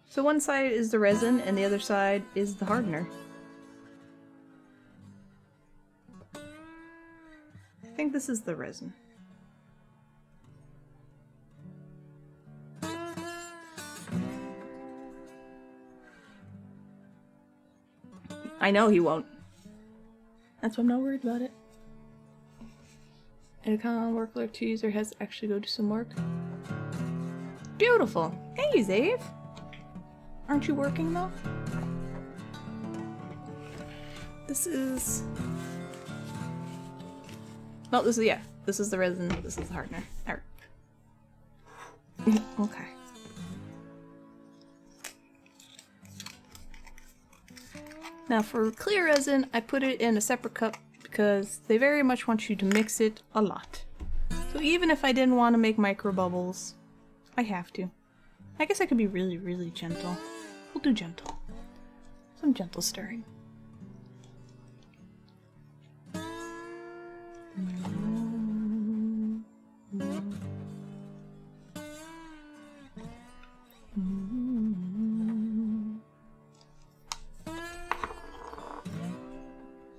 So one side is the resin, and the other side is the hardener. I think this is the resin. I know he won't. That's why I'm not worried about it. Edicon work lurk 2 user has to actually go do some work. Beautiful! Hey, Zave! Aren't you working though? This is... No, this is, yeah. This is the resin, this is the hardener. Alright. Okay. Now for clear resin, I put it in a separate cup because they very much want you to mix it a lot. So even if I didn't want to make micro bubbles, I have to. I guess I could be really, really gentle. We'll do gentle. Some gentle stirring.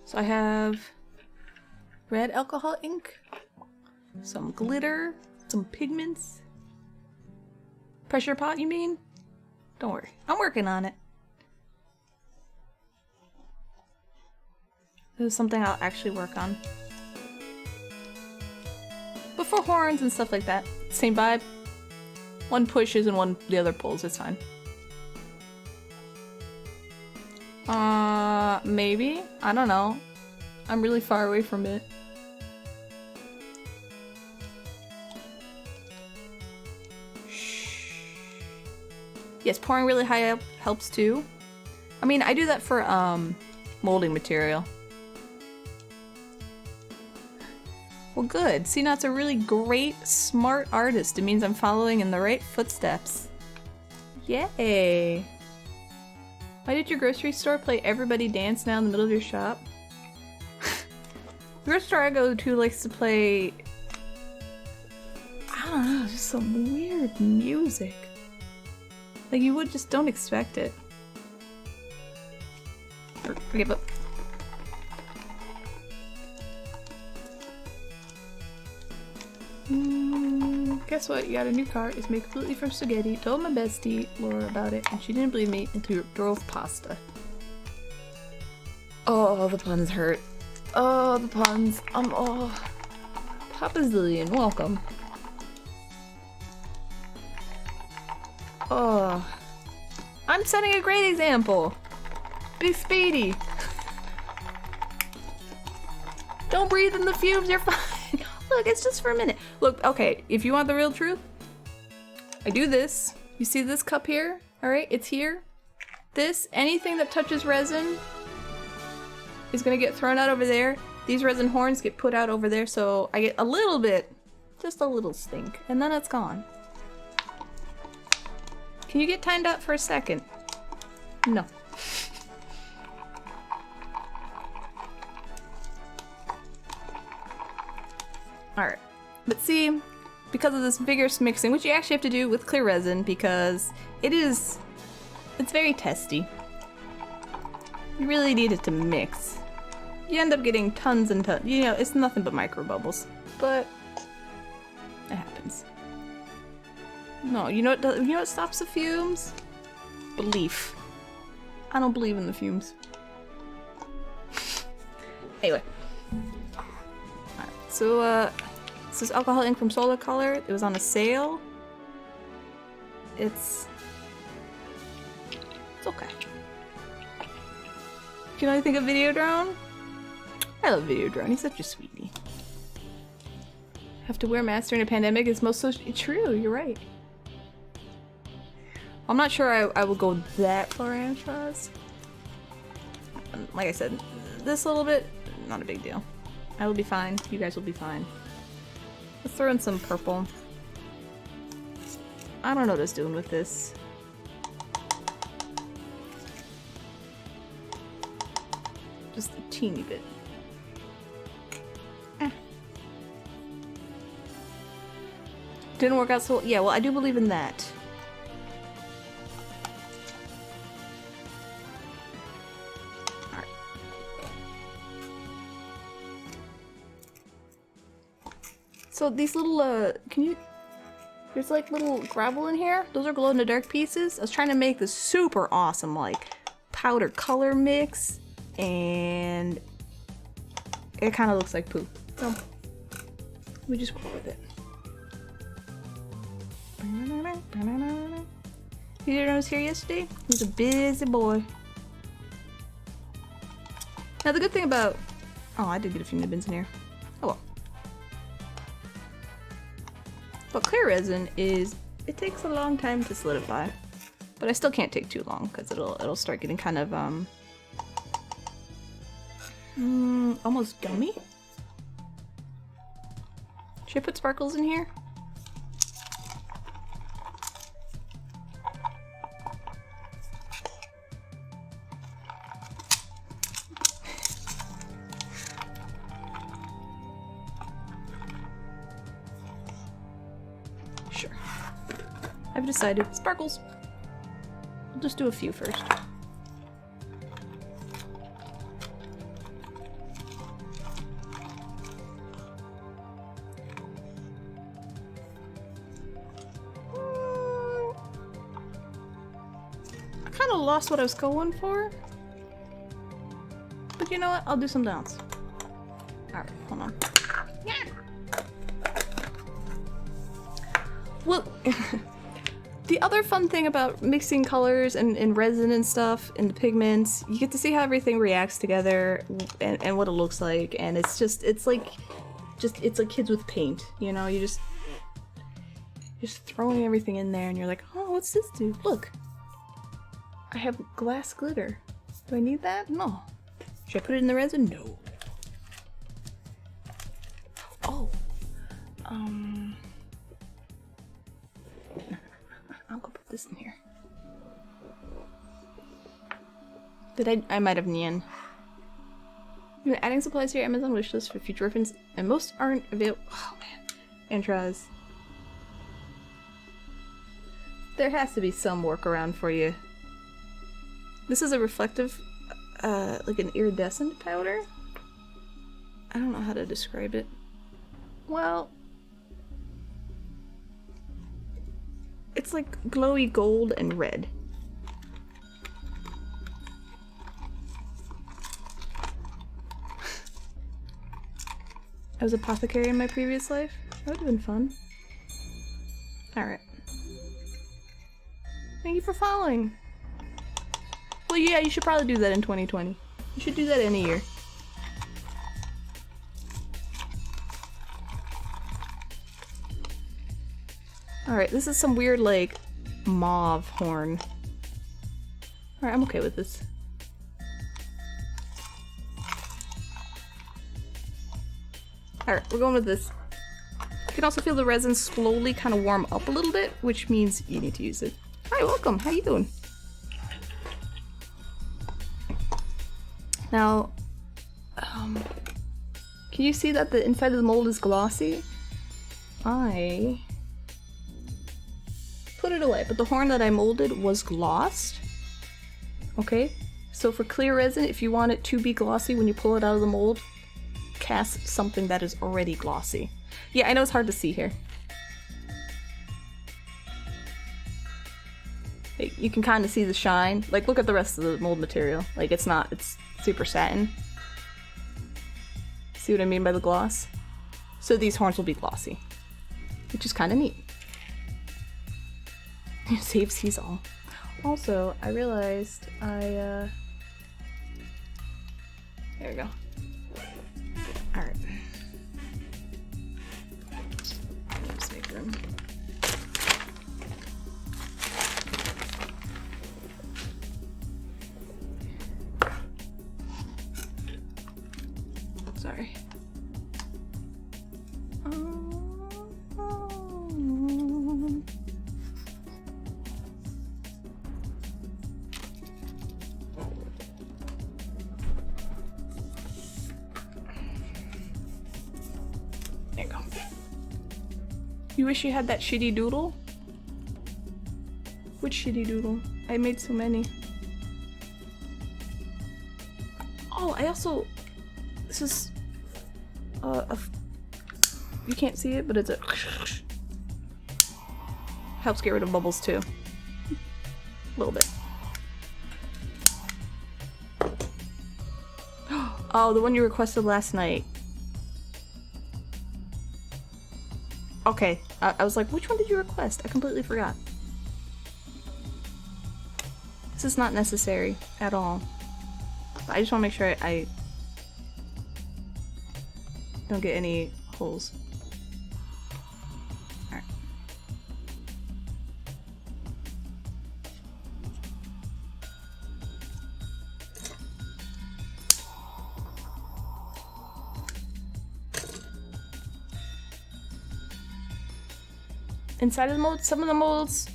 So I have red alcohol ink, some glitter, some pigments. Pressure pot, you mean? Don't worry, I'm working on it. This is something I'll actually work on. But for horns and stuff like that, same vibe. One pushes and the other pulls, it's fine. Maybe? I don't know. I'm really far away from it. Shh. Yes, pouring really high up helps too. I mean, I do that for, molding material. Well, good. CNOT's a really great, smart artist. It means I'm following in the right footsteps. Yay! Why did your grocery store play Everybody Dance now in the middle of your shop? The grocery store I go to likes to play... I don't know, just some weird music. Like, you would just don't expect it. Forget about... Guess what? You got a new car. It's made completely from spaghetti. Told my bestie, Laura, about it, and she didn't believe me until drove pasta. Oh, the puns hurt. Oh, the puns. Oh. Papa Zillion, welcome. Oh. I'm setting a great example. Be speedy. Don't breathe in the fumes, you're fine. Look, it's just for a minute. Look, okay, if you want the real truth, I do this. You see this cup here? Alright, it's here. This, anything that touches resin is gonna get thrown out over there. These resin horns get put out over there, so I get a little bit, just a little stink, and then it's gone. Can you get timed out for a second? No. Alright, but see, because of this vigorous mixing, which you actually have to do with clear resin because it's very testy. You really need it to mix. You end up getting tons and tons, you know, it's nothing but micro bubbles, but it happens. No, you know what stops the fumes? Belief. I don't believe in the fumes. Anyway. So, this is alcohol ink from Solar Color. It was on a sale. It's okay. Can I think of Videodrone? I love Videodrone. He's such a sweetie. Have to wear masks during a pandemic is most true. You're right. I'm not sure I will go that far, Antraz. Like I said, this little bit, not a big deal. I will be fine. You guys will be fine. Let's throw in some purple. I don't know what I was doing with this. Just a teeny bit. Didn't work out so well. Yeah, well, I do believe in that. Alright. So these little, there's like little gravel in here. Those are glow-in-the-dark pieces. I was trying to make this super awesome, like, powder color mix, and it kind of looks like poo. So, we just go with it. Peter was here yesterday. He's a busy boy. Now the good thing about... Oh, I did get a few nibbins in here. Oh well. But clear resin is... It takes a long time to solidify. But I still can't take too long because it'll start getting kind of almost gummy. Should I put sparkles in here? I've decided. Sparkles. We'll just do a few first. I kind of lost what I was going for. But you know what? I'll do something else. Alright, hold on. Well, the other fun thing about mixing colors and resin and stuff and the pigments, you get to see how everything reacts together and what it looks like, and it's like kids with paint, you know? You're just throwing everything in there and you're like, oh, what's this do? Look, I have glass glitter. Do I need that? No. Should I put it in the resin? No. Oh. I'll go put this in here. I might have Nyan. You're adding supplies to your Amazon wishlist for future reference, and most aren't available. Oh man. Intras. There has to be some workaround for you. This is a reflective, like an iridescent powder? I don't know how to describe it. Well, it's like glowy gold and red. I was apothecary in my previous life. That would have been fun. Alright. Thank you for following. Well, yeah, you should probably do that in 2020. You should do that any year. Alright, this is some weird, like, mauve horn. Alright, I'm okay with this. Alright, we're going with this. You can also feel the resin slowly kind of warm up a little bit, which means you need to use it. Hi, welcome. How you doing? Now, can you see that the inside of the mold is glossy? I put it away, but the horn that I molded was glossed. Okay, so for clear resin, if you want it to be glossy when you pull it out of the mold, cast something that is already glossy. Yeah, I know it's hard to see here. You can kind of see the shine. Like, look at the rest of the mold material. Like, it's super satin. See what I mean by the gloss? So these horns will be glossy, which is kind of neat. Save seas all. Also, I realized there we go. Alright. Let's make room. Sorry. There you go. You wish you had that shitty doodle? Which shitty doodle? I made so many. Oh, I also... This is... you can't see it, but it's a... Helps get rid of bubbles too. A little bit. Oh, the one you requested last night. Okay, I was like, which one did you request? I completely forgot. This is not necessary at all. But I just want to make sure I don't get any holes. Alright. Inside of the mold, some of the molds,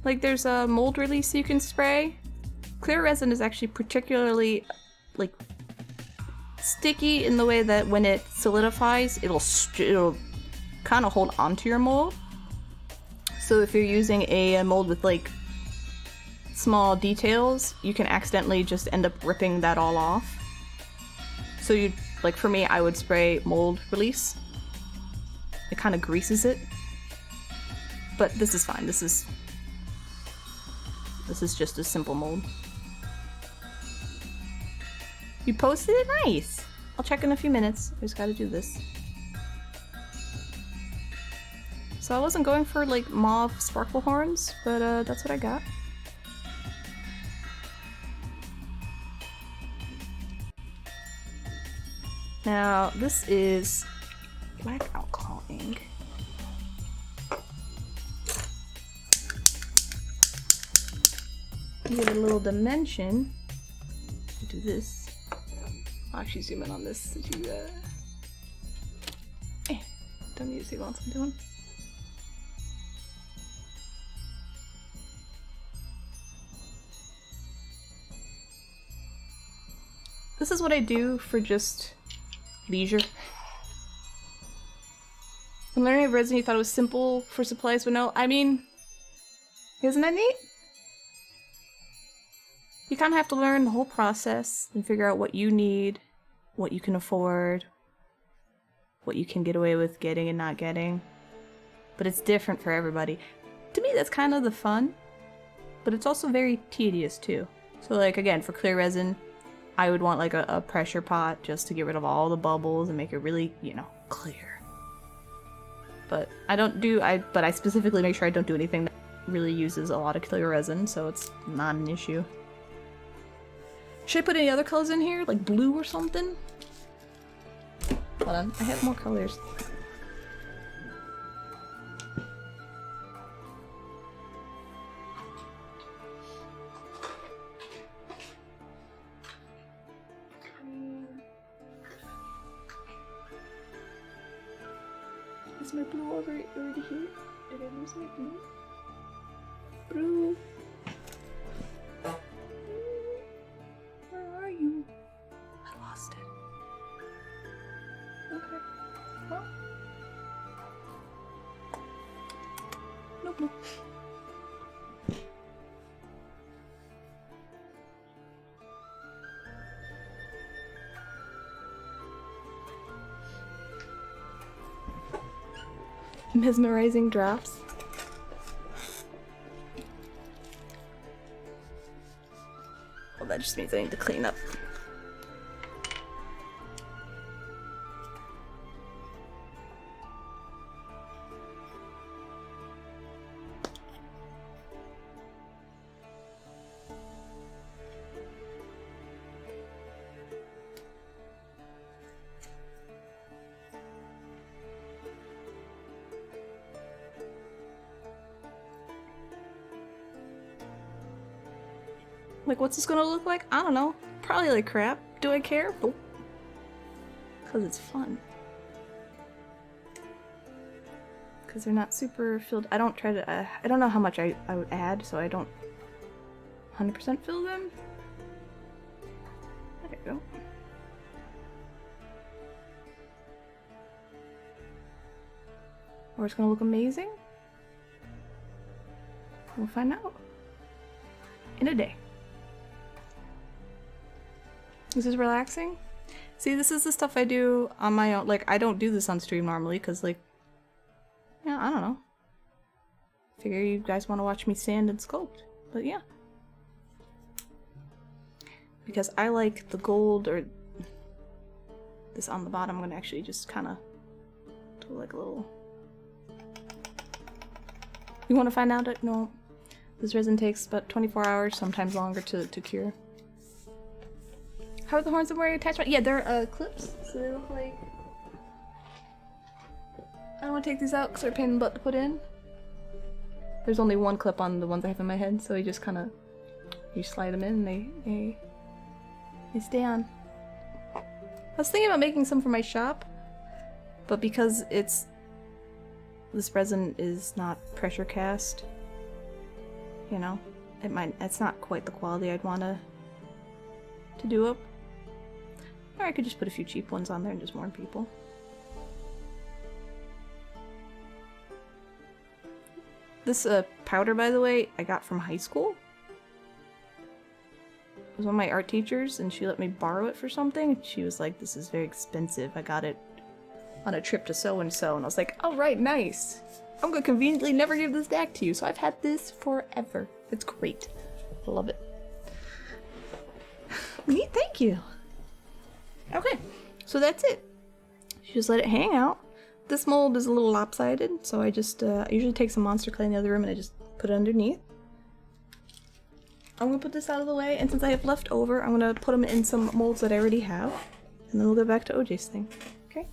like there's a mold release you can spray. Clear resin is actually particularly, like, sticky in the way that when it solidifies, it'll kind of hold onto your mold. So if you're using a mold with like small details, you can accidentally just end up ripping that all off. So you, like for me, I would spray mold release. It kind of greases it. But this is fine. This is just a simple mold. You posted it? Nice! I'll check in a few minutes. I just gotta do this. So I wasn't going for like mauve sparkle horns, but that's what I got. Now this is black alcohol ink. Give it a little dimension. Do this. I'll actually zoom in on this to don't need to see what else I'm doing. This is what I do for just leisure. When learning resin, you thought it was simple for supplies, but no, I mean, isn't that neat? You kind of have to learn the whole process and figure out what you need, what you can afford, what you can get away with getting and not getting. But it's different for everybody. To me, that's kind of the fun, but it's also very tedious too. So like, again, for clear resin, I would want like a pressure pot just to get rid of all the bubbles and make it really, you know, clear. But I specifically make sure I don't do anything that really uses a lot of clear resin, so it's not an issue. Should I put any other colors in here? Like blue or something? Hold on, I have more colors. Is my blue already here? Did I lose my blue? Blue. Where are you? I lost it. Okay. Well. No blue. Mesmerizing drops. Well, that just means I need to clean up. Like, what's this gonna look like? I don't know. Probably like crap. Do I care? Nope. Because it's fun. Because they're not super filled. I don't try to, I don't know how much I would add, so I don't 100% fill them. There you go. Or it's gonna look amazing. We'll find out in a day. This is relaxing. See, this is the stuff I do on my own. Like, I don't do this on stream normally because, like, yeah, I don't know. Figure you guys want to watch me sand and sculpt, but yeah. Because I like the gold, or this on the bottom. I'm gonna actually just kind of do like a little. You want to find out? No. This resin takes about 24 hours, sometimes longer, to cure. How are the horns I'm wearing attachment? Yeah, they're clips, so they look like... I don't want to take these out because they're a pain in the butt to put in. There's only one clip on the ones I have in my head, so you just kind of... You slide them in and they stay on. I was thinking about making some for my shop, but because this resin is not pressure cast, you know, it's not quite the quality I'd want to do up. Or I could just put a few cheap ones on there and just warn people. This powder, by the way, I got from high school. It was one of my art teachers, and she let me borrow it for something. She was like, this is very expensive. I got it on a trip to so-and-so. And I was like, all right, nice. I'm gonna conveniently never give this back to you. So I've had this forever. It's great. I love it. Neat, thank you. Okay, so that's it. You just let it hang out. This mold is a little lopsided, so I just I usually take some monster clay in the other room and I just put it underneath. I'm gonna put this out of the way, and since I have left over, I'm gonna put them in some molds that I already have, and then we'll go back to OJ's thing. Okay?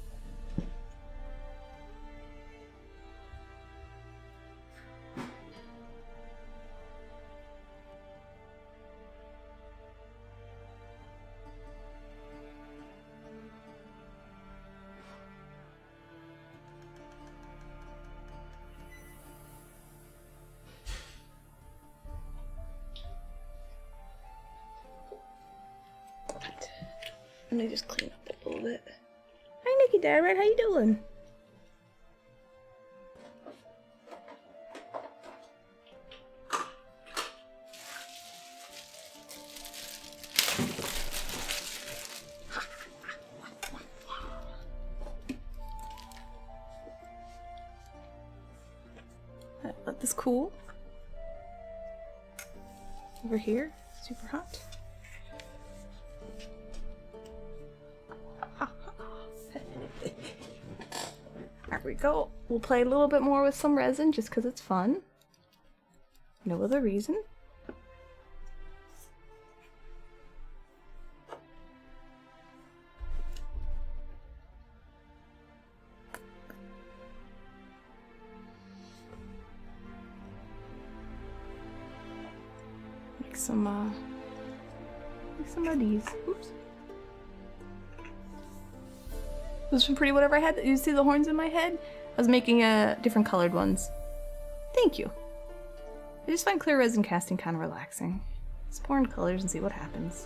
Let me just clean up a little bit. Hi Nikki Dad, how you doing? Let this cool. Over here, super hot. There we go. We'll play a little bit more with some resin just because it's fun. No other reason. Make some of these. Oops. This was pretty whatever I had. You see the horns in my head? I was making different colored ones. Thank you. I just find clear resin casting kind of relaxing. Just pour in colors and see what happens.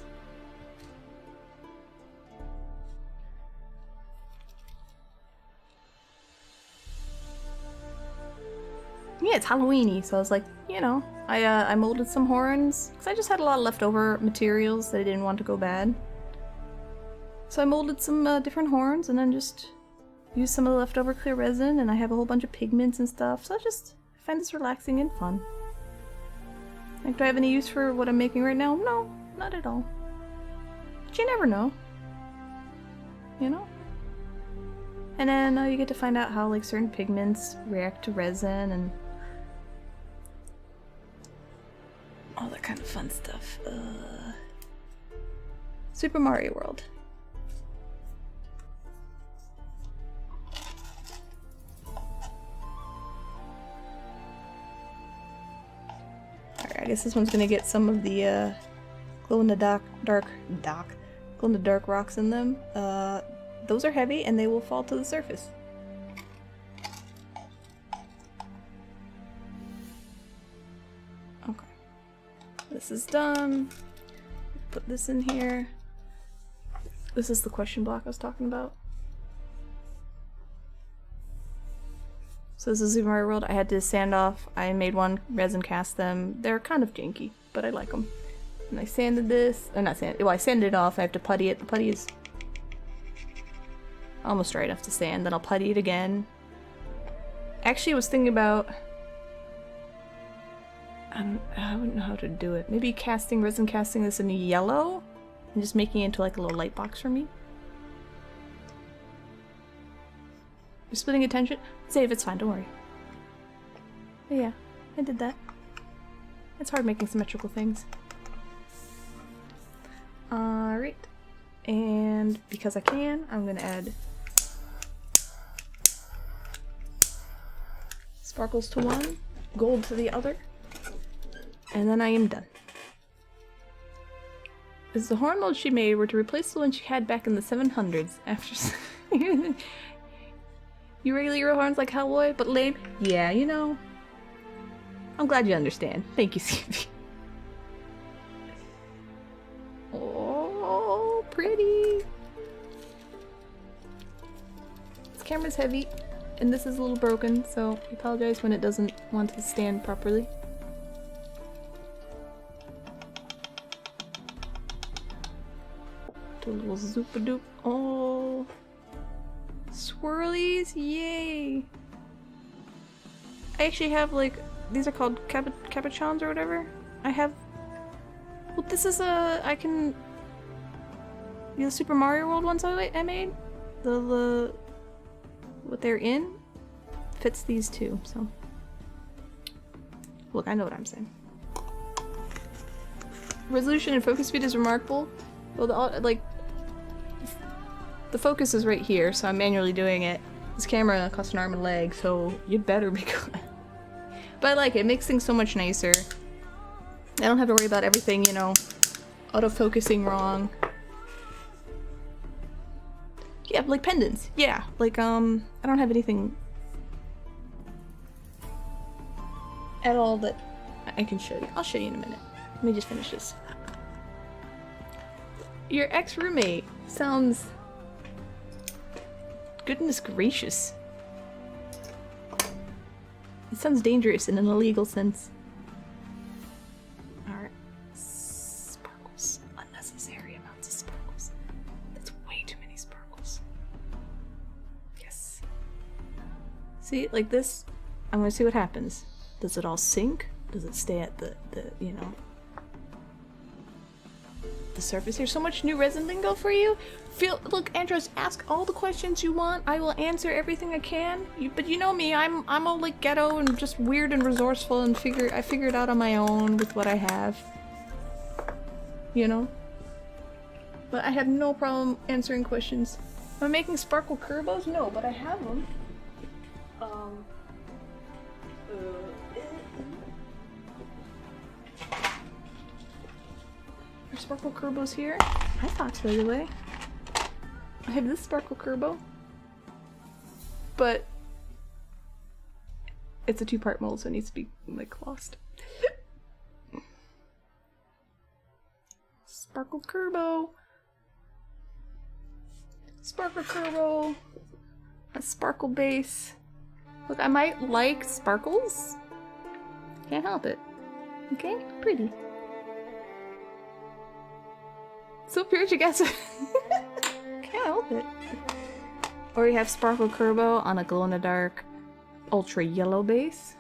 Yeah, it's Halloweeny, so I was like, you know, I molded some horns because I just had a lot of leftover materials that I didn't want to go bad. So I molded some different horns and then just used some of the leftover clear resin, and I have a whole bunch of pigments and stuff, so I find this relaxing and fun. Like, do I have any use for what I'm making right now? No, not at all. But you never know. You know? And then you get to find out how like certain pigments react to resin and all that kind of fun stuff. Super Mario World. I guess this one's gonna get some of the glow in the dark rocks in them. Those are heavy and they will fall to the surface. Okay, this is done. Put this in here. This is the question block I was talking about. So this is Super Mario World. I had to sand off. I made one, resin cast them. They're kind of janky, but I like them. And I sanded this. Not sanded. Well, I sanded it off. I have to putty it. The putty is almost dry enough to sand. Then I'll putty it again. Actually, I was thinking about... I wouldn't know how to do it. Maybe resin casting this in yellow and just making it into like a little light box for me. You're splitting attention? Save, it's fine, don't worry. But yeah, I did that. It's hard making symmetrical things. Alright. And because I can, I'm gonna add sparkles to one, gold to the other, and then I am done. As the horn mold she made were to replace the one she had back in the 700s after... You regulate your horns like Hellboy, but lame? Yeah, you know. I'm glad you understand. Thank you, Stevie. Oh, pretty. This camera's heavy. and this is a little broken, so I apologize when it doesn't want to stand properly. Do a little zoop-a-doop. Oh, swirlies! Yay! I actually have like, these are called capuchons or whatever. I have. Well, this is a. I can. The Super Mario World ones I made. The what they're in fits these two. So look, I know what I'm saying. Resolution and focus speed is remarkable. Well, the focus is right here, so I'm manually doing it. This camera costs an arm and a leg, so you'd better be good. But I like it. It makes things so much nicer. I don't have to worry about everything, you know, auto-focusing wrong. Yeah, like pendants. Yeah, like, I don't have anything at all that I can show you. I'll show you in a minute. Let me just finish this. Your ex-roommate sounds... Goodness gracious. It sounds dangerous in an illegal sense. Alright. Sparkles. Unnecessary amounts of sparkles. That's way too many sparkles. Yes. See, like this, I'm gonna see what happens. Does it all sink? Does it stay at the you know, the surface? There's so much new resin lingo for you. Look, Andros, ask all the questions you want. I will answer everything I can. But you know me, I'm all like ghetto and just weird and resourceful and I figure it out on my own with what I have. You know? But I have no problem answering questions. Am I making sparkle Kerbos? No, but I have them. Are sparkle Kerbos here? Hi Fox, by the way. I have this sparkle Kerbo, but it's a two-part mold, so it needs to be like lost. Sparkle Kerbo, sparkle Kerbo, a sparkle base. Look, I might like sparkles. Can't help it. Okay, pretty. So pure, you guys. Can't help it. Or you have Sparkle Kerbo on a glow-in-the-dark ultra yellow base.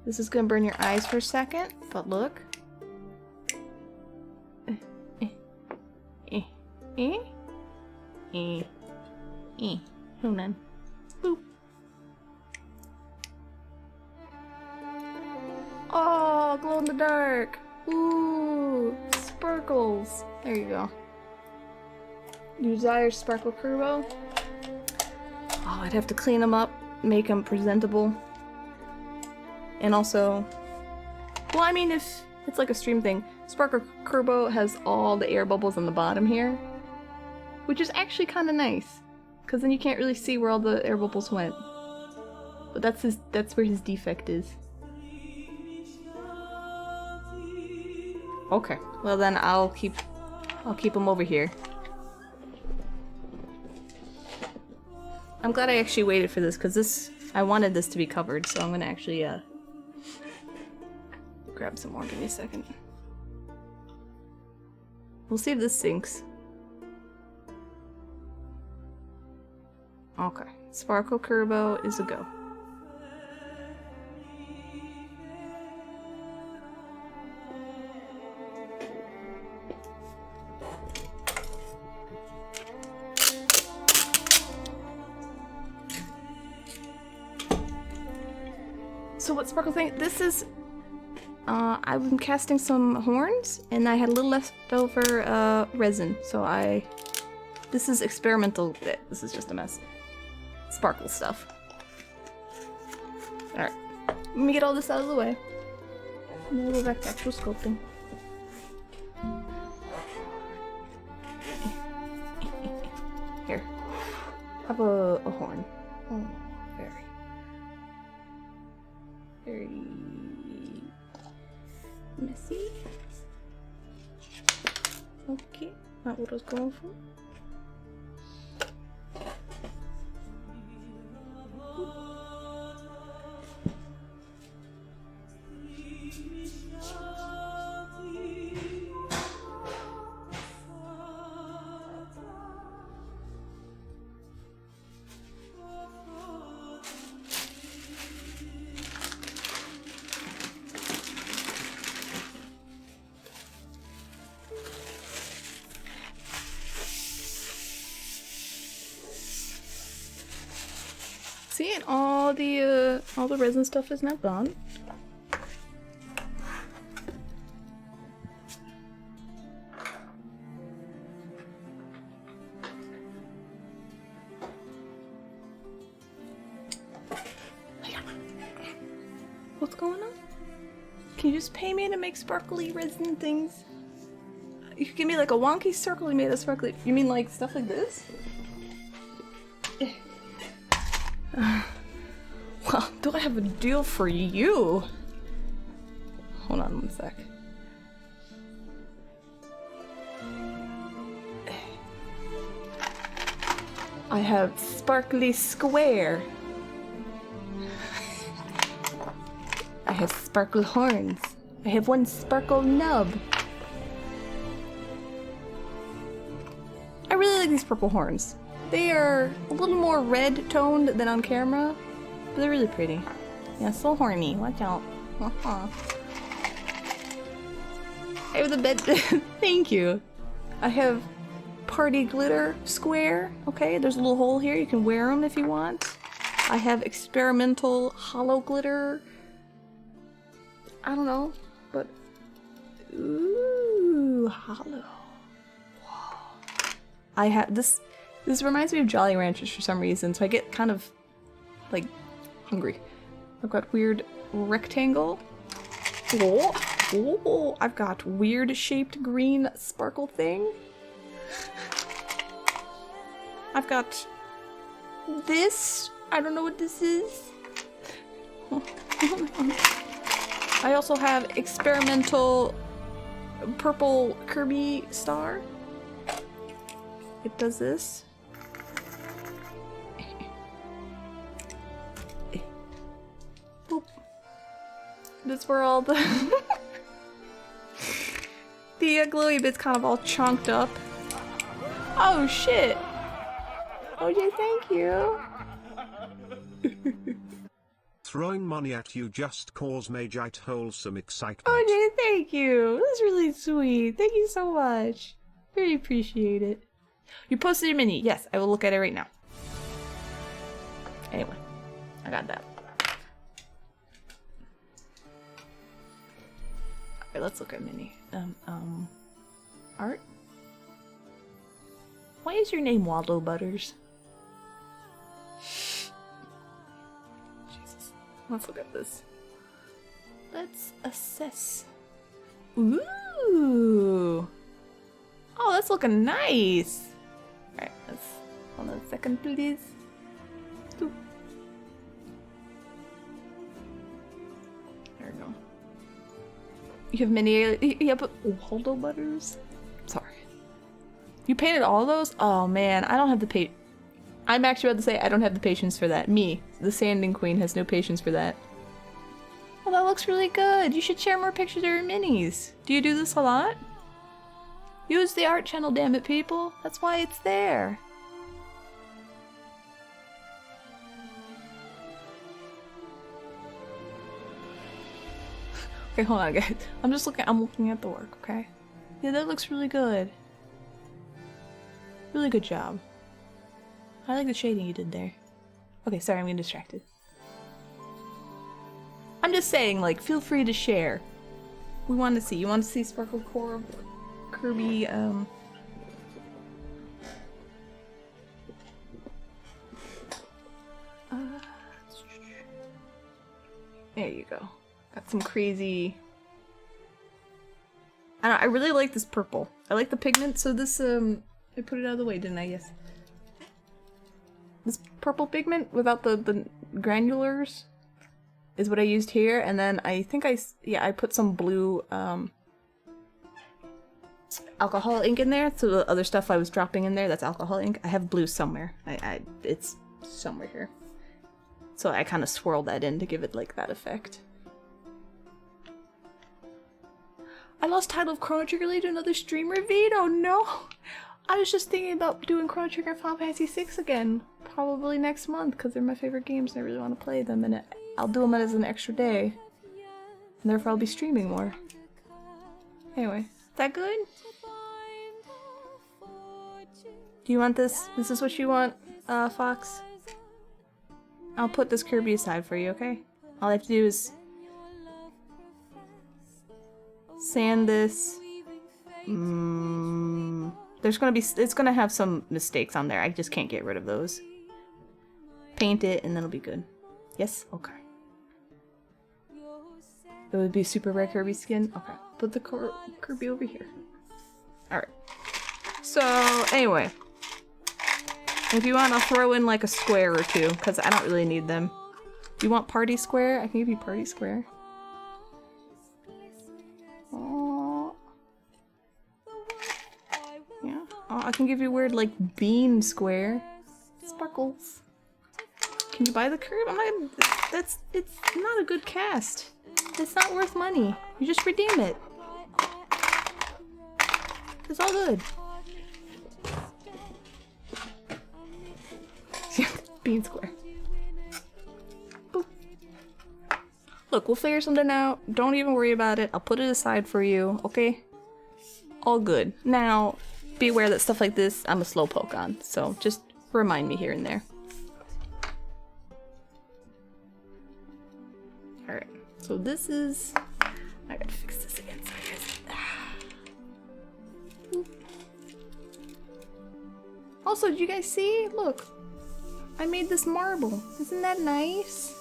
This is gonna burn your eyes for a second, but look. Hold on. Boop. Oh, glow-in-the-dark. Ooh, sparkles. There you go. You desire Sparkle Kerbo? Oh, I'd have to clean them up, make them presentable. And also... Well, I mean, if it's like a stream thing, Sparkle Kerbo has all the air bubbles on the bottom here. Which is actually kind of nice. Because then you can't really see where all the air bubbles went. But that's where his defect is. Okay, well then I'll keep them over here. I'm glad I actually waited for this, because I wanted this to be covered, so I'm gonna actually, grab some more. Give me a second. We'll see if this sinks. Okay. Sparkle Kerbo is a go. So what sparkle thing? This is, I'm casting some horns, and I had a little leftover, resin, so this is experimental. This is just a mess. Sparkle stuff. Alright. Let me get all this out of the way. And then we'll go back to actual sculpting. Here. Have a horn. Oh, very messy. Okay, not what I was going for. See, and all the resin stuff is now gone. What's going on? Can you just pay me to make sparkly resin things? You could give me like a wonky circle you made of sparkly. You mean like stuff like this? Well, do I have a deal for you? Hold on one sec. I have sparkly square. I have sparkle horns. I have one sparkle nub. I really like these purple horns. They are a little more red toned than on camera, but they're really pretty. Yeah, so horny. Watch out. I have the bed. Thank you. I have party glitter square. Okay, there's a little hole here. You can wear them if you want. I have experimental hollow glitter. I don't know, but ooh, hollow. Whoa. I have this. This reminds me of Jolly Ranchers for some reason, so I get kind of like hungry. I've got weird rectangle. Whoa. Whoa. I've got weird shaped green sparkle thing. I've got this. I don't know what this is. I also have experimental purple Kirby star. It does this. Boop. That's where all the the glowy bits kind of all chunked up. Oh shit! OJ, thank you. Throwing money at you just cause Magite wholesome excitement. OJ, thank you. That's really sweet. Thank you so much. Very appreciate it. You posted your mini. Yes, I will look at it right now. Anyway, I got that. Alright, let's look at mini. Art? Why is your name Waldo Butters? Jesus. Let's look at this. Let's assess. Ooh! Oh, that's looking nice! Alright, let's hold on a second, please. Doop. There we go. You have many. Yeah, but Waldo Butters? Sorry. You painted all those? Oh man, I don't have the I'm actually about to say I don't have the patience for that. Me, the Sanding Queen, has no patience for that. Well, that looks really good. You should share more pictures of your minis. Do you do this a lot? Use the art channel, damn it, people. That's why it's there. Okay, hold on, guys. I'm looking at the work, okay? Yeah, that looks really good. Really good job. I like the shading you did there. Okay, sorry, I'm getting distracted. I'm just saying, like, feel free to share. We want to see. You want to see Sparkle Core Kirby, there you go. Got some crazy... I don't know, I really like this purple. I like the pigment, so this, I put it out of the way, didn't I? Yes. This purple pigment without the granulars is what I used here, and then I think I put some blue alcohol ink in there, so the other stuff I was dropping in there, that's alcohol ink. I have blue somewhere. It's somewhere here. So I kind of swirled that in to give it like that effect. I lost title of Chrono Trigger Lead to another stream reveal. Oh no! I was just thinking about doing Chrono Trigger and Final Fantasy VI again. Probably next month, because they're my favorite games and I really want to play them, and I'll do them as an extra day. And therefore I'll be streaming more. Anyway, is that good? Do you want this? Is this what you want, Fox? I'll put this Kirby aside for you, okay? All I have to do is sand this. There's gonna be, it's gonna have some mistakes on there. I just can't get rid of those. Paint it and then it'll be good. Yes? Okay. It would be super rare Kirby skin? Okay. Put the Kirby over here. Alright. So, anyway. If you want, I'll throw in like a square or two, because I don't really need them. You want party square? I can give you party square. Oh. Yeah. Oh, I can give you weird like bean square. Sparkles. Can you buy the curb? I'm not. It's not a good cast. It's not worth money. You just redeem it. It's all good. Bean square. Boop. Look, we'll figure something out. Don't even worry about it. I'll put it aside for you, okay? All good. Now, be aware that stuff like this, I'm a slowpoke on. So just remind me here and there. Alright. So this is... I gotta fix this again. Also, did you guys see? Look. I made this marble. Isn't that nice?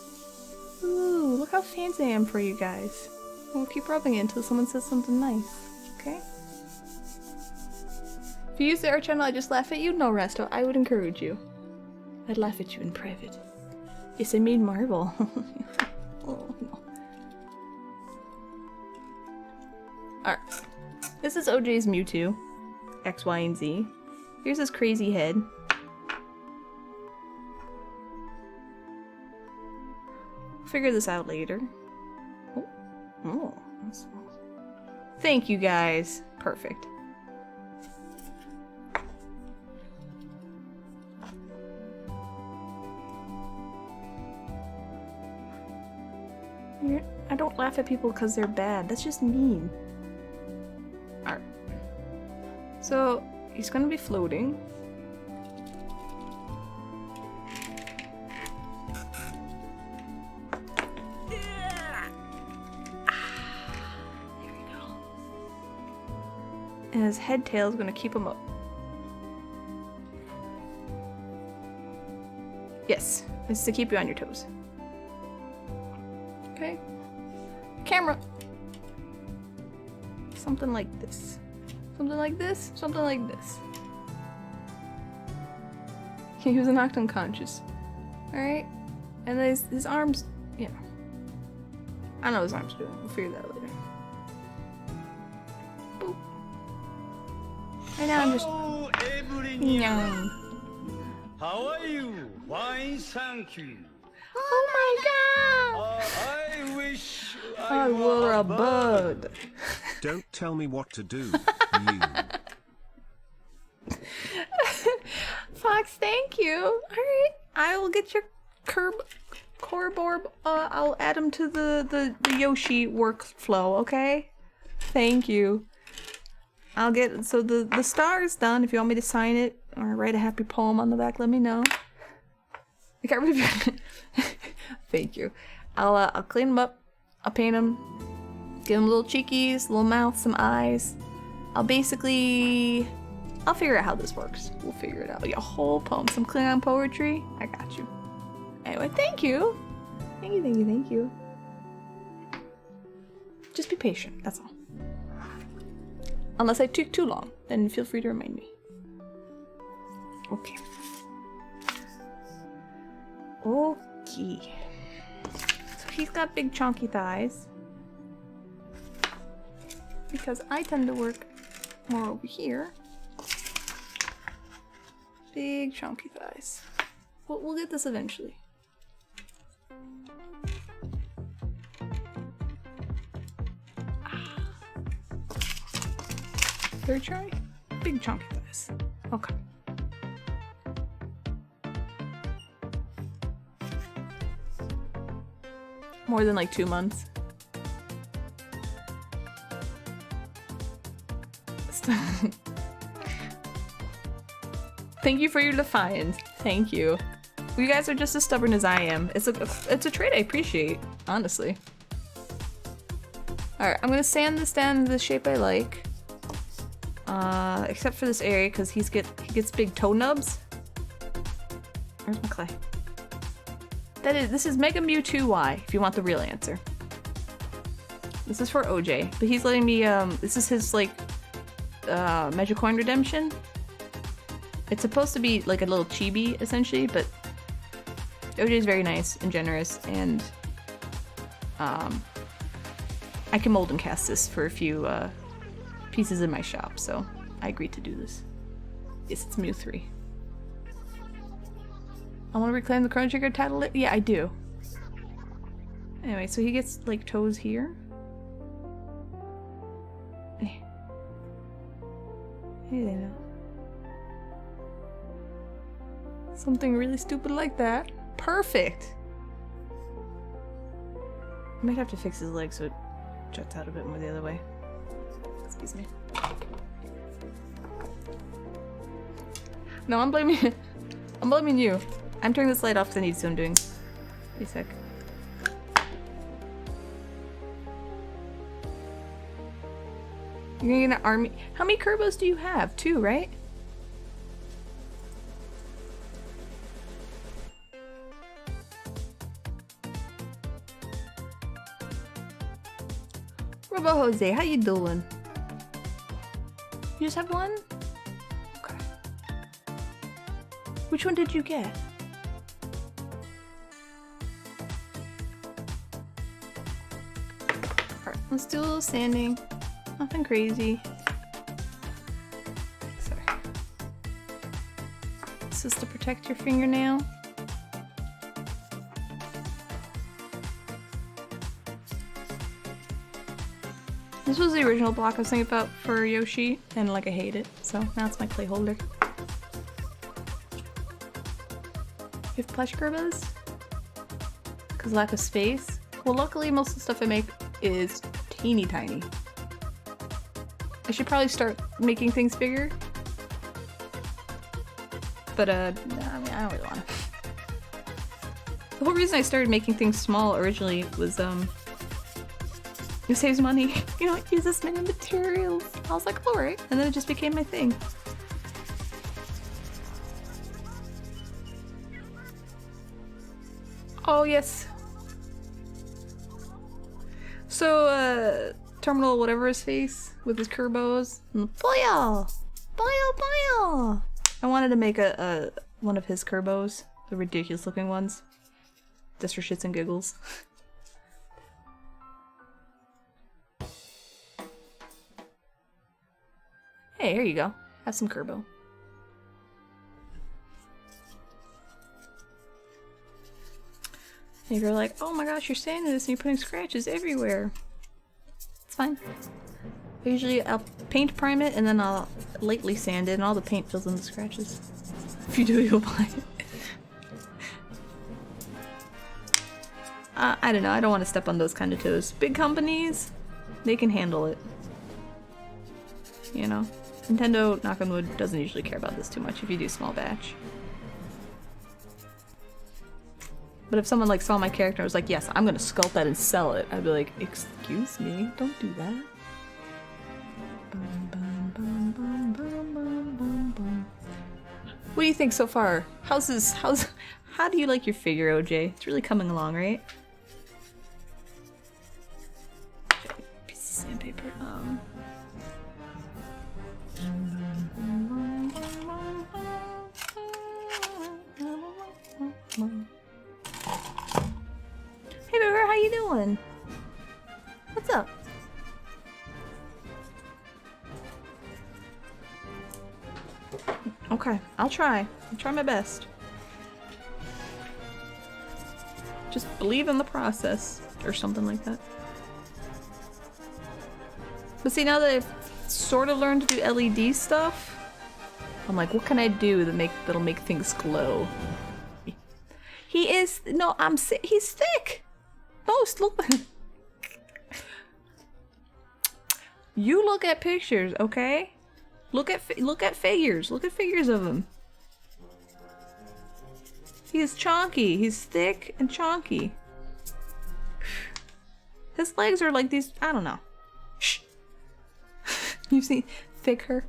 Ooh, look how fancy I am for you guys. We'll keep rubbing it until someone says something nice. Okay? If you use the art channel, I just laugh at you? No, Resto. I would encourage you. I'd laugh at you in private. Yes, I made marble. Oh, no. Alright. This is OJ's Mewtwo. X, Y, and Z. Here's his crazy head. Figure this out later. Oh. Thank you guys. Perfect. I don't laugh at people because they're bad. That's just mean. Alright. So, he's gonna be floating. And his head tail is gonna keep him up. Yes, this is to keep you on your toes. Okay. Camera! Something like this. Something like this. Something like this. He was knocked unconscious. Alright? And his arms, yeah. I don't know what his arms are doing. We'll figure that out later. Boop. Right now I'm just... Hello, everyone. Nyang. How are you? Fine, thank you. Oh my god! I wish I were a bird. Don't tell me what to do, you. Fox, thank you. Alright, I will get your Corborb. I'll add him to the Yoshi workflow, okay? Thank you. I'll get, so the star is done. If you want me to sign it or write a happy poem on the back, let me know. I got rid of it. Thank you. I'll clean him up. I'll paint him. Give him little cheekies, little mouth, some eyes. I'll figure out how this works. We'll figure it out. A whole poem, some Klingon poetry. I got you. Anyway, thank you. Thank you, thank you, thank you. Just be patient, that's all. Unless I took too long, then feel free to remind me. Okay. Okay. So he's got big chunky thighs. Because I tend to work more over here. Big chunky thighs. We'll get this eventually. Third try? Big chunky thighs. Okay. More than like 2 months. Thank you for your defiance. Thank you. You guys are just as stubborn as I am. It's a trait I appreciate, honestly. Alright, I'm gonna sand this down to the shape I like. Except for this area, because he gets big toe nubs. Where's my clay? This is Mega Mewtwo Y, if you want the real answer. This is for OJ, but he's letting me, this is his, like, Magicoin redemption. It's supposed to be like a little chibi, essentially, but OJ is very nice and generous, and I can mold and cast this for a few pieces in my shop, so I agreed to do this. Yes, it's Mew 3. I want to reclaim the Chrono Trigger title. Yeah, I do. Anyway, so he gets like toes here. Hey, they know. Something really stupid like that. Perfect! I might have to fix his leg so it juts out a bit more the other way. Excuse me. No, I'm blaming you. I'm turning this light off because I need to, I'm doing. Wait a sec. You're gonna get an army. How many Kerbos do you have? 2, right? Robo Jose, how you doing? You just have 1? Okay. Which one did you get? Alright, let's do a little sanding. Nothing crazy. Sorry. This is to protect your fingernail. This was the original block I was thinking about for Yoshi, and like I hate it, so now it's my clay holder. You have plush Kerbos? Because lack of space? Well, luckily most of the stuff I make is teeny tiny. I should probably start making things bigger. But, no, I mean, I don't really want to. The whole reason I started making things small originally was, it saves money. You don't use this many materials. I was like, alright. And then it just became my thing. Oh, yes. So, Terminal whatever his face with his Kerbos. Boyle! Boyle, boyle! I wanted to make a one of his Kerbos. The ridiculous looking ones. Just for shits and giggles. Hey, here you go. Have some Kerbo. If you're like, oh my gosh, you're sanding this and you're putting scratches everywhere. It's fine. Usually I'll paint prime it and then I'll lightly sand it and all the paint fills in the scratches. If you do, you'll buy it. I don't know, I don't want to step on those kind of toes. Big companies, they can handle it. You know? Nintendo, knock on wood, doesn't usually care about this too much if you do small batch. But if someone like saw my character and was like, yes, I'm gonna sculpt that and sell it, I'd be like, excuse me, don't do that. What do you think so far? How do you like your figure, OJ? It's really coming along, right? Piece of sandpaper. Hey, baby, how you doing? What's up? Okay, I'll try my best. Just believe in the process, or something like that. But see, now that I've sort of learned to do LED stuff, I'm like, what can I do that'll make things glow? He is he's thick. Most look. You look at pictures, okay? Look at figures. Look at figures of him. See, he's chonky. He's thick and chonky. His legs are like these, I don't know. Shh. You've seen thicker?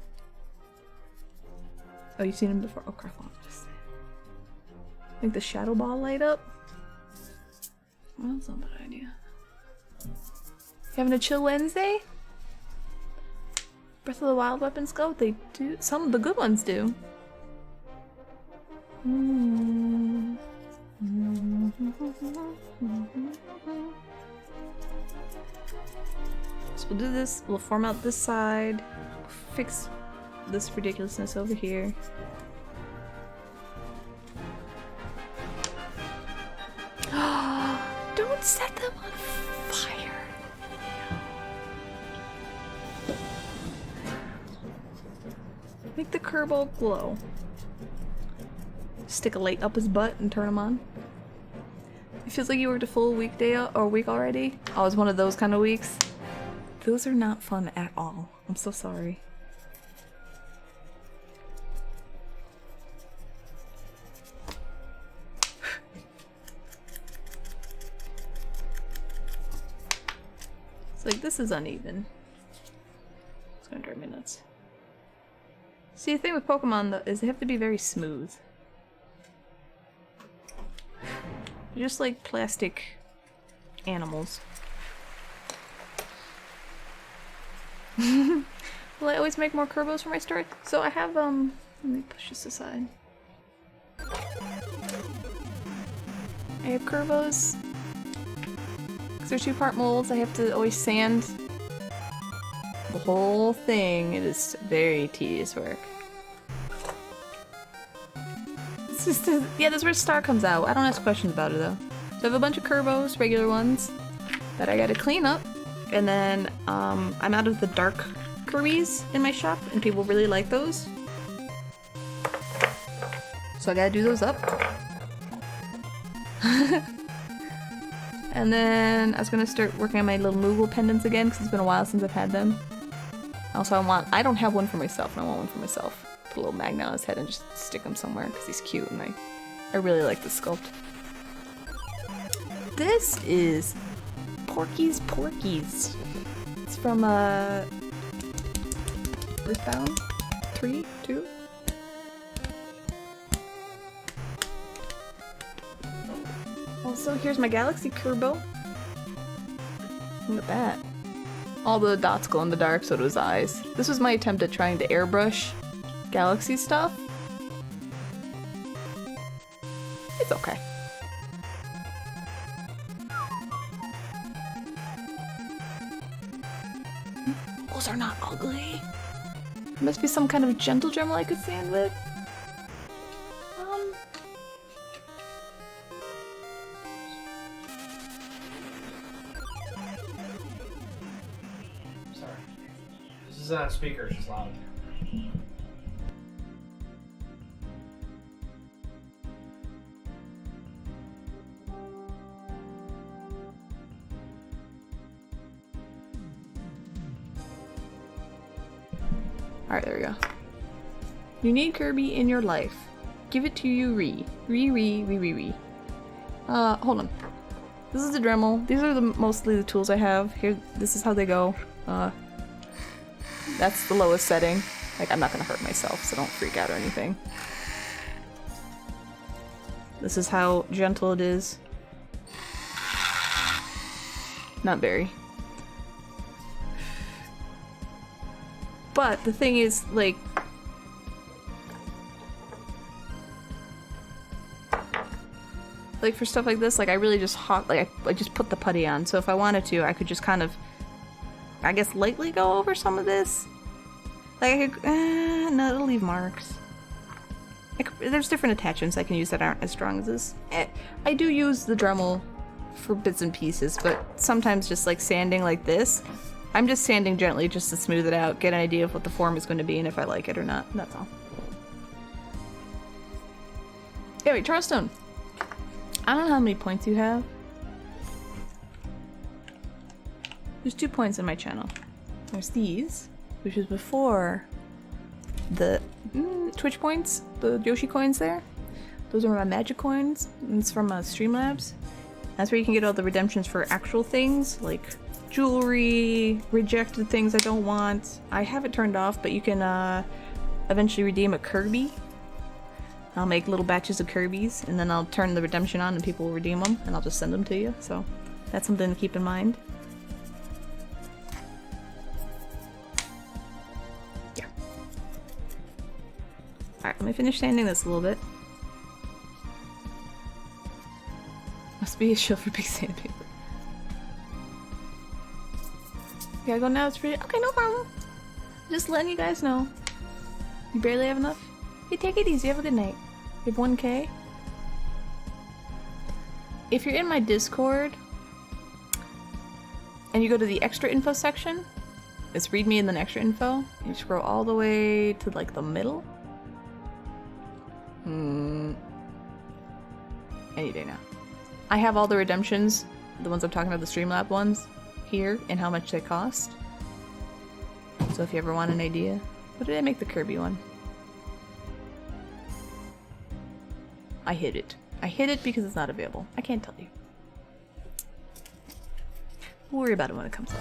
Oh, you've seen him before? Oh, crap. Make the shadow ball light up? Well, that's not a bad idea. You having a chill Wednesday? Breath of the Wild weapons go? They do. Some of the good ones do. So we'll do this. We'll form out this side. Fix this ridiculousness over here. Don't set them on fire. Make the Kerbo glow. Stick a light up his butt and turn him on. It feels like you worked a full weekday or week already. Oh, it's one of those kind of weeks. Those are not fun at all. I'm so sorry. It's like, this is uneven. It's gonna drive me nuts. See, the thing with Pokemon though is they have to be very smooth. They're just like plastic animals. Will I always make more Kerbos for my story? So I have, let me push this aside. I have Kerbos. They're 2-part molds. I have to always sand the whole thing. It is very tedious work. It's just yeah, this is where Star comes out. I don't ask questions about it though. So I have a bunch of Kerbos, regular ones, that I gotta clean up. And then I'm out of the dark Kirby's in my shop, and people really like those. So I gotta do those up. And then I was gonna start working on my little Moogle pendants again because it's been a while since I've had them. Also, I don't have one for myself, and I want one for myself. Put a little magnet on his head and just stick him somewhere because he's cute, and I really like the sculpt. This is Porky's Porkies. It's from Earthbound 3, 2. Also, here's my Galaxy Kerbo. Look at that. All the dots glow in the dark, so do his eyes. This was my attempt at trying to airbrush Galaxy stuff. It's okay. Those are not ugly. There must be some kind of gentle gem I could sand with. Speaker is just loud. Alright, there we go. You need Kirby in your life. Give it to you, Re. Re. Hold on. This is the Dremel. These are mostly the tools I have. Here, this is how they go. That's the lowest setting. Like, I'm not gonna hurt myself, so don't freak out or anything. This is how gentle it is. Not very. But the thing is, like, for stuff like this, like, I really just I just put the putty on. So if I wanted to, I could just kind of, I guess, lightly go over some of this. Like, I could, no, it'll leave marks. There's different attachments I can use that aren't as strong as this. I do use the Dremel for bits and pieces, but sometimes just like sanding like this, I'm just sanding gently just to smooth it out, get an idea of what the form is going to be and if I like it or not. That's all. Yeah, wait, Charlestone. I don't know how many points you have. There's 2 points in my channel. There's these, which is before the Twitch points, the Yoshi coins there. Those are my magic coins. It's from Streamlabs. That's where you can get all the redemptions for actual things, like jewelry, rejected things I don't want. I have it turned off, but you can eventually redeem a Kirby. I'll make little batches of Kirby's, and then I'll turn the redemption on and people will redeem them, and I'll just send them to you. So that's something to keep in mind. Yeah. Alright, let me finish sanding this a little bit. Must be a shield for big sandpaper. You gotta go now, it's pretty- okay, no problem. Just letting you guys know. You barely have enough? Hey, take it easy, have a good night. You have 1K? If you're in my Discord, and you go to the extra info section, it's readme and then extra info, and you scroll all the way to like the middle. Any day now. I have all the redemptions, the ones I'm talking about, the Streamlab ones, here, and how much they cost. So if you ever want an idea. What did I make the Kirby one? I hid it. I hid it because it's not available. I can't tell you. We'll worry about it when it comes up.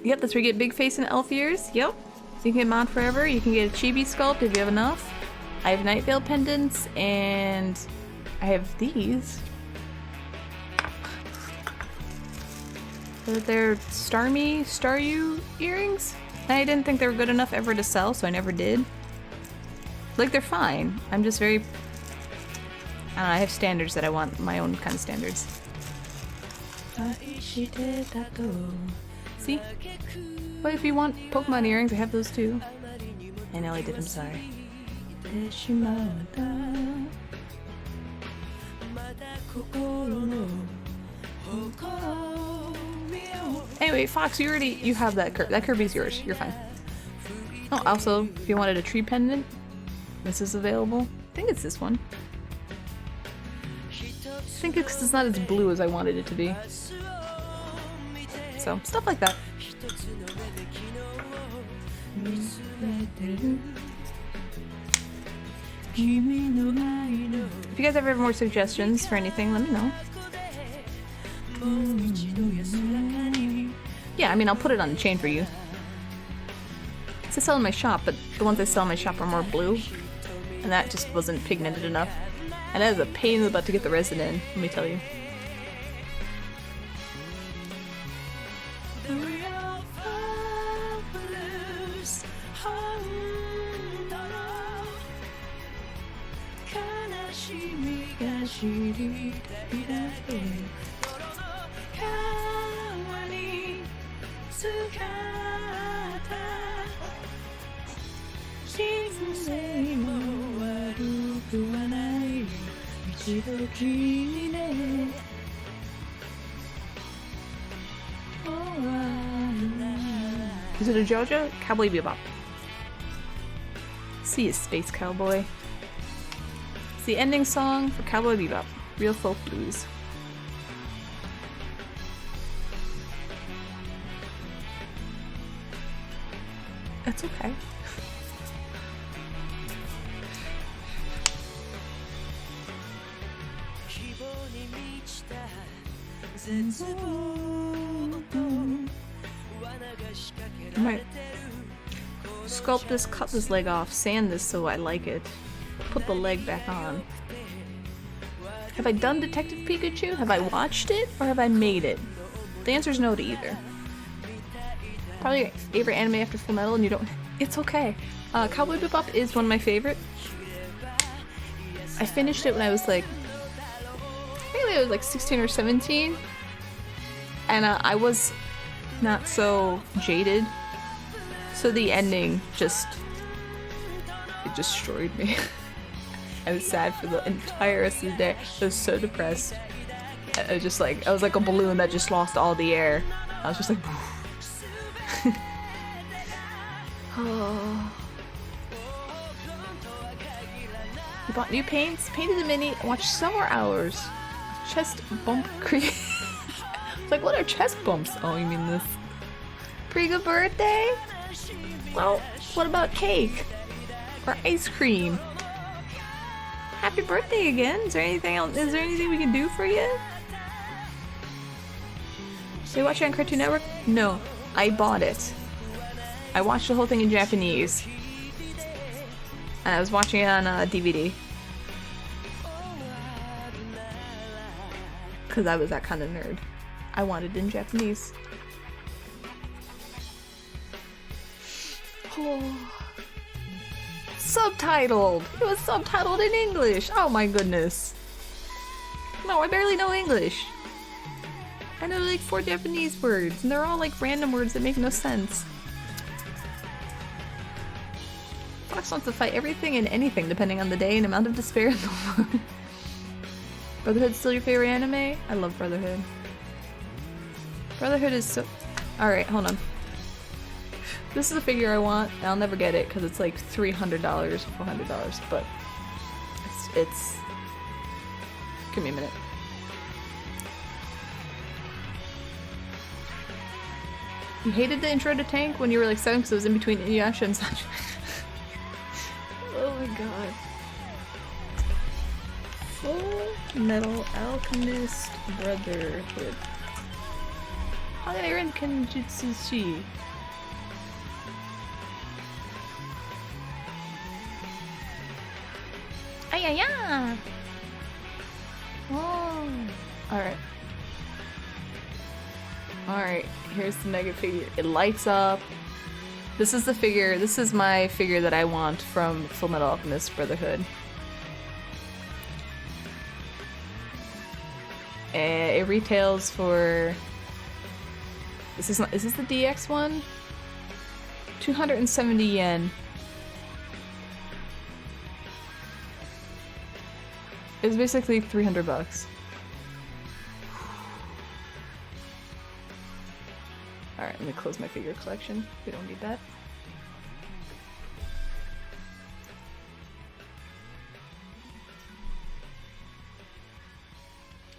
Yep, that's where you get big face and elf ears. Yep. So you can get mod forever. You can get a chibi sculpt if you have enough. I have Night Veil pendants, and I have these. They're Staryu earrings? And I didn't think they were good enough ever to sell, so I never did. Like, they're fine. I'm just very... I don't know, I have standards that I want, my own kind of standards. See? But if you want Pokemon earrings, I have those too. I know I did, I'm sorry. Anyway, Fox, you have that that Kirby's yours. You're fine. Oh, also, if you wanted a tree pendant, this is available. I think it's this one. I think it's not as blue as I wanted it to be. So, stuff like that. If you guys ever have more suggestions for anything, let me know. Yeah, I mean, I'll put it on the chain for you. It's to sell in my shop, but the ones I sell in my shop are more blue. And that just wasn't pigmented enough. And that is a pain in the butt to get the resin in, let me tell you. Is it a JoJo? Cowboy Bebop. See a space cowboy. It's the ending song for Cowboy Bebop. Real folk blues. That's okay. I might sculpt this, cut this leg off, sand this so I like it, put the leg back on. Have I done Detective Pikachu? Have I watched it? Or have I made it? The answer is no to either. Probably your favorite anime after Fullmetal and you don't... It's okay. Cowboy Bebop is one of my favorite. I finished it when I was like... I think I was like 16 or 17. And I was not so jaded. So the ending just... It destroyed me. I was sad for the entire rest of the day. I was so depressed. I was just like... I was like a balloon that just lost all the air. I was just like... Oh. You bought new paints? Painted the mini. Watched Summer Hours. Chest bump create. It's like, what are chest bumps? Oh, you mean this? Pretty good birthday? Well, what about cake? Or ice cream? Happy birthday again. Is there anything else? Is there anything we can do for you? So you watch it on Cartoon Network? No, I bought it. I watched the whole thing in Japanese. And I was watching it on DVD. Because I was that kind of nerd. I wanted it in Japanese. Oh. Subtitled! It was subtitled in English! Oh my goodness. No, I barely know English. I know like 4 Japanese words, and they're all like random words that make no sense. Fox wants to fight everything and anything depending on the day and amount of despair in the world. Brotherhood's still your favorite anime? I love Brotherhood. Brotherhood is so... Alright, hold on. This is a figure I want, and I'll never get it because it's like $300, $400, but it's... Give me a minute. You hated the intro to Tank when you were like 7 because it was in between Inuyasha and such. Oh my god. Full Metal Alchemist Brotherhood. Hagare Kenjutsu Shi. Ayaya! Oh. Alright. Alright, here's the mega figure. It lights up. This is the figure, this is my figure that I want from Full Metal Alchemist Brotherhood. It retails for... Is this the DX one? 270 yen. It's basically 300 bucks. Alright, let me close my figure collection. We don't need that.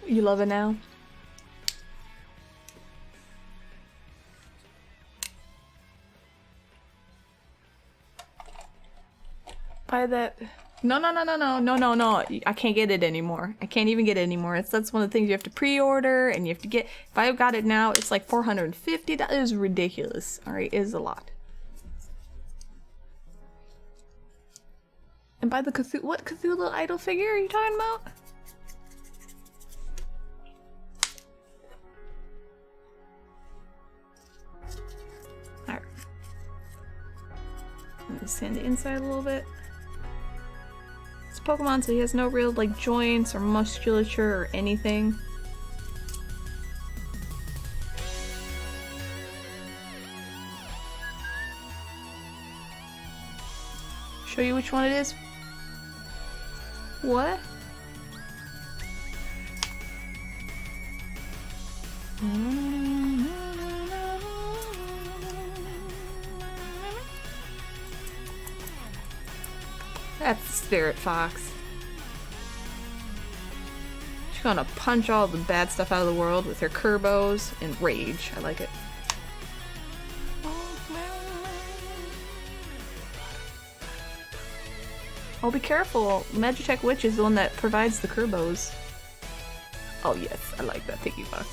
You love it now? Buy that. No. I can't get it anymore. I can't even get it anymore. That's one of the things you have to pre-order and you have to get. If I got it now, it's like $450. That is ridiculous. Alright, it is a lot. And buy the Cthulhu. What Cthulhu idol figure are you talking about? Alright. Let me sand the inside a little bit. Pokemon, so he has no real like joints or musculature or anything. Show you which one it is? What? That's the Spirit Fox. She's gonna punch all the bad stuff out of the world with her Kerbos and rage. I like it. Oh, be careful. Magitek Witch is the one that provides the Kerbos. Oh yes, I like that piggy box.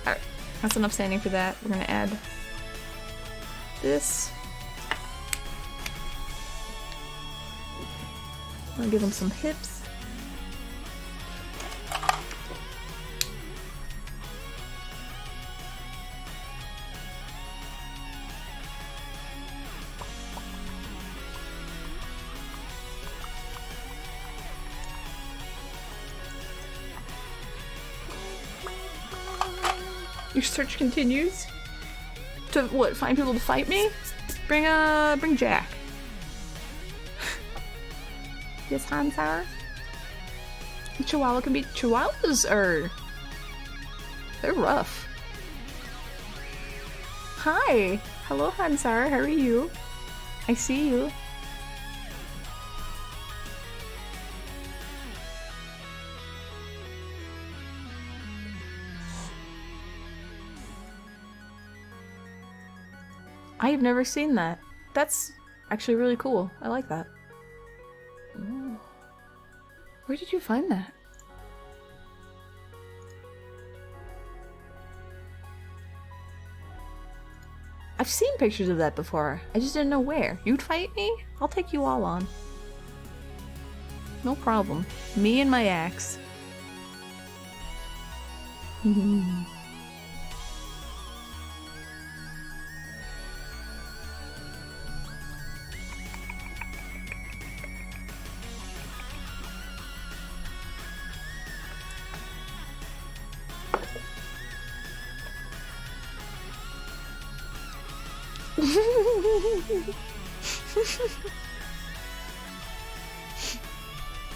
Alright. That's enough sanding for that. We're gonna add this. I'm gonna give him some hips. Your search continues? To what, find people to fight me? Bring Jack. Yes, Hansar? Chihuahua can be Chihuahuas are... They're rough. Hi! Hello, Hansar, how are you? I see you. I've never seen that. That's actually really cool. I like that. Ooh. Where did you find that? I've seen pictures of that before. I just didn't know where. You'd fight me? I'll take you all on. No problem. Me and my axe.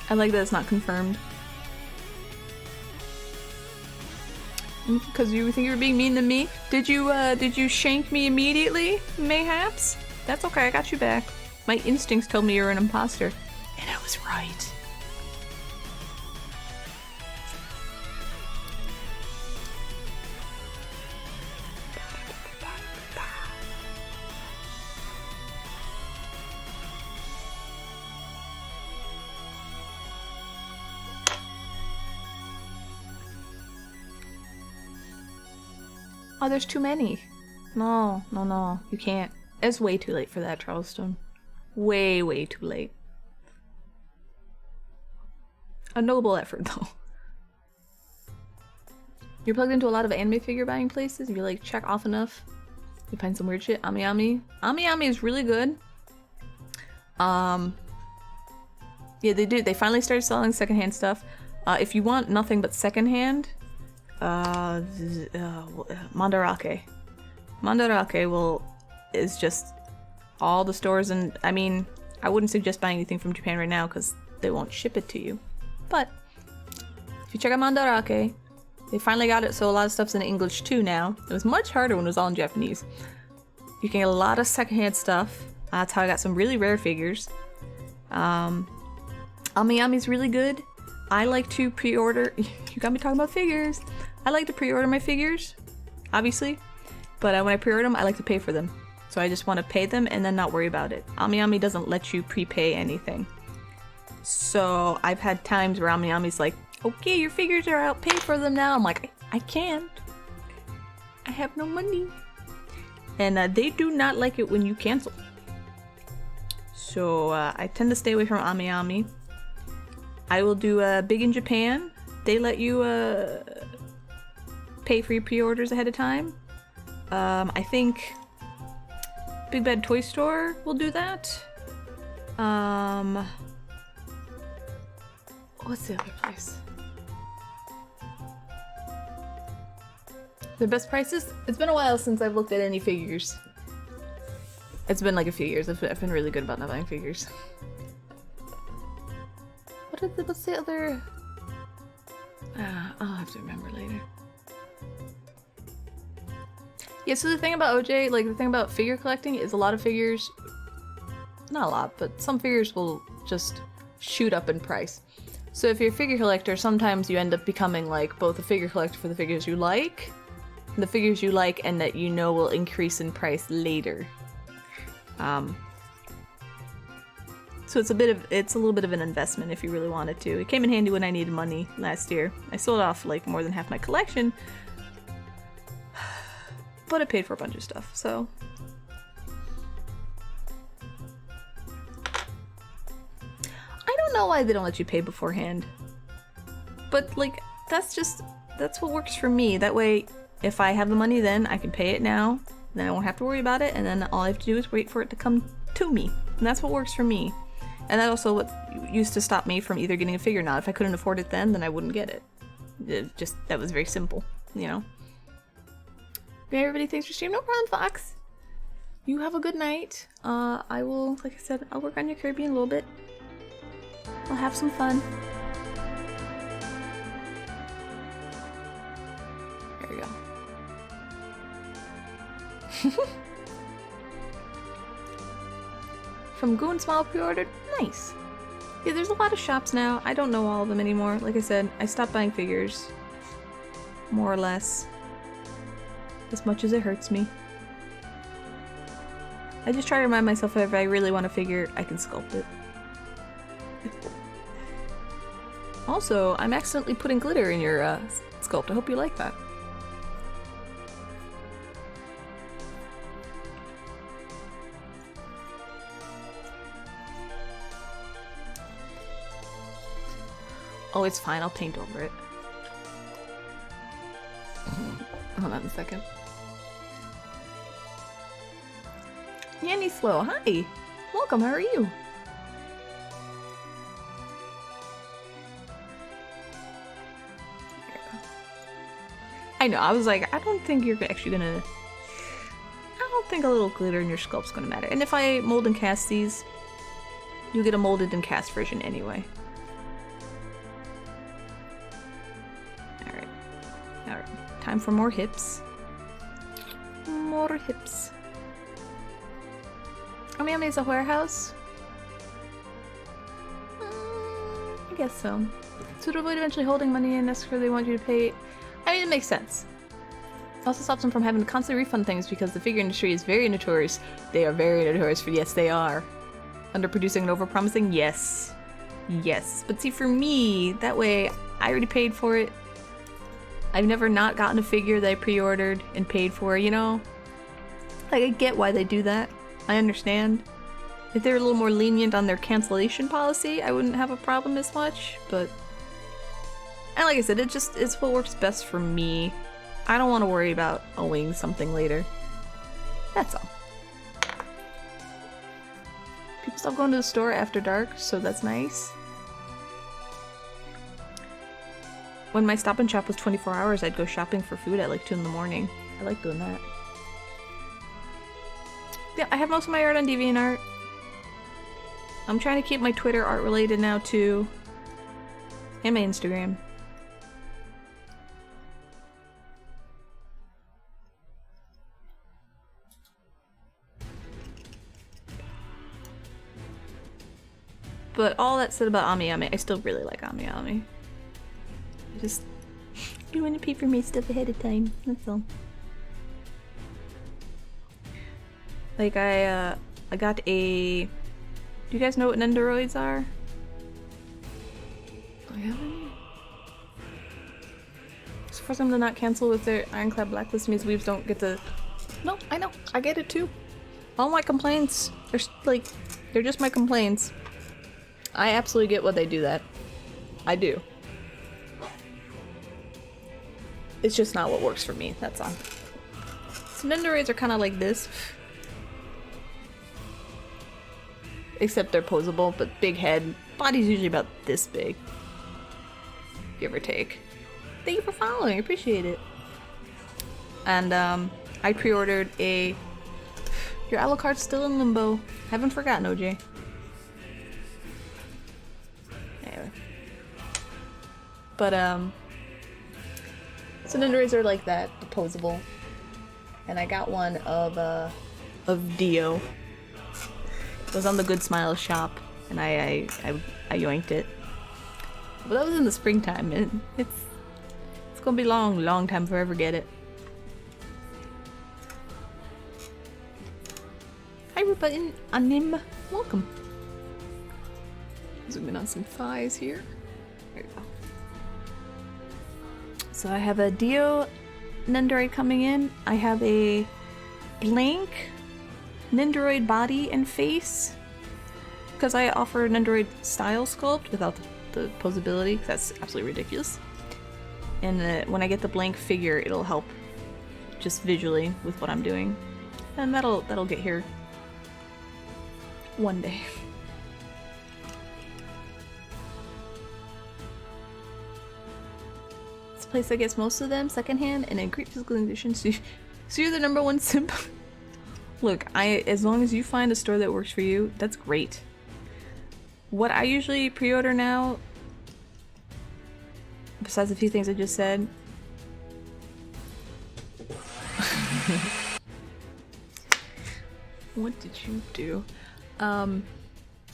I like that it's not confirmed. Because you think you were being mean to me? Did you shank me immediately, mayhaps? That's okay, I got you back. My instincts told me you were an imposter. And I was right. Oh, there's too many. No, no, no. You can't. It's way too late for that, Charleston. Way, way too late. A noble effort, though. You're plugged into a lot of anime figure buying places. If you like check off enough, you find some weird shit. Ami Ami. Ami Ami is really good. Yeah, they do. They finally started selling secondhand stuff. If you want nothing but secondhand, Mandarake. Mandarake is just all the stores, and I mean, I wouldn't suggest buying anything from Japan right now because they won't ship it to you. But if you check out Mandarake, they finally got it, so a lot of stuff's in English too now. It was much harder when it was all in Japanese. You can get a lot of secondhand stuff. That's how I got some really rare figures. Ami Ami's really good. I like to pre-order. You got me talking about figures. I like to pre-order my figures, obviously, but when I pre-order them, I like to pay for them. So I just want to pay them and then not worry about it. Ami Ami doesn't let you prepay anything. So I've had times where Ami Ami's like, okay, your figures are out, pay for them now. I'm like, I can't. I have no money. And they do not like it when you cancel. So I tend to stay away from Ami Ami. I will do Big in Japan. They let you pay for your pre-orders ahead of time. I think Big Bad Toy Store will do that. What's the other place? The best prices? It's been a while since I've looked at any figures. It's been like a few years. I've been really good about not buying figures. What's the other? I'll have to remember later. Yeah, so the thing about OJ, like the thing about figure collecting is a lot of figures, not a lot, but some figures will just shoot up in price. So if you're a figure collector, sometimes you end up becoming like both a figure collector for the figures you like, and the figures you like and that you know will increase in price later. So it's a little bit of an investment if you really wanted to. It came in handy when I needed money last year. I sold off like more than half my collection, but it paid for a bunch of stuff, so. I don't know why they don't let you pay beforehand. But like, that's what works for me. That way, if I have the money then, I can pay it now, then I won't have to worry about it, and then all I have to do is wait for it to come to me. And that's what works for me. And that also what used to stop me from either getting a figure or not. If I couldn't afford it then I wouldn't get it. That was very simple, you know? Okay, everybody, thanks for streaming. No problem, Fox. You have a good night. I will, like I said, I'll work on your Caribbean a little bit. I'll have some fun. There we go. From Goon Smile pre-ordered? Nice. Yeah, there's a lot of shops now. I don't know all of them anymore. Like I said, I stopped buying figures. More or less. As much as it hurts me. I just try to remind myself if I really want to figure, I can sculpt it. Also, I'm accidentally putting glitter in your sculpt. I hope you like that. Oh, it's fine. I'll paint over it. Hold on a second. Yanny Slow, hi! Welcome, how are you? I know, I was like, I don't think you're actually gonna... I don't think a little glitter in your sculpt's gonna matter. And if I mold and cast these, you get a molded and cast version anyway. Alright. Alright. Time for more hips. More hips. Omiyami is a warehouse? I guess so. So to avoid eventually holding money in escrow they want you to pay... I mean, it makes sense. It also stops them from having to constantly refund things because the figure industry is very notorious. They are very notorious for, yes, they are. Underproducing and overpromising? Yes. Yes. But see, for me, that way, I already paid for it. I've never not gotten a figure that I pre-ordered and paid for, you know? Like, I get why they do that. I understand. If they're a little more lenient on their cancellation policy, I wouldn't have a problem as much, but... And like I said, it's what works best for me. I don't want to worry about owing something later. That's all. People stop going to the store after dark, so that's nice. When my Stop and Shop was 24 hours, I'd go shopping for food at like 2 in the morning. I like doing that. Yeah, I have most of my art on DeviantArt. I'm trying to keep my Twitter art related now too. And my Instagram. But all that said about Amiyami, I still really like Amiyami. You want to pay for my stuff ahead of time, that's all. Like I got a... Do you guys know what Nendoroids are? Do I have any? So for them to not cancel with their Ironclad blacklist means weaves don't get to... No, I know, I get it too. All my complaints, they're just my complaints. I absolutely get why they do that. I do. It's just not what works for me, that's all. So Nendoroids are kind of like this. Except they're posable, but big head. Body's usually about this big. Give or take. Thank you for following, I appreciate it. And I pre-ordered a... Your Alucard's still in limbo. Haven't forgotten, OJ. Anyway. But so Nendoroids are like that, posable. And I got one of Dio. It was on the Good Smile shop, and I yoinked it. But that was in the springtime, and it's gonna be long time before I ever get it. Hi Rupa and Anim, welcome. Zoom in on some thighs here. There you go. So I have a Dio Nendoroid coming in. I have a blank Nendoroid body and face, because I offer a Nendoroid style sculpt without the posability, because that's absolutely ridiculous. And when I get the blank figure, it'll help just visually with what I'm doing, and that'll get here one day. It's a place that gets most of them secondhand and in great physical condition. So you're the #1 simp. Look, as long as you find a store that works for you, that's great. What I usually pre-order now, besides a few things I just said, what did you do? Are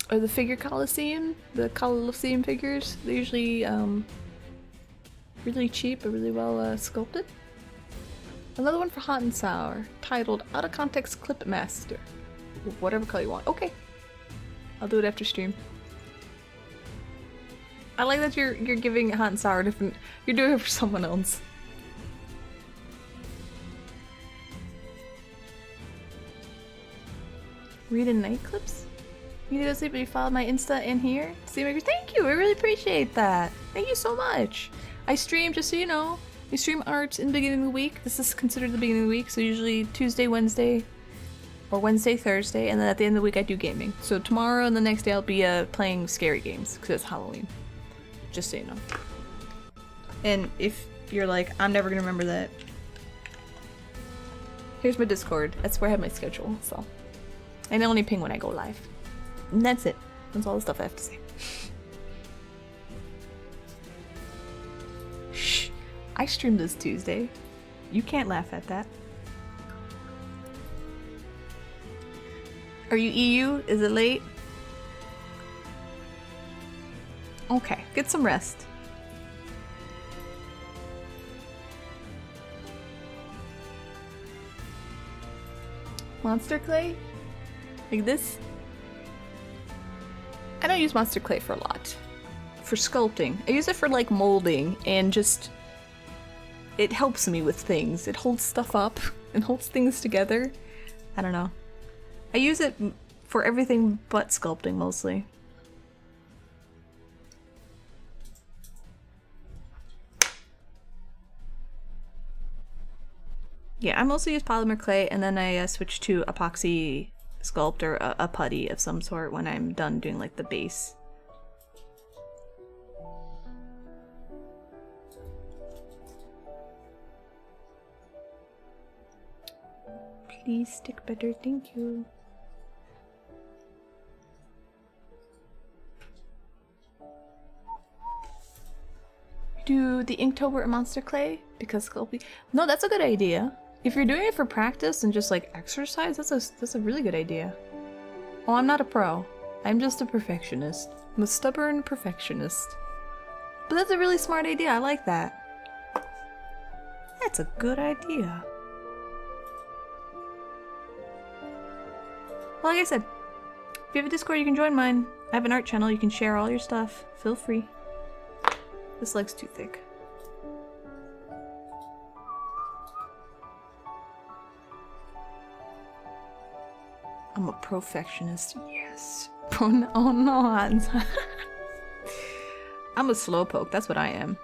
the figure Coliseum, the Coliseum figures. They're usually really cheap but really well sculpted. Another one for Hot and Sour, titled Out of Context Clip Master. whatever color you want. Okay. I'll do it after stream. I like that you're giving hot and sour different. You're doing it for someone else. Reading night clips? You need to go sleep, but you followed my Insta and here. Thank you, I really appreciate that. Thank you so much. I stream, just so you know, I stream art in the beginning of the week. This is considered the beginning of the week, so usually Tuesday, Wednesday, or Wednesday, Thursday, and then at the end of the week I do gaming. So tomorrow and the next day I'll be playing scary games, because it's Halloween. Just so you know. And if you're like, I'm never gonna remember that, here's my Discord. That's where I have my schedule, so. And I only ping when I go live. And that's it. That's all the stuff I have to say. Shh. I streamed this Tuesday. You can't laugh at that. Are you EU? Is it late? Okay, get some rest. Monster clay? Like this? I don't use monster clay for a lot. For sculpting. I use it for like molding and just... It helps me with things. It holds stuff up and holds things together. I don't know. I use it for everything but sculpting mostly. Yeah, I mostly use polymer clay and then I switch to epoxy sculpt or a putty of some sort when I'm done doing like the base. Please stick better, thank you. Do the Inktober and monster clay because sculpting. No, that's a good idea. If you're doing it for practice and just like exercise, that's a really good idea. Oh, I'm not a pro. I'm just a perfectionist. I'm a stubborn perfectionist. But that's a really smart idea. I like that. That's a good idea. Well, like I said, if you have a Discord, you can join mine. I have an art channel. You can share all your stuff. Feel free. This leg's too thick. I'm a perfectionist. Yes. Oh no, Hans. I'm a slowpoke. That's what I am.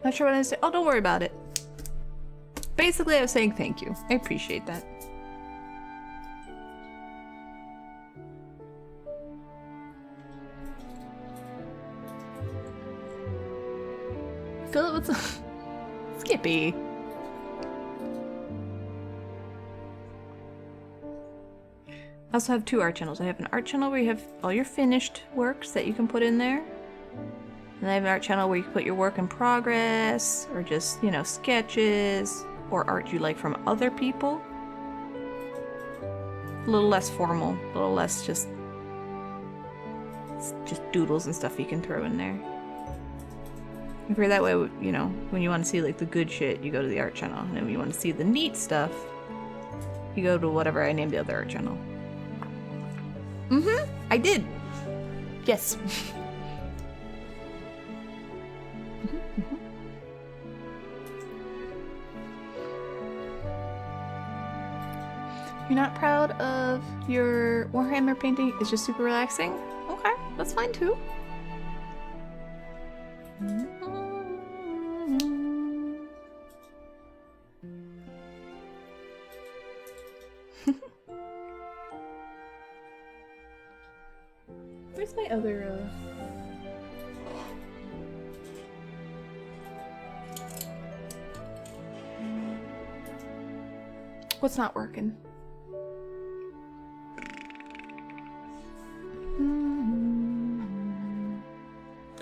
Not sure what I say. Oh, don't worry about it. Basically, I was saying thank you. I appreciate that. Fill it with some... Skippy. I also have two art channels. I have an art channel where you have all your finished works that you can put in there. And I have an art channel where you can put your work in progress, or just, you know, sketches, or art you like from other people. A little less formal, a little less just doodles and stuff you can throw in there. And for that way, you know, when you want to see like the good shit, you go to the art channel. And then when you want to see the neat stuff, you go to whatever I named the other art channel. Mm-hmm, I did. Yes. You're not proud of your Warhammer painting? It's just super relaxing? Okay, that's fine too. Where's my other, What's not working?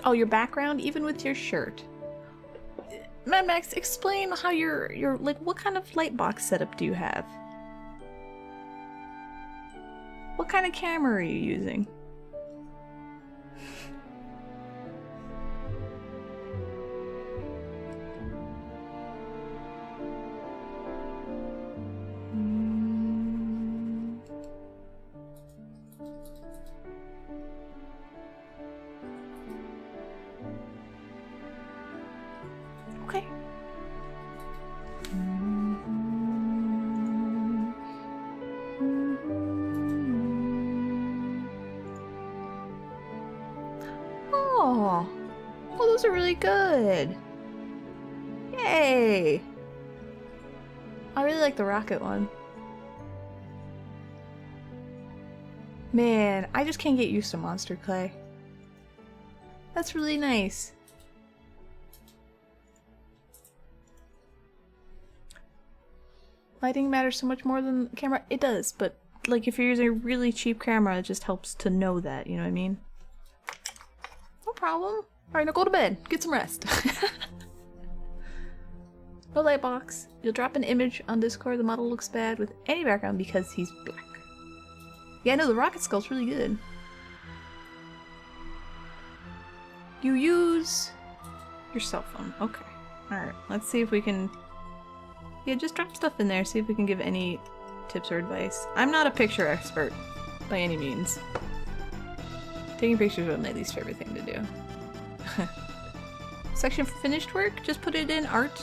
Oh, your background, even with your shirt. Mad Max, explain how your like, what kind of light box setup do you have? What kind of camera are you using? Okay. Oh, well, those are really good. Yay! I really like the rocket one. Man, I just can't get used to monster clay. That's really nice. Lighting matters so much more than the camera. It does, but like if you're using a really cheap camera, it just helps to know that, you know what I mean? No problem. Alright, now go to bed. Get some rest. No light box. You'll drop an image on Discord. The model looks bad with any background because he's black. Yeah, no, the rocket skull's really good. You use your cell phone. Okay. Alright, let's see if we can... Yeah, just drop stuff in there, see if we can give any tips or advice. I'm not a picture expert, by any means. Taking pictures is my least favorite thing to do. Section for finished work, just put it in art.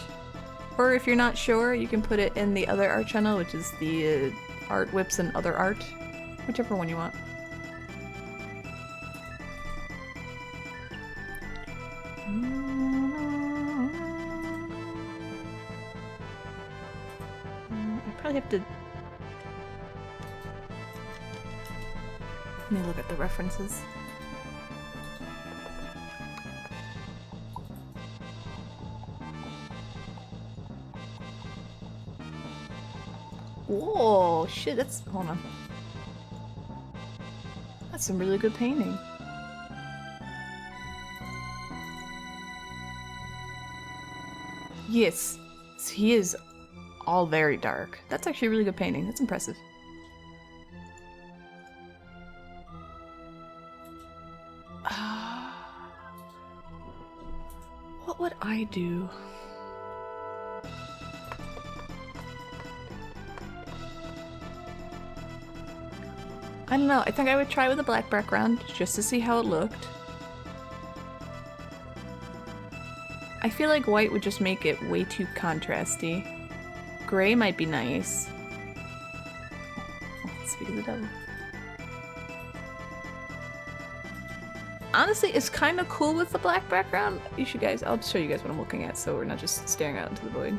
Or if you're not sure, you can put it in the other art channel, which is the art whips and other art. Whichever one you want. I probably have to... Let me look at the references. Whoa, shit, that's... Hold on. That's some really good painting. Yes, he is all very dark. That's actually a really good painting. That's impressive. What would I do? I don't know. I think I would try with a black background just to see how it looked. I feel like white would just make it way too contrasty. Gray might be nice. Oh, speak of the devil. Honestly, it's kind of cool with the black background. You should guys, I'll show you guys what I'm looking at so we're not just staring out into the void.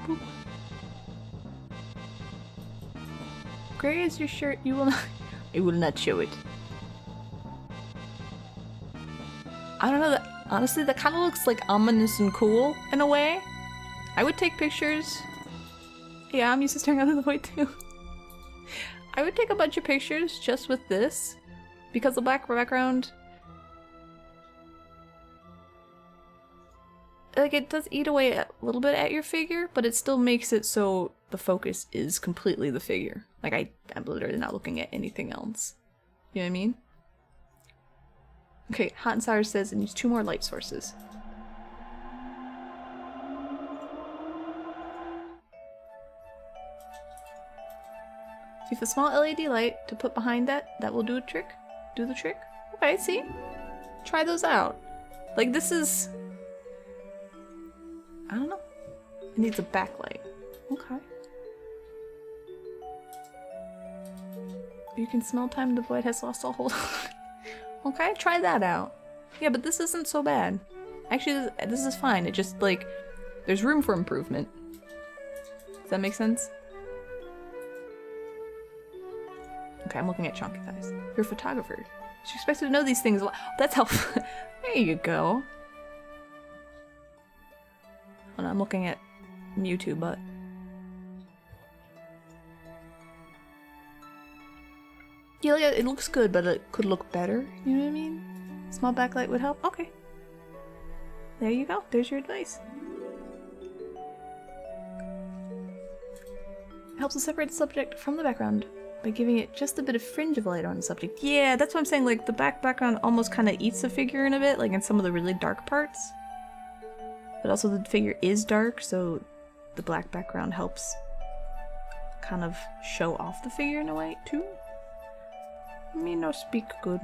Boop. Gray is your shirt. You will not. I will not show it. I don't know. That honestly, that kind of looks like ominous and cool in a way. I would take pictures. Yeah, I'm used to staring out of the void too. I would take a bunch of pictures just with this because the black background, like, it does eat away a little bit at your figure, but it still makes it so the focus is completely the figure. Like, I'm literally not looking at anything else. You know what I mean? Okay, Hot and Sour says it needs 2 more light sources. So if a small LED light to put behind that will do a trick. Do the trick. Okay, see? Try those out. Like, this is... I don't know. It needs a backlight. Okay. You can smell time the void has lost all hold. Okay, try that out. Yeah, but this isn't so bad. Actually, this is fine. It just, like, there's room for improvement. Does that make sense? Okay, I'm looking at Chonky Thighs. You're a photographer. She's expected to know these things a lot. That's helpful. There you go. Hold on, I'm looking at Mewtwo, but... Yeah, it looks good, but it could look better. You know what I mean? Small backlight would help. Okay. There you go. There's your advice. It helps to separate the subject from the background by giving it just a bit of fringe of light on the subject. Yeah, that's what I'm saying. Like, the background almost kind of eats the figure in a bit, like in some of the really dark parts. But also the figure is dark, so the black background helps kind of show off the figure in a way, too. Me no speak good.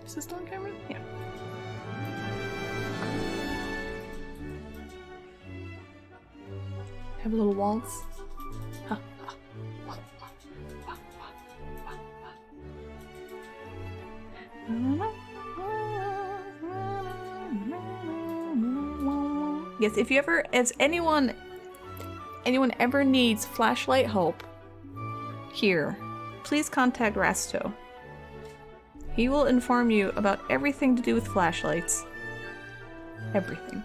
Is this still on camera? Yeah. Have a little waltz. Huh. Yes, if anyone ever needs flashlight help here, please contact Rasto. He will inform you about everything to do with flashlights. Everything.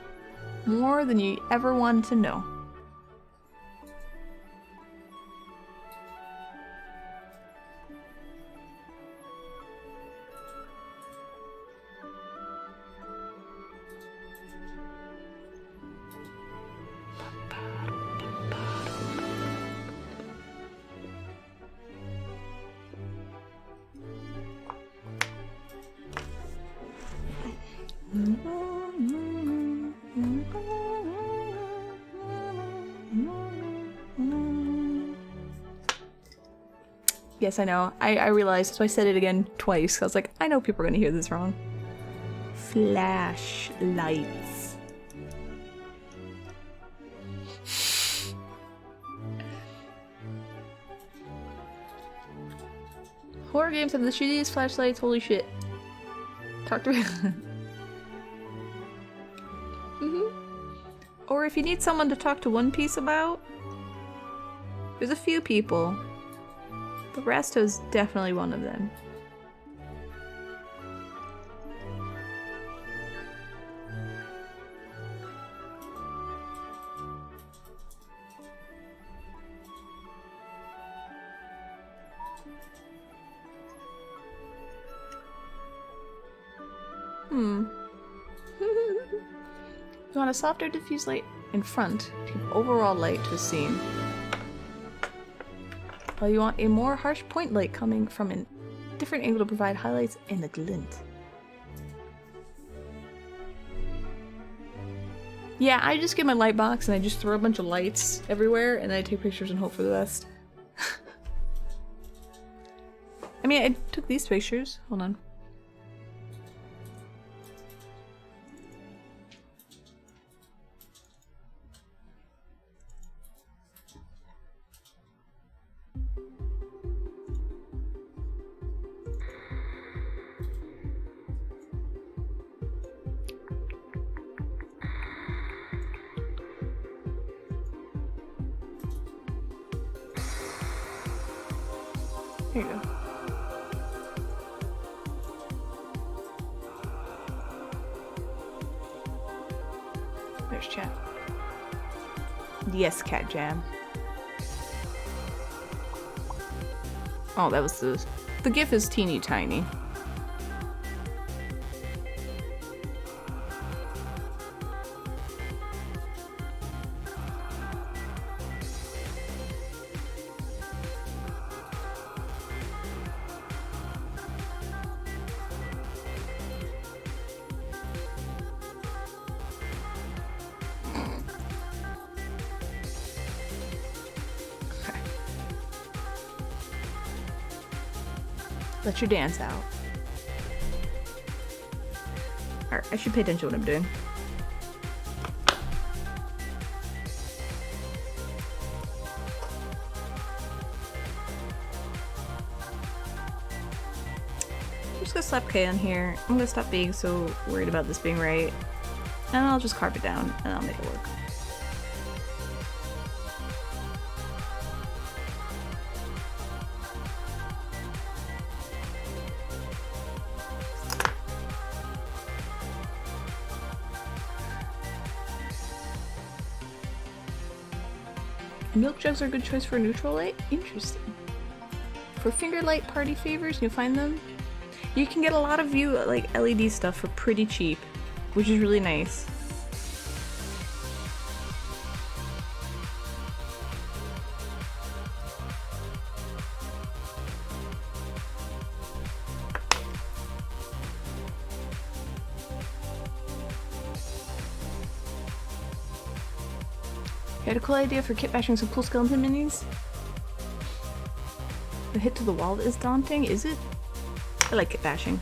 More than you ever wanted to know. Yes, I know. I realized, so I said it again twice. I was like, I know people are gonna hear this wrong. Flashlights. Horror games have the shittiest flashlights, holy shit. Talk to me. Or if you need someone to talk to One Piece about, there's a few people. But Rasto's definitely one of them. You want a softer diffuse light in front to give overall light to the scene. While you want a more harsh point light coming from a different angle to provide highlights and a glint. Yeah, I just get my light box and I just throw a bunch of lights everywhere and then I take pictures and hope for the best. I mean, I took these pictures. Hold on. Here you go. There's chat. Yes, Cat Jam. Oh, that was the GIF is teeny tiny. Let your dance out. Alright, I should pay attention to what I'm doing. I'm just gonna slap K on here. I'm gonna stop being so worried about this being right. And I'll just carve it down and I'll make it work. Milk jugs are a good choice for a neutral light? Interesting. For finger light party favors, you'll find them. You can get a lot of view like LED stuff for pretty cheap, which is really nice. You had a cool idea for kit bashing some cool skeleton minis? The hit to the wall is daunting, is it? I like kit bashing.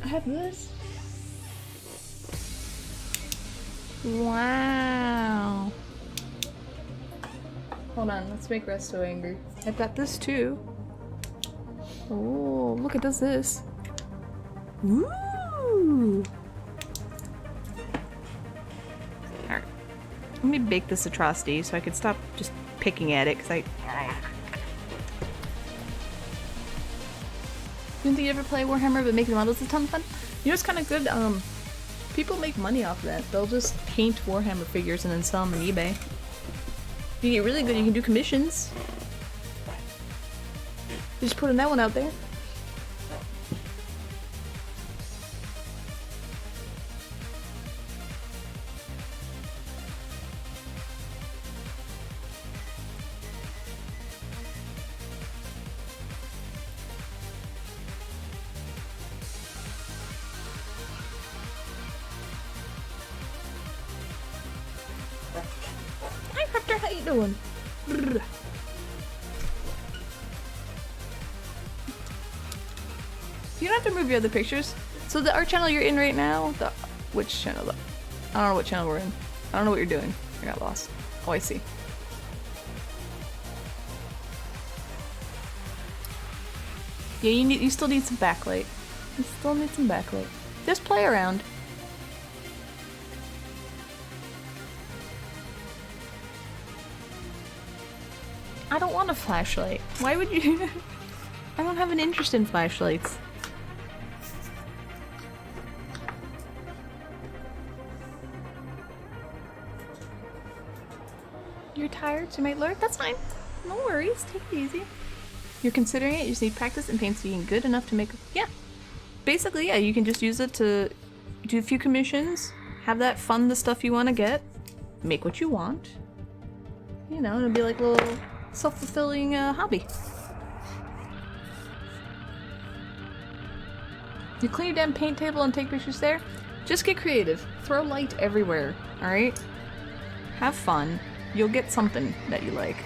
I have this. Wow. Hold on, let's make Resto angry. I've got this too. Oh, look, it does this. Woo! Alright. Let me bake this atrocity so I can stop just picking at it, because I... Didn't you ever play Warhammer but making models is a ton of fun? You know it's kind of good? People make money off of that. They'll just paint Warhammer figures and then sell them on eBay. If you get really good, you can do commissions. Just putting that one out there. Hi, Raptor, how you doing? Brrr. You don't have to move your other pictures. So the art channel you're in right now, which channel? I don't know what channel we're in. I don't know what you're doing. I got lost. Oh, I see. Yeah, you still need some backlight. You still need some backlight. Just play around. I don't want a flashlight. Why would you? I don't have an interest in flashlights. You're tired, so you might learn? That's fine. No worries, take it easy. You're considering it, you just need practice and painstaking good enough to make... Yeah. Basically, yeah, you can just use it to do a few commissions, have that fund the stuff you want to get, make what you want. You know, it'll be like a little self-fulfilling hobby. You clean your damn paint table and take pictures there? Just get creative. Throw light everywhere, alright? Have fun. You'll get something that you like.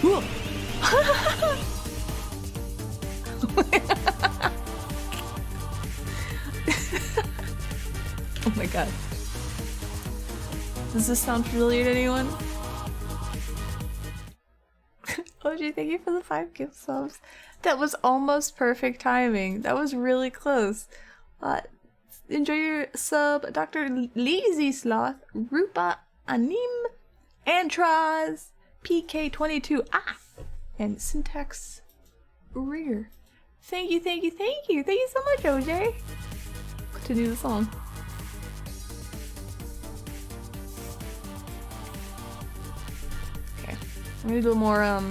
Ooh. Oh my god. Does this sound familiar to anyone? OG, thank you for the 5 gift subs. That was almost perfect timing. That was really close. Enjoy your sub, Dr. Lazy Sloth, Rupa Anim, Antraz, PK22, and Syntax Rear. Thank you, thank you, thank you. Thank you so much, OJ. Continue the song. Okay. I'm gonna do a little more,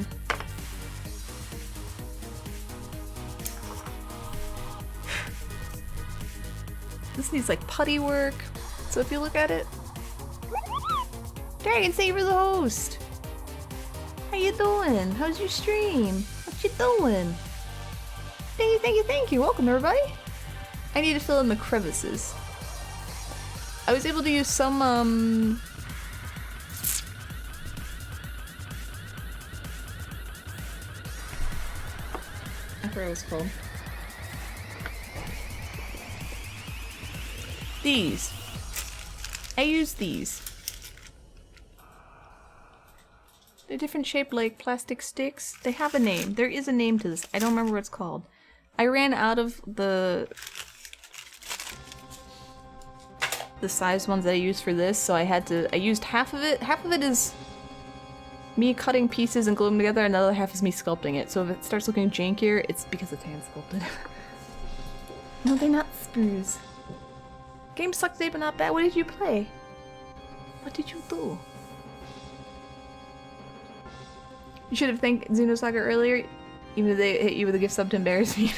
this needs like putty work. So if you look at it, Dragon Saber the host. How you doing? How's your stream? What you doing? Thank you, thank you, thank you. Welcome everybody. I need to fill in the crevices. I was able to use some I forgot what it's called. these. I use these. They're different shaped like plastic sticks. They have a name. There is a name to this. I don't remember what it's called. I ran out of the size ones that I used for this, so I used half of it. Half of it is me cutting pieces and gluing them together, and the other half is me sculpting it. So if it starts looking jankier, it's because it's hand sculpted. No, they're not sprues. Game sucked today, but not bad. What did you play? What did you do? You should have thanked Xenosaga earlier, even if they hit you with a gift sub to embarrass me.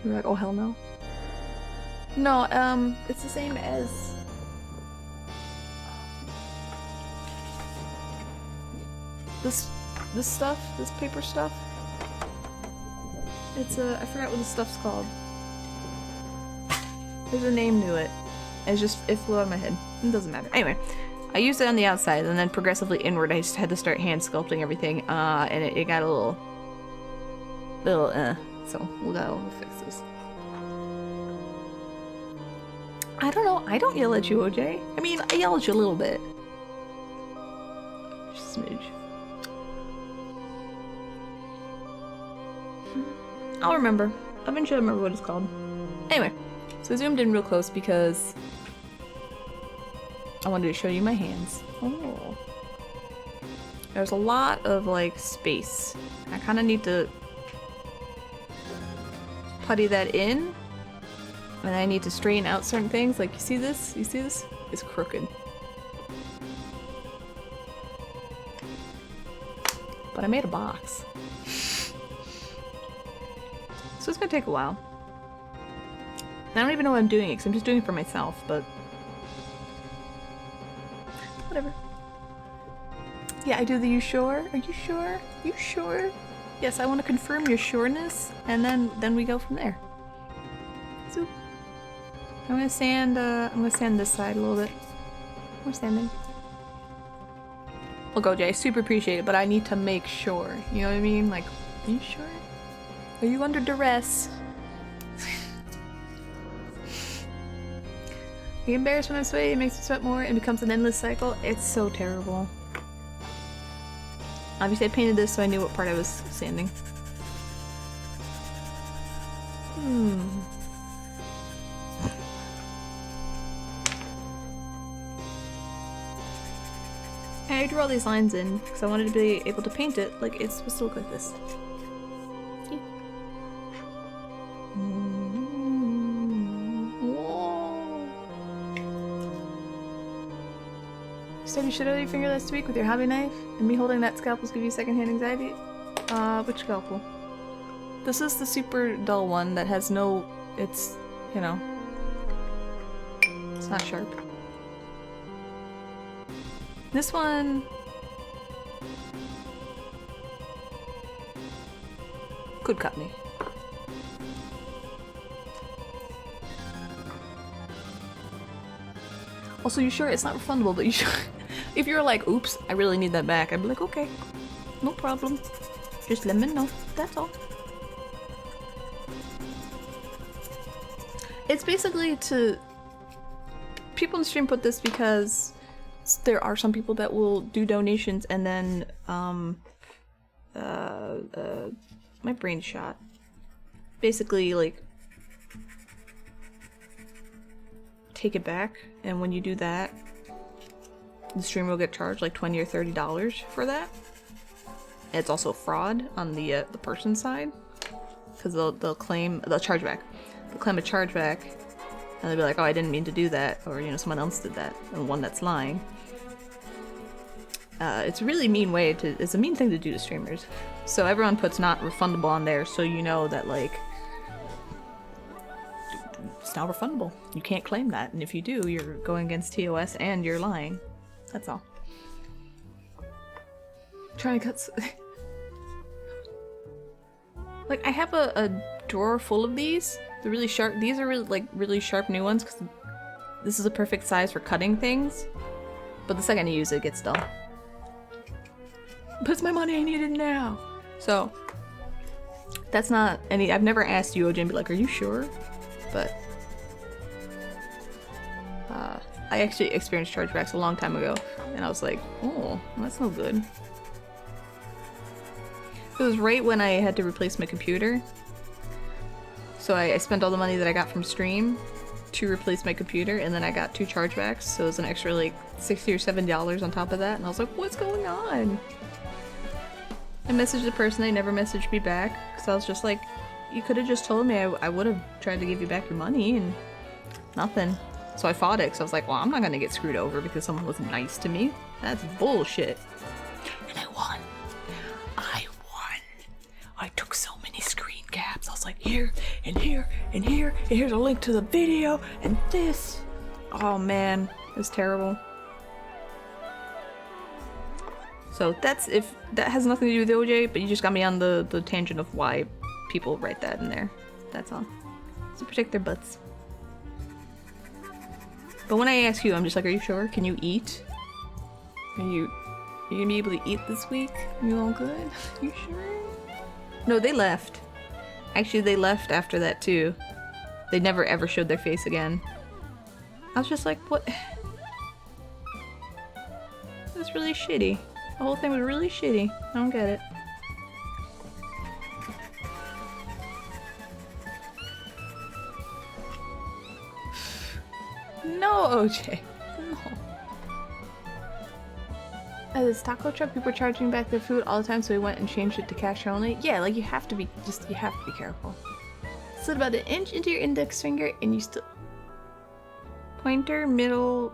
You're like, oh hell no. No, it's the same as this stuff, this paper stuff. It's I forgot what the stuff's called. There's a name to it. It flew out of my head. It doesn't matter. Anyway, I used it on the outside, and then progressively inward I just had to start hand sculpting everything, and it got a little, so we'll fix this. I don't know, I don't yell at you, OJ. I mean, I yell at you a little bit. Just a smidge. I'll remember. Eventually I'll remember what it's called. Anyway, so I zoomed in real close because I wanted to show you my hands. Oh. There's a lot of, like, space. I kind of need to putty that in. And I need to straighten out certain things. Like, you see this? You see this? It's crooked. But I made a box. So it's gonna take a while. I don't even know why I'm doing it, because I'm just doing it for myself, but whatever. Yeah, I do the you sure? Are you sure? You sure? Yes, I want to confirm your sureness, and then we go from there. So I'm gonna sand this side a little bit. More sanding. Look, OJ, I super appreciate it, but I need to make sure. You know what I mean? Like, are you sure? Are you under duress? I get embarrassed when I'm sweaty, it makes me sweat more and becomes an endless cycle. It's so terrible. Obviously I painted this so I knew what part I was sanding. I drew all these lines in because I wanted to be able to paint it like it's supposed to look like this. You said you should have your finger last week with your hobby knife, and me holding that scalpel give you secondhand anxiety? Which scalpel? This is the super dull one that has no... it's, you know... it's not sharp. This one... could cut me. Also, you sure it's not refundable, but you sure... if you're like, oops, I really need that back, I'd be like, okay, no problem. Just let me know, that's all. It's basically to... people in the stream put this because there are some people that will do donations and then, my brain's shot. Basically, like, take it back, and when you do that, the streamer will get charged like $20 or $30 for that. And it's also fraud on the person's side, because they'll claim a chargeback. They'll claim a chargeback, and they'll be like, "Oh, I didn't mean to do that," or you know, someone else did that, and one that's lying. It's a really mean way to. It's a mean thing to do to streamers. So everyone puts not refundable on there, so you know that like it's not refundable. You can't claim that, and if you do, you're going against TOS and you're lying. That's all. Trying to cut. Like I have a drawer full of these. They're really sharp. These are really sharp new ones because this is a perfect size for cutting things. But the second you use it, it gets dull. But it's my money, I need it now. So That's not any. I've never asked you, OJ, and be like, "Are you sure?" But I actually experienced chargebacks a long time ago, and I was like, "Oh, that's no good." It was right when I had to replace my computer, so I spent all the money that I got from stream to replace my computer, and then I got 2 chargebacks, so it was an extra like $60 or $70 on top of that, and I was like, "What's going on?" I messaged the person, they never messaged me back, because I was just like, you could have just told me, I would have tried to give you back your money, and nothing. So I fought it, because I was like, well, I'm not gonna get screwed over because someone was nice to me. That's bullshit. And I won. I won. I took so many screen caps. I was like, here, and here, and here, and here's a link to the video, and this. Oh man, it was terrible. So that's, if that has nothing to do with OJ, but you just got me on the tangent of why people write that in there. That's all. To protect their butts. But when I ask you, I'm just like, are you sure? Can you eat? Are you gonna be able to eat this week? You all good? You sure? No, they left. Actually, they left after that too. They never ever showed their face again. I was just like, what? That's really shitty. The whole thing was really shitty. I don't get it. No, OJ. No. At this taco truck, people were charging back their food all the time, so we went and changed it to cash only. Yeah, like you have to be careful. Slid about 1 inch into your index finger, and you still... Pointer, middle,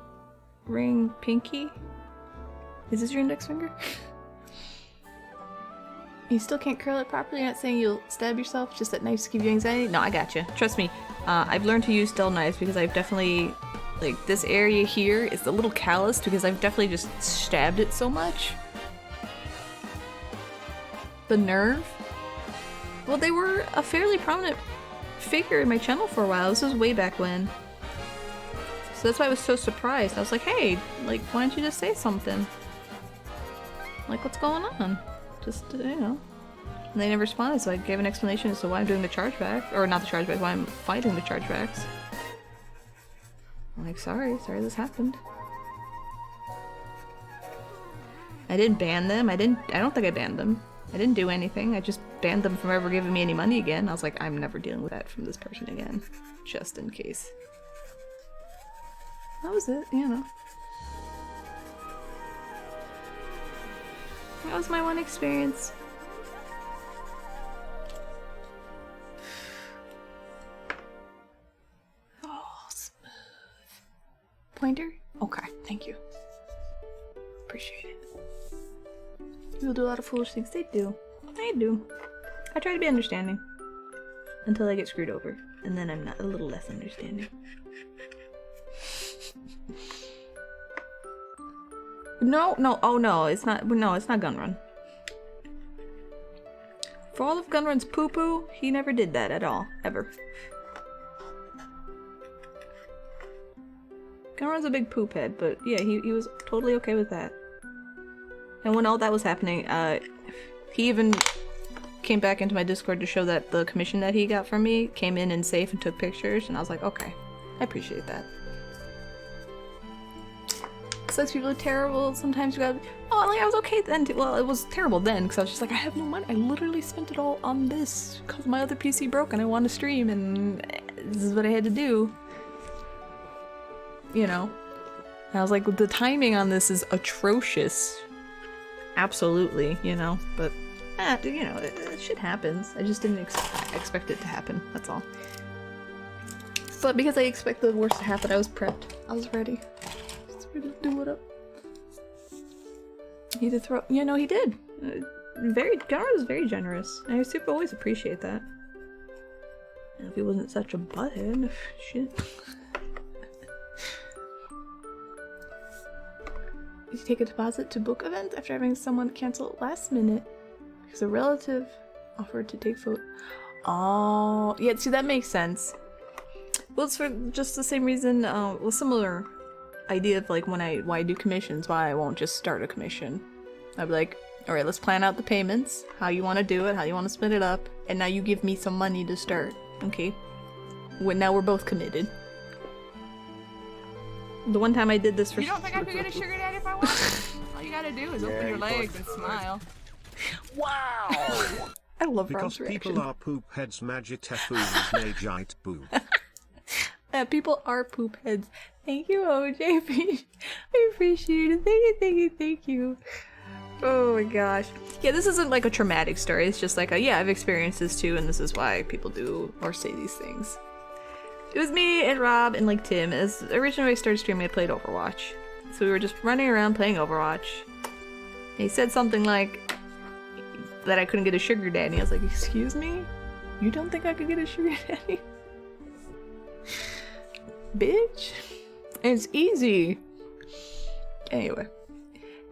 ring, pinky? Is this your index finger? You still can't curl it properly? You're not saying you'll stab yourself, just that knives give you anxiety? No, I gotcha. Trust me, I've learned to use dull knives because I've definitely... Like, this area here is a little calloused because I've definitely just stabbed it so much. The nerve? Well, they were a fairly prominent figure in my channel for a while. This was way back when. So that's why I was so surprised. I was like, hey, like, why don't you just say something? Like, what's going on? Just, you know. And they never responded, so I gave an explanation as to why I'm doing the chargeback. Or not the chargeback, why I'm fighting the chargebacks. I'm like, sorry this happened. I didn't ban them. I don't think I banned them. I didn't do anything. I just banned them from ever giving me any money again. I was like, I'm never dealing with that from this person again. Just in case. That was it, you know. That was my one experience. Oh, smooth. Pointer? Okay, thank you. Appreciate it. People do a lot of foolish things. They do. I do. I try to be understanding. Until I get screwed over. And then I'm not a little less understanding. No, oh no, it's not Gunrun. For all of Gunrun's poo-poo, he never did that at all, ever. Gunrun's a big poop head, but yeah, he was totally okay with that. And when all that was happening, he even came back into my Discord to show that the commission that he got from me came in safe and took pictures, and I was like, okay, I appreciate that. Sucks people are terrible. Sometimes you gotta, oh, like I was okay then too. Well, it was terrible then because I was just like, I have no money. I literally spent it all on this because my other PC broke and I wanted to stream and this is what I had to do. You know? And I was like, the timing on this is atrocious. Absolutely, you know? But, you know, shit happens. I just didn't expect it to happen. That's all. But because I expected the worst to happen, I was prepped. I was ready. Do it up. He had to throw. You know, he did. Gunrun was very generous. And I super always appreciate that. And if he wasn't such a butthead, shit. You take a deposit to book events after having someone cancel last minute because a relative offered to take photo. Oh, yeah. See, that makes sense. Well, it's for just the same reason. Well, similar idea of like why I do commissions, why I won't just start a commission. I'd be like, Alright, let's plan out the payments. How you want to do it, how you want to split it up. And now you give me some money to start. Okay? Now we're both committed. The one time I did this for— You don't think I could get a sugar daddy if I want? All you gotta do is open your legs and smile. Wow! I love Because Rob's people reaction. are poop heads, Magitekscraftworks Magite boo. People are poop heads. Thank you, OJ. I appreciate it. Thank you. Oh my gosh. Yeah, this isn't like a traumatic story. It's just like yeah, I've experienced this too, and this is why people do or say these things. It was me and Rob and like Tim. As originally I started streaming, I played Overwatch. So we were just running around playing Overwatch. And he said something like that I couldn't get a sugar daddy. I was like, excuse me? You don't think I could get a sugar daddy? Bitch. It's easy. Anyway.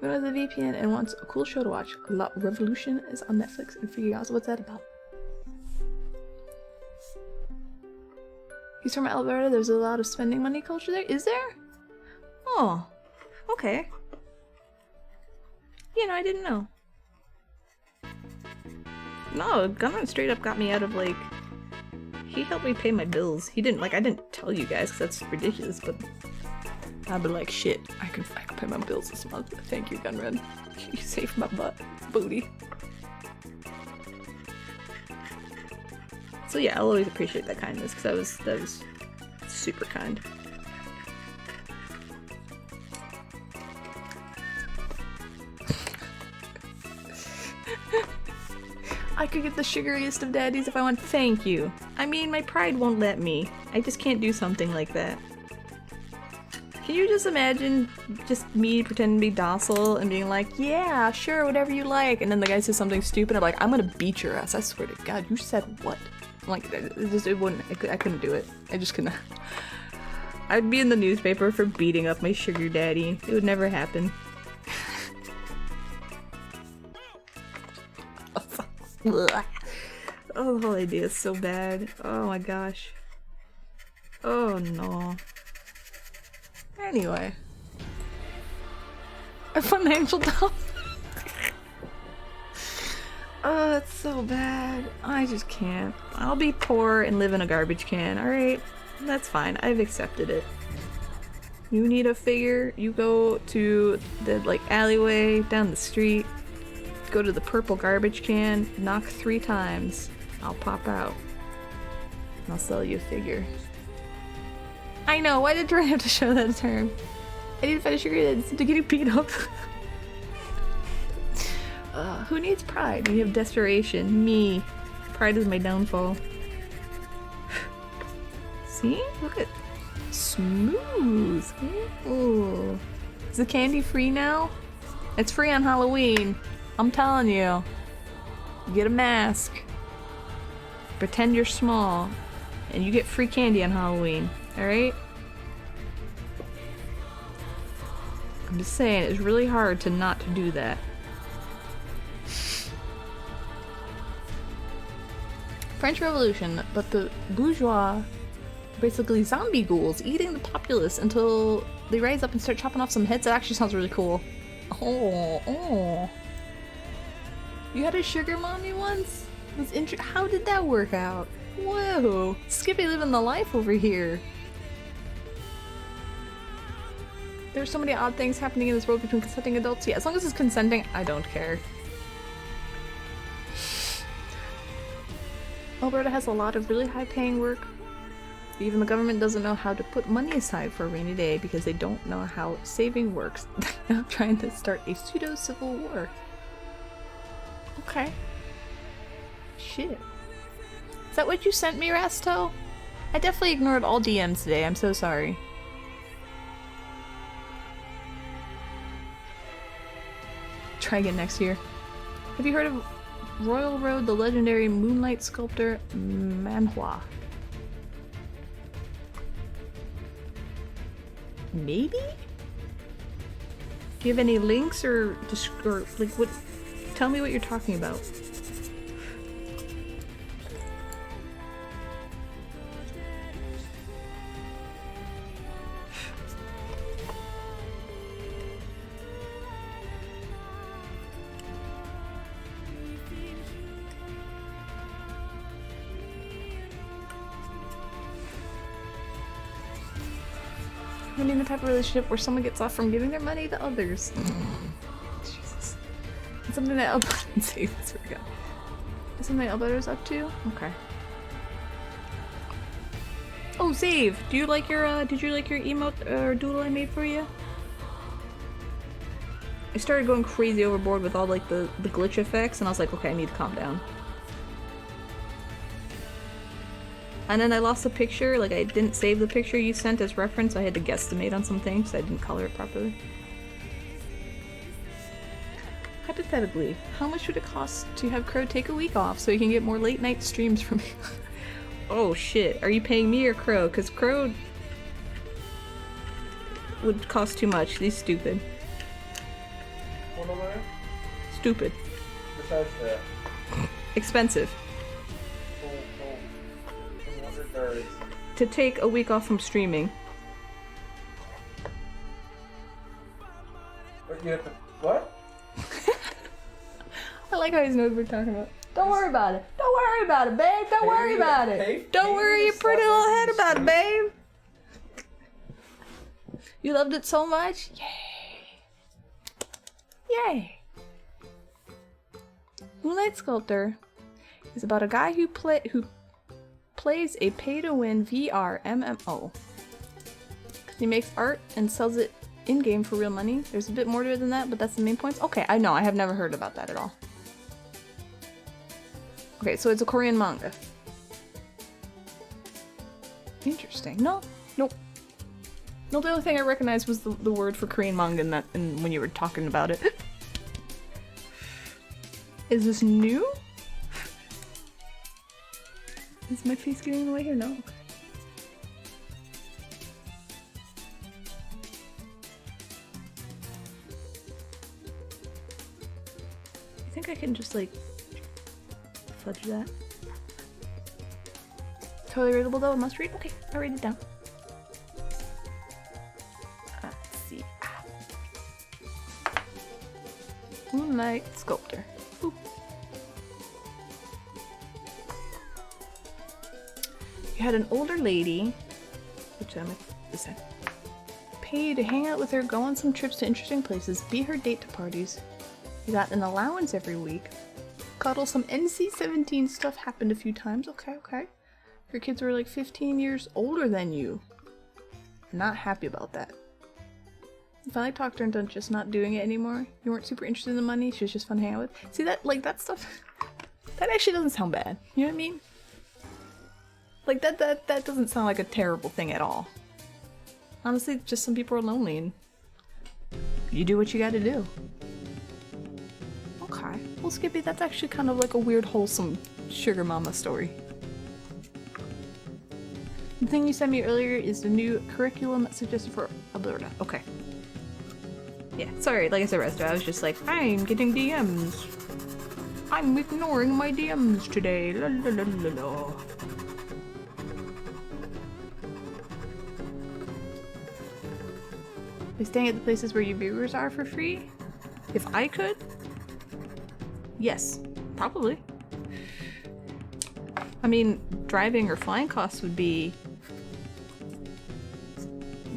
Went with a VPN and wants a cool show to watch. Revolution is on Netflix and figure out what's that about. He's from Alberta. There's a lot of spending money culture there. Is there? Oh. Okay. You know, I didn't know. No, Gunrun straight up got me out of like— he helped me pay my bills. He didn't— like, I didn't tell you guys because that's ridiculous, but I'd be like, shit, I can pay my bills this month. Thank you, Gunrun. You saved my butt, booty. So yeah, I'll always appreciate that kindness because that was super kind. I could get the sugariest of daddies if I want. Thank you. I mean, my pride won't let me. I just can't do something like that. Can you just imagine just me pretending to be docile and being like, yeah, sure, whatever you like, and then the guy says something stupid, I'm like, I'm gonna beat your ass. I swear to God, you said what? Like, it wouldn't— I couldn't do it. I just couldn't. I'd be in the newspaper for beating up my sugar daddy. It would never happen. Oh, the whole idea is so bad. Oh my gosh. Oh no. Anyway. A financial dump. Oh, it's so bad. I just can't. I'll be poor and live in a garbage can, alright? That's fine. I've accepted it. You need a figure, you go to the like alleyway down the street, go to the purple garbage can, knock 3 times. I'll pop out. And I'll sell you a figure. I know, why did Troy have to show that term? I need to find a sugar daddy to getting beat up. Who needs pride when you have desperation? Me. Pride is my downfall. See? Look at— smooth. Ooh. Is the candy free now? It's free on Halloween. I'm telling you. Get a mask. Pretend you're small. And you get free candy on Halloween. Alright? I'm just saying, it's really hard to not do that. French Revolution, but the bourgeois— basically zombie ghouls eating the populace until they rise up and start chopping off some heads. That actually sounds really cool. Oh. You had a sugar mommy once? How did that work out? Whoa. Skippy living the life over here. There's so many odd things happening in this world between consenting adults. Yeah, as long as it's consenting, I don't care. Alberta has a lot of really high-paying work. Even the government doesn't know how to put money aside for a rainy day because they don't know how saving works. They're now trying to start a pseudo-civil war. Okay. Shit. Is that what you sent me, Rasto? I definitely ignored all DMs today. I'm so sorry. Try again next year. Have you heard of Royal Road, the legendary moonlight sculptor Manhua? Maybe? Do you have any links or like what? Tell me what you're talking about. I mean the type of relationship where someone gets off from giving their money to others. Jesus. It's something that save this we go. Is something Alberto's up to? Okay. Oh, save! Do you like your did you like your emote or doodle I made for you? I started going crazy overboard with all like the glitch effects and I was like, okay, I need to calm down. And then I lost the picture, like I didn't save the picture you sent as reference, I had to guesstimate on some things, so I didn't color it properly. Hypothetically, how much would it cost to have Crow take a week off so he can get more late night streams from you? Oh shit, are you paying me or Crow? Cause Crow would cost too much, he's stupid. What am I? Stupid. Besides that. Expensive. To take a week off from streaming. But you have to, what? I like how he knows what we're talking about. Don't worry about it. Don't worry about it, babe. Don't worry about it. Don't worry your pretty little head about it, babe. You loved it so much? Yay. Yay. Moonlight Sculptor is about a guy who plays a pay-to-win VR MMO. He makes art and sells it in-game for real money. There's a bit more to it than that, but that's the main points. Okay, I know, I have never heard about that at all. Okay, so it's a Korean manga. Interesting. No, nope. No, the only thing I recognized was the word for Korean manga in that, and when you were talking about it. Is this new? Is my face getting in the way here? No. I think I can just like fudge that. Totally readable though, must read? Okay, I'll read it down. Let's see. Moonlight Sculptor. Ooh. You had an older lady, which I'm this side, pay you to hang out with her, go on some trips to interesting places, be her date to parties. You got an allowance every week. Cuddle some NC-17 stuff happened a few times. Okay, okay. Your kids were like 15 years older than you. Not happy about that. You finally talked her into just not doing it anymore. You weren't super interested in the money. She was just fun to hang out with. See that, like that stuff? That actually doesn't sound bad. You know what I mean? Like that doesn't sound like a terrible thing at all. Honestly, just some people are lonely and you do what you gotta do. Okay. Well, Skippy, that's actually kind of like a weird, wholesome sugar mama story. The thing you sent me earlier is the new curriculum suggested for Alberta. Okay. Yeah, sorry, like I said, Resto, I was just like, I'm getting DMs. I'm ignoring my DMs today. La la la la la. Are you staying at the places where your viewers are for free? If I could? Yes, probably. I mean, driving or flying costs would be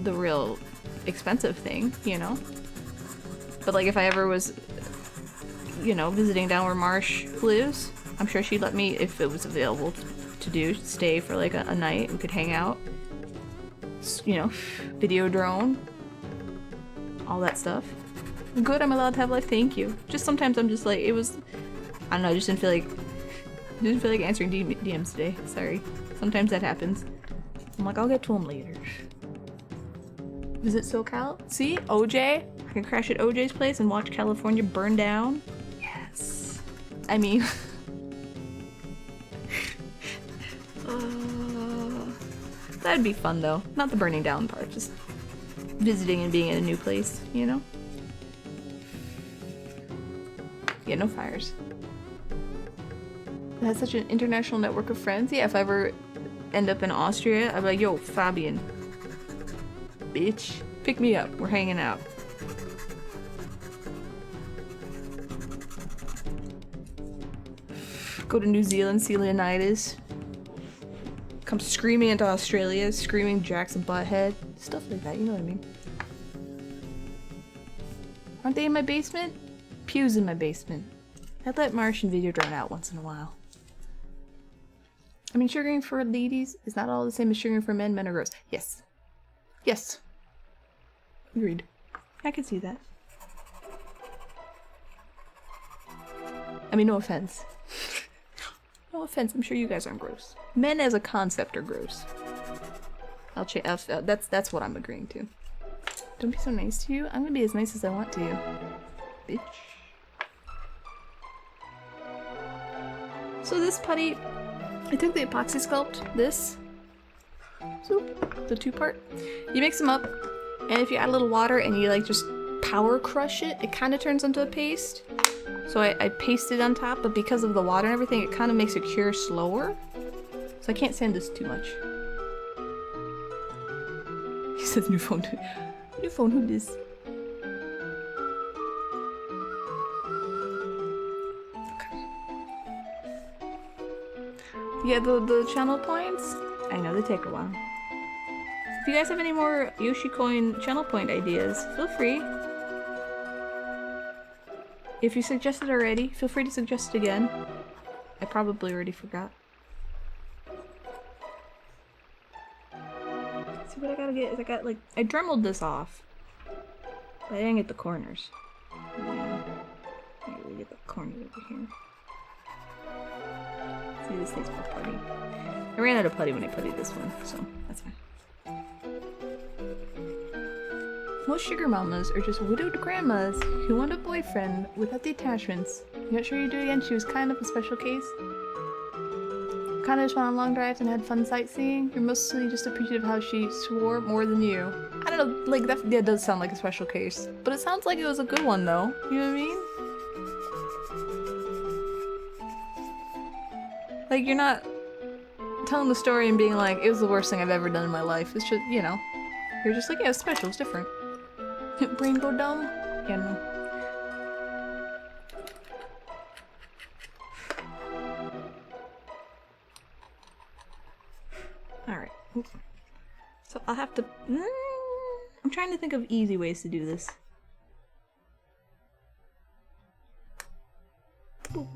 the real expensive thing, you know? But like if I ever was, you know, visiting down where Marsh lives, I'm sure she'd let me, if it was available to do, stay for like a night. We could hang out, you know, video drone, all that stuff. Good, I'm allowed to have life, thank you. Just sometimes I'm just like, it was, I don't know, I just didn't feel like answering DMs today, sorry. Sometimes that happens. I'm like, I'll get to them later. Visit SoCal? See? OJ? I can crash at OJ's place and watch California burn down? Yes. I mean... that'd be fun though. Not the burning down part, just visiting and being in a new place, you know? Yeah, no fires. It has such an international network of friends. Yeah, if I ever end up in Austria, I'd be like, yo, Fabian. Bitch. Pick me up. We're hanging out. Go to New Zealand, see Leonidas. come screaming into Australia, screaming Jackson Butthead, stuff like that, you know what I mean? Aren't they in my basement? Pew's in my basement. I'd let Martian video drone out once in a while. I mean, sugaring for ladies is not all the same as sugaring for men. Men are gross. Yes. Yes. Agreed. I can see that. I mean, no offense. No offense, I'm sure you guys aren't gross. Men as a concept are gross. I'll change. That's what I'm agreeing to. Don't be so nice to you. I'm gonna be as nice as I want to you. Bitch. So this putty, I took the epoxy sculpt, this. So, the two-part. You mix them up, and if you add a little water and you like just power crush it, it kind of turns into a paste. So I pasted on top, but because of the water and everything, it kind of makes it cure slower. So I can't sand this too much. He says new phone. New phone, who this? Okay. Yeah, the channel points, I know they take a while. If you guys have any more Yoshi Coin channel point ideas, feel free. If you suggested already, feel free to suggest it again. I probably already forgot. See, what I gotta get is I dremeled this off. But I didn't get the corners. Yeah. I gotta get the corners over here. See, this needs more putty. I ran out of putty when I puttied this one, so that's fine. Most sugar mamas are just widowed grandmas who want a boyfriend without the attachments. You not sure you do it again? She was kind of a special case. Kind of just went on long drives and had fun sightseeing. You're mostly just appreciative of how she swore more than you. I don't know, like that does sound like a special case. But it sounds like it was a good one though. You know what I mean? Like you're not telling the story and being like, it was the worst thing I've ever done in my life. It's just, you know, you're just like, yeah, it's special, it's different. Brain go dumb? Yeah, no. Alright. So I'll have to... I'm trying to think of easy ways to do this. Ooh.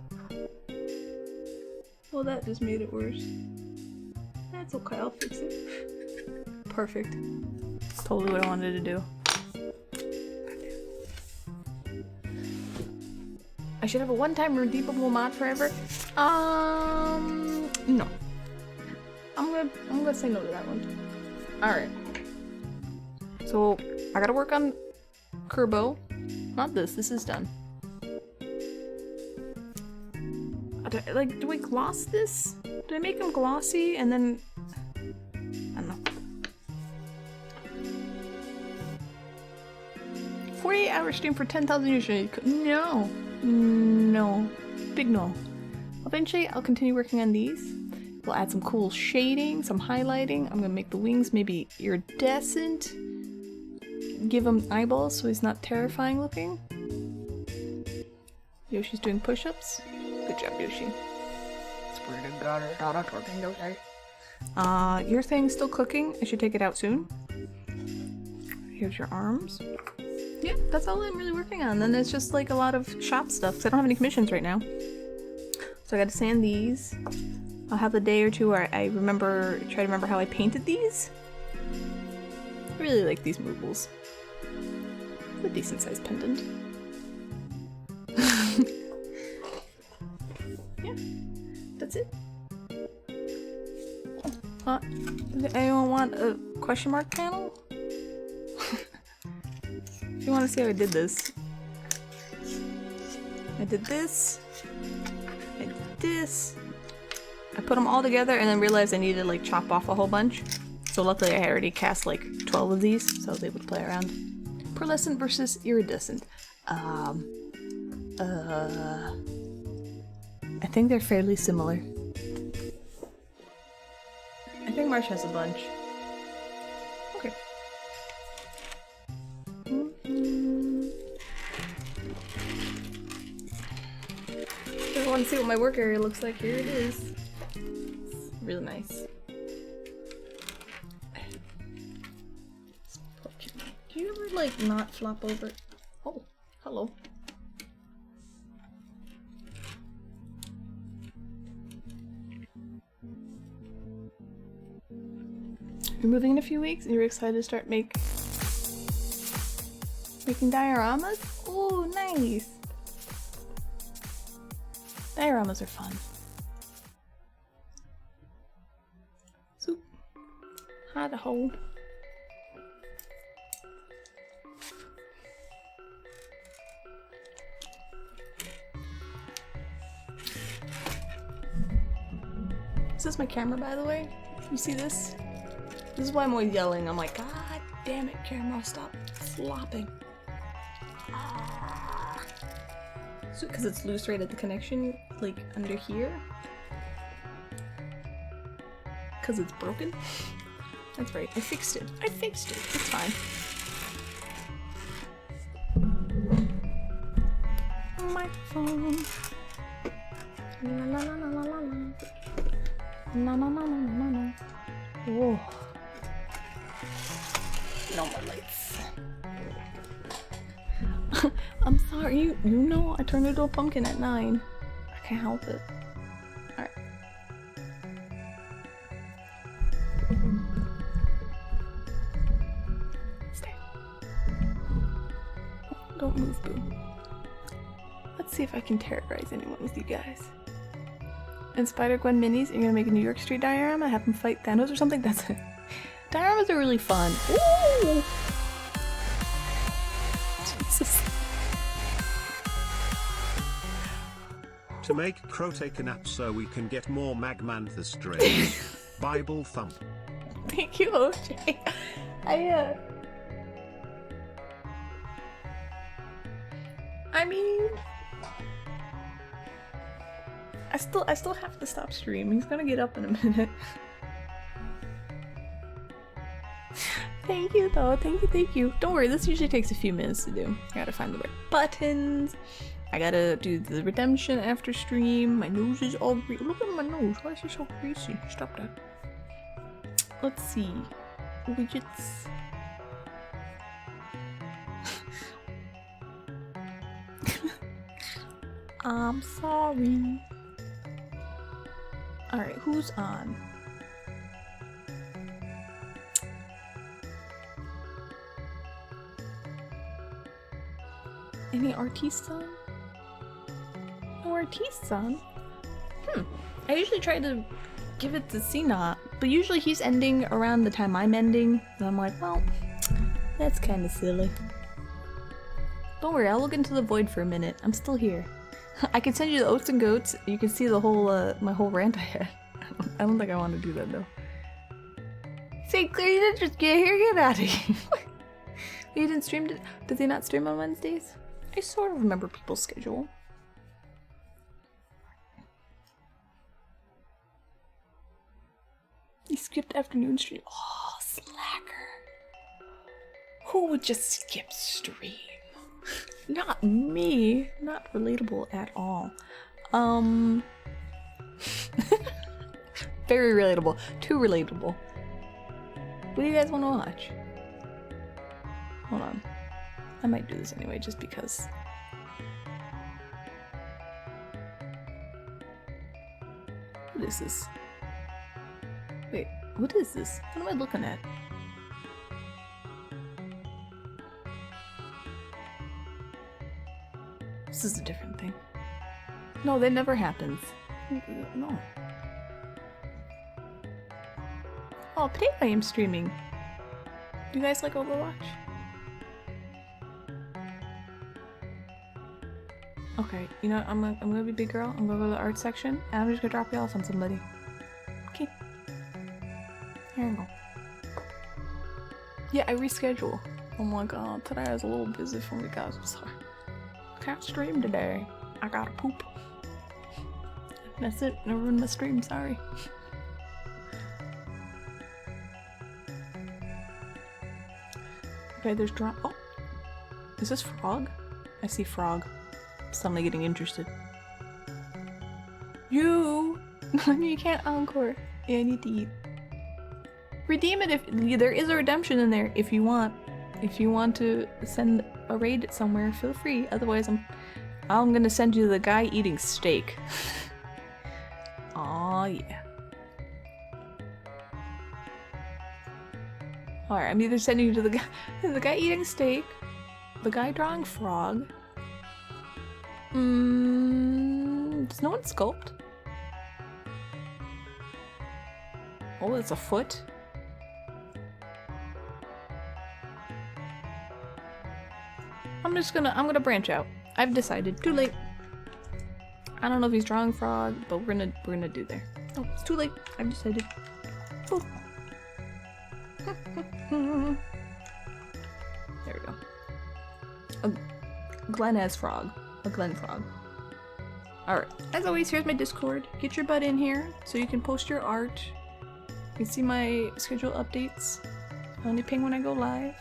Well, that just made it worse. That's okay, I'll fix it. Perfect. Totally what I wanted to do. I should have a one-time redeemable mod forever. No. I'm gonna say no to that one. Alright. So, I gotta work on Kerbo. Not this, this is done. Do I gloss this? Do I make them glossy and then... I don't know. 48-hour stream for 10,000 users. No. No. Big no. Eventually, I'll continue working on these. We'll add some cool shading, some highlighting. I'm gonna make the wings maybe iridescent. Give him eyeballs so he's not terrifying looking. Yoshi's doing push-ups. Good job, Yoshi. Swear to God, not a talking, okay? Your thing's still cooking. I should take it out soon. Here's your arms. Yeah, that's all I'm really working on. Then it's just like a lot of shop stuff because I don't have any commissions right now. So I gotta sand these. I'll have a day or two where I try to remember how I painted these. I really like these movables. It's a decent sized pendant. Yeah, that's it. Does anyone want a question mark panel? If you want to see how I did this. I did this. I did this. I put them all together and then realized I needed to like chop off a whole bunch. So luckily I had already cast like 12 of these, so I was able to play around. Pearlescent versus iridescent. I think they're fairly similar. I think Marsh has a bunch. Okay. If you want to see what my work area looks like, here it is. It's really nice. Do you ever like not flop over? Oh, hello. You're moving in a few weeks and you're excited to start making dioramas? Oh, nice! Dioramas are fun. Soup. Hide a hole. Is this my camera, by the way? You see this? This is why I'm always yelling. I'm like, God damn it, camera, stop flopping. So, because it's loose right at the connection, like under here. Because it's broken. That's right, I fixed it. I fixed it. It's fine. Microphone. La la la la la la la. No, no, no, no, no, no. Whoa. No more lights. I'm sorry, you know I turned into a pumpkin at 9. I can't help it. Alright. Stay. Oh, don't move, boo. Let's see if I can terrorize anyone with you guys. And Spider-Gwen minis, you're gonna make a New York Street diorama, have them fight Thanos or something? That's it. Dioramas are really fun. Ooh! Jesus. To make Crow take a nap so we can get more Magmantha streams. Bible thump. Thank you, OJ. I mean, I still have to stop streaming. He's gonna get up in a minute. Thank you, though. Thank you. Don't worry, this usually takes a few minutes to do. I gotta find the right buttons. I gotta do the redemption after stream. My nose is all greasy. Look at my nose. Why is it so greasy? Stop that. Let's see. Widgets. I'm sorry. Alright, who's on? Any artists on? No artists on? I usually try to give it to C-Not, but usually he's ending around the time I'm ending, and I'm like, well, that's kinda silly. Don't worry, I'll look into the void for a minute. I'm still here. I can send you the oats and goats. You can see the whole, my whole rant I had. I don't think I want to do that, though. Say, Claire, you didn't just get here, get out of here. You didn't stream, does he not stream on Wednesdays? I sort of remember people's schedule. He skipped afternoon stream. Oh, slacker. Who would just skip stream? Not me. Not relatable at all. Very relatable. Too relatable. What do you guys want to watch? Hold on. I might do this anyway, just because. What is this? Wait, what is this? What am I looking at? This is a different thing. No, that never happens. No. Oh, today I am streaming. Do you guys like Overwatch? Okay, you know, I'm gonna be big girl. I'm gonna go to the art section, and I'm just gonna drop you off on somebody. Okay. Here you go. Yeah, I reschedule. I'm like, oh, today I was a little busy for me, guys. I'm sorry. Can't stream today. I gotta poop. That's it. I ruined my stream. Sorry. Okay, there's drop. Oh, is this Frog? I see Frog. Suddenly getting interested. You can't encore. Yeah, I need to eat. Redeem it if there is a redemption in there if you want. If you want to send a raid somewhere, feel free. Otherwise, I'm gonna send you the guy eating steak. Aw, yeah. Alright, I'm either sending you to the guy eating steak, the guy drawing frog. Does no one sculpt? Oh, it's a foot. I'm gonna branch out. I've decided. Too late. I don't know if he's drawing frog, but we're gonna do there. Oh, it's too late. I've decided. Oh. There we go. A Glen frog. A Glen frog. Alright. As always, here's my Discord. Get your butt in here so you can post your art. You can see my schedule updates. I only ping when I go live.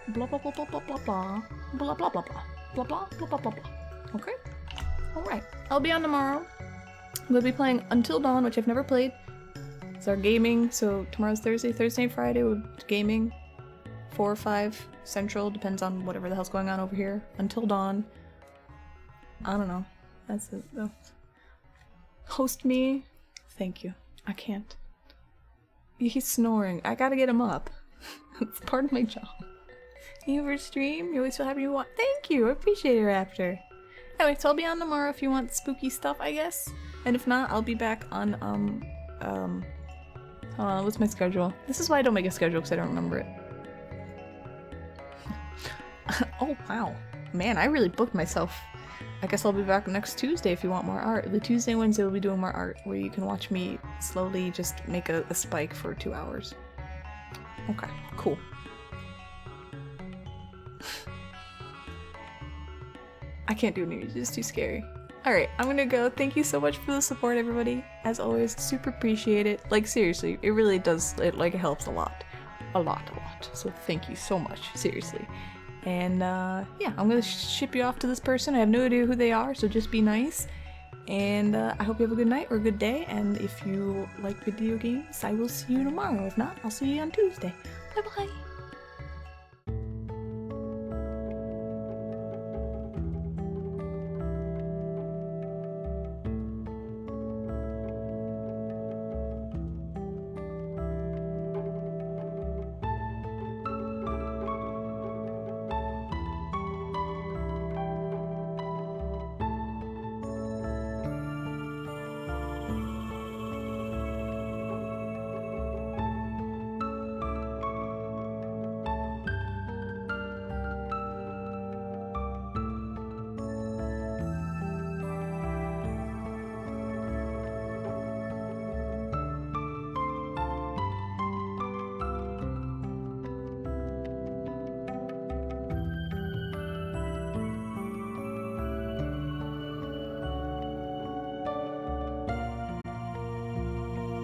Blah blah blah blah blah blah blah. Blah blah blah blah. Blah blah blah blah blah blah. Okay? Alright. I'll be on tomorrow. We'll be playing Until Dawn, which I've never played. It's our gaming, so tomorrow's Thursday. Thursday and Friday we're gaming. 4 or 5 Central, depends on whatever the hell's going on over here. Until Dawn. I don't know. That's it though. Host me. Thank you. I can't. He's snoring. I gotta get him up. It's part of my job. You ever stream? You always feel happy you want. Thank you. I appreciate it, Raptor. Anyway, so I'll be on tomorrow if you want spooky stuff, I guess. And if not, I'll be back on what's my schedule? This is why I don't make a schedule, because I don't remember it. Oh wow. Man, I really booked myself. I guess I'll be back next Tuesday if you want more art. The Tuesday and Wednesday we'll be doing more art, where you can watch me slowly just make a spike for 2 hours. Okay, cool. I can't do New Year's, it's too scary. Alright, I'm gonna go. Thank you so much for the support, everybody. As always, super appreciate it. Like, seriously, it really does, it helps a lot. A lot. So thank you so much, seriously. And, yeah, I'm gonna ship you off to this person. I have no idea who they are, so just be nice. And, I hope you have a good night or a good day. And if you like video games, I will see you tomorrow. If not, I'll see you on Tuesday. Bye-bye!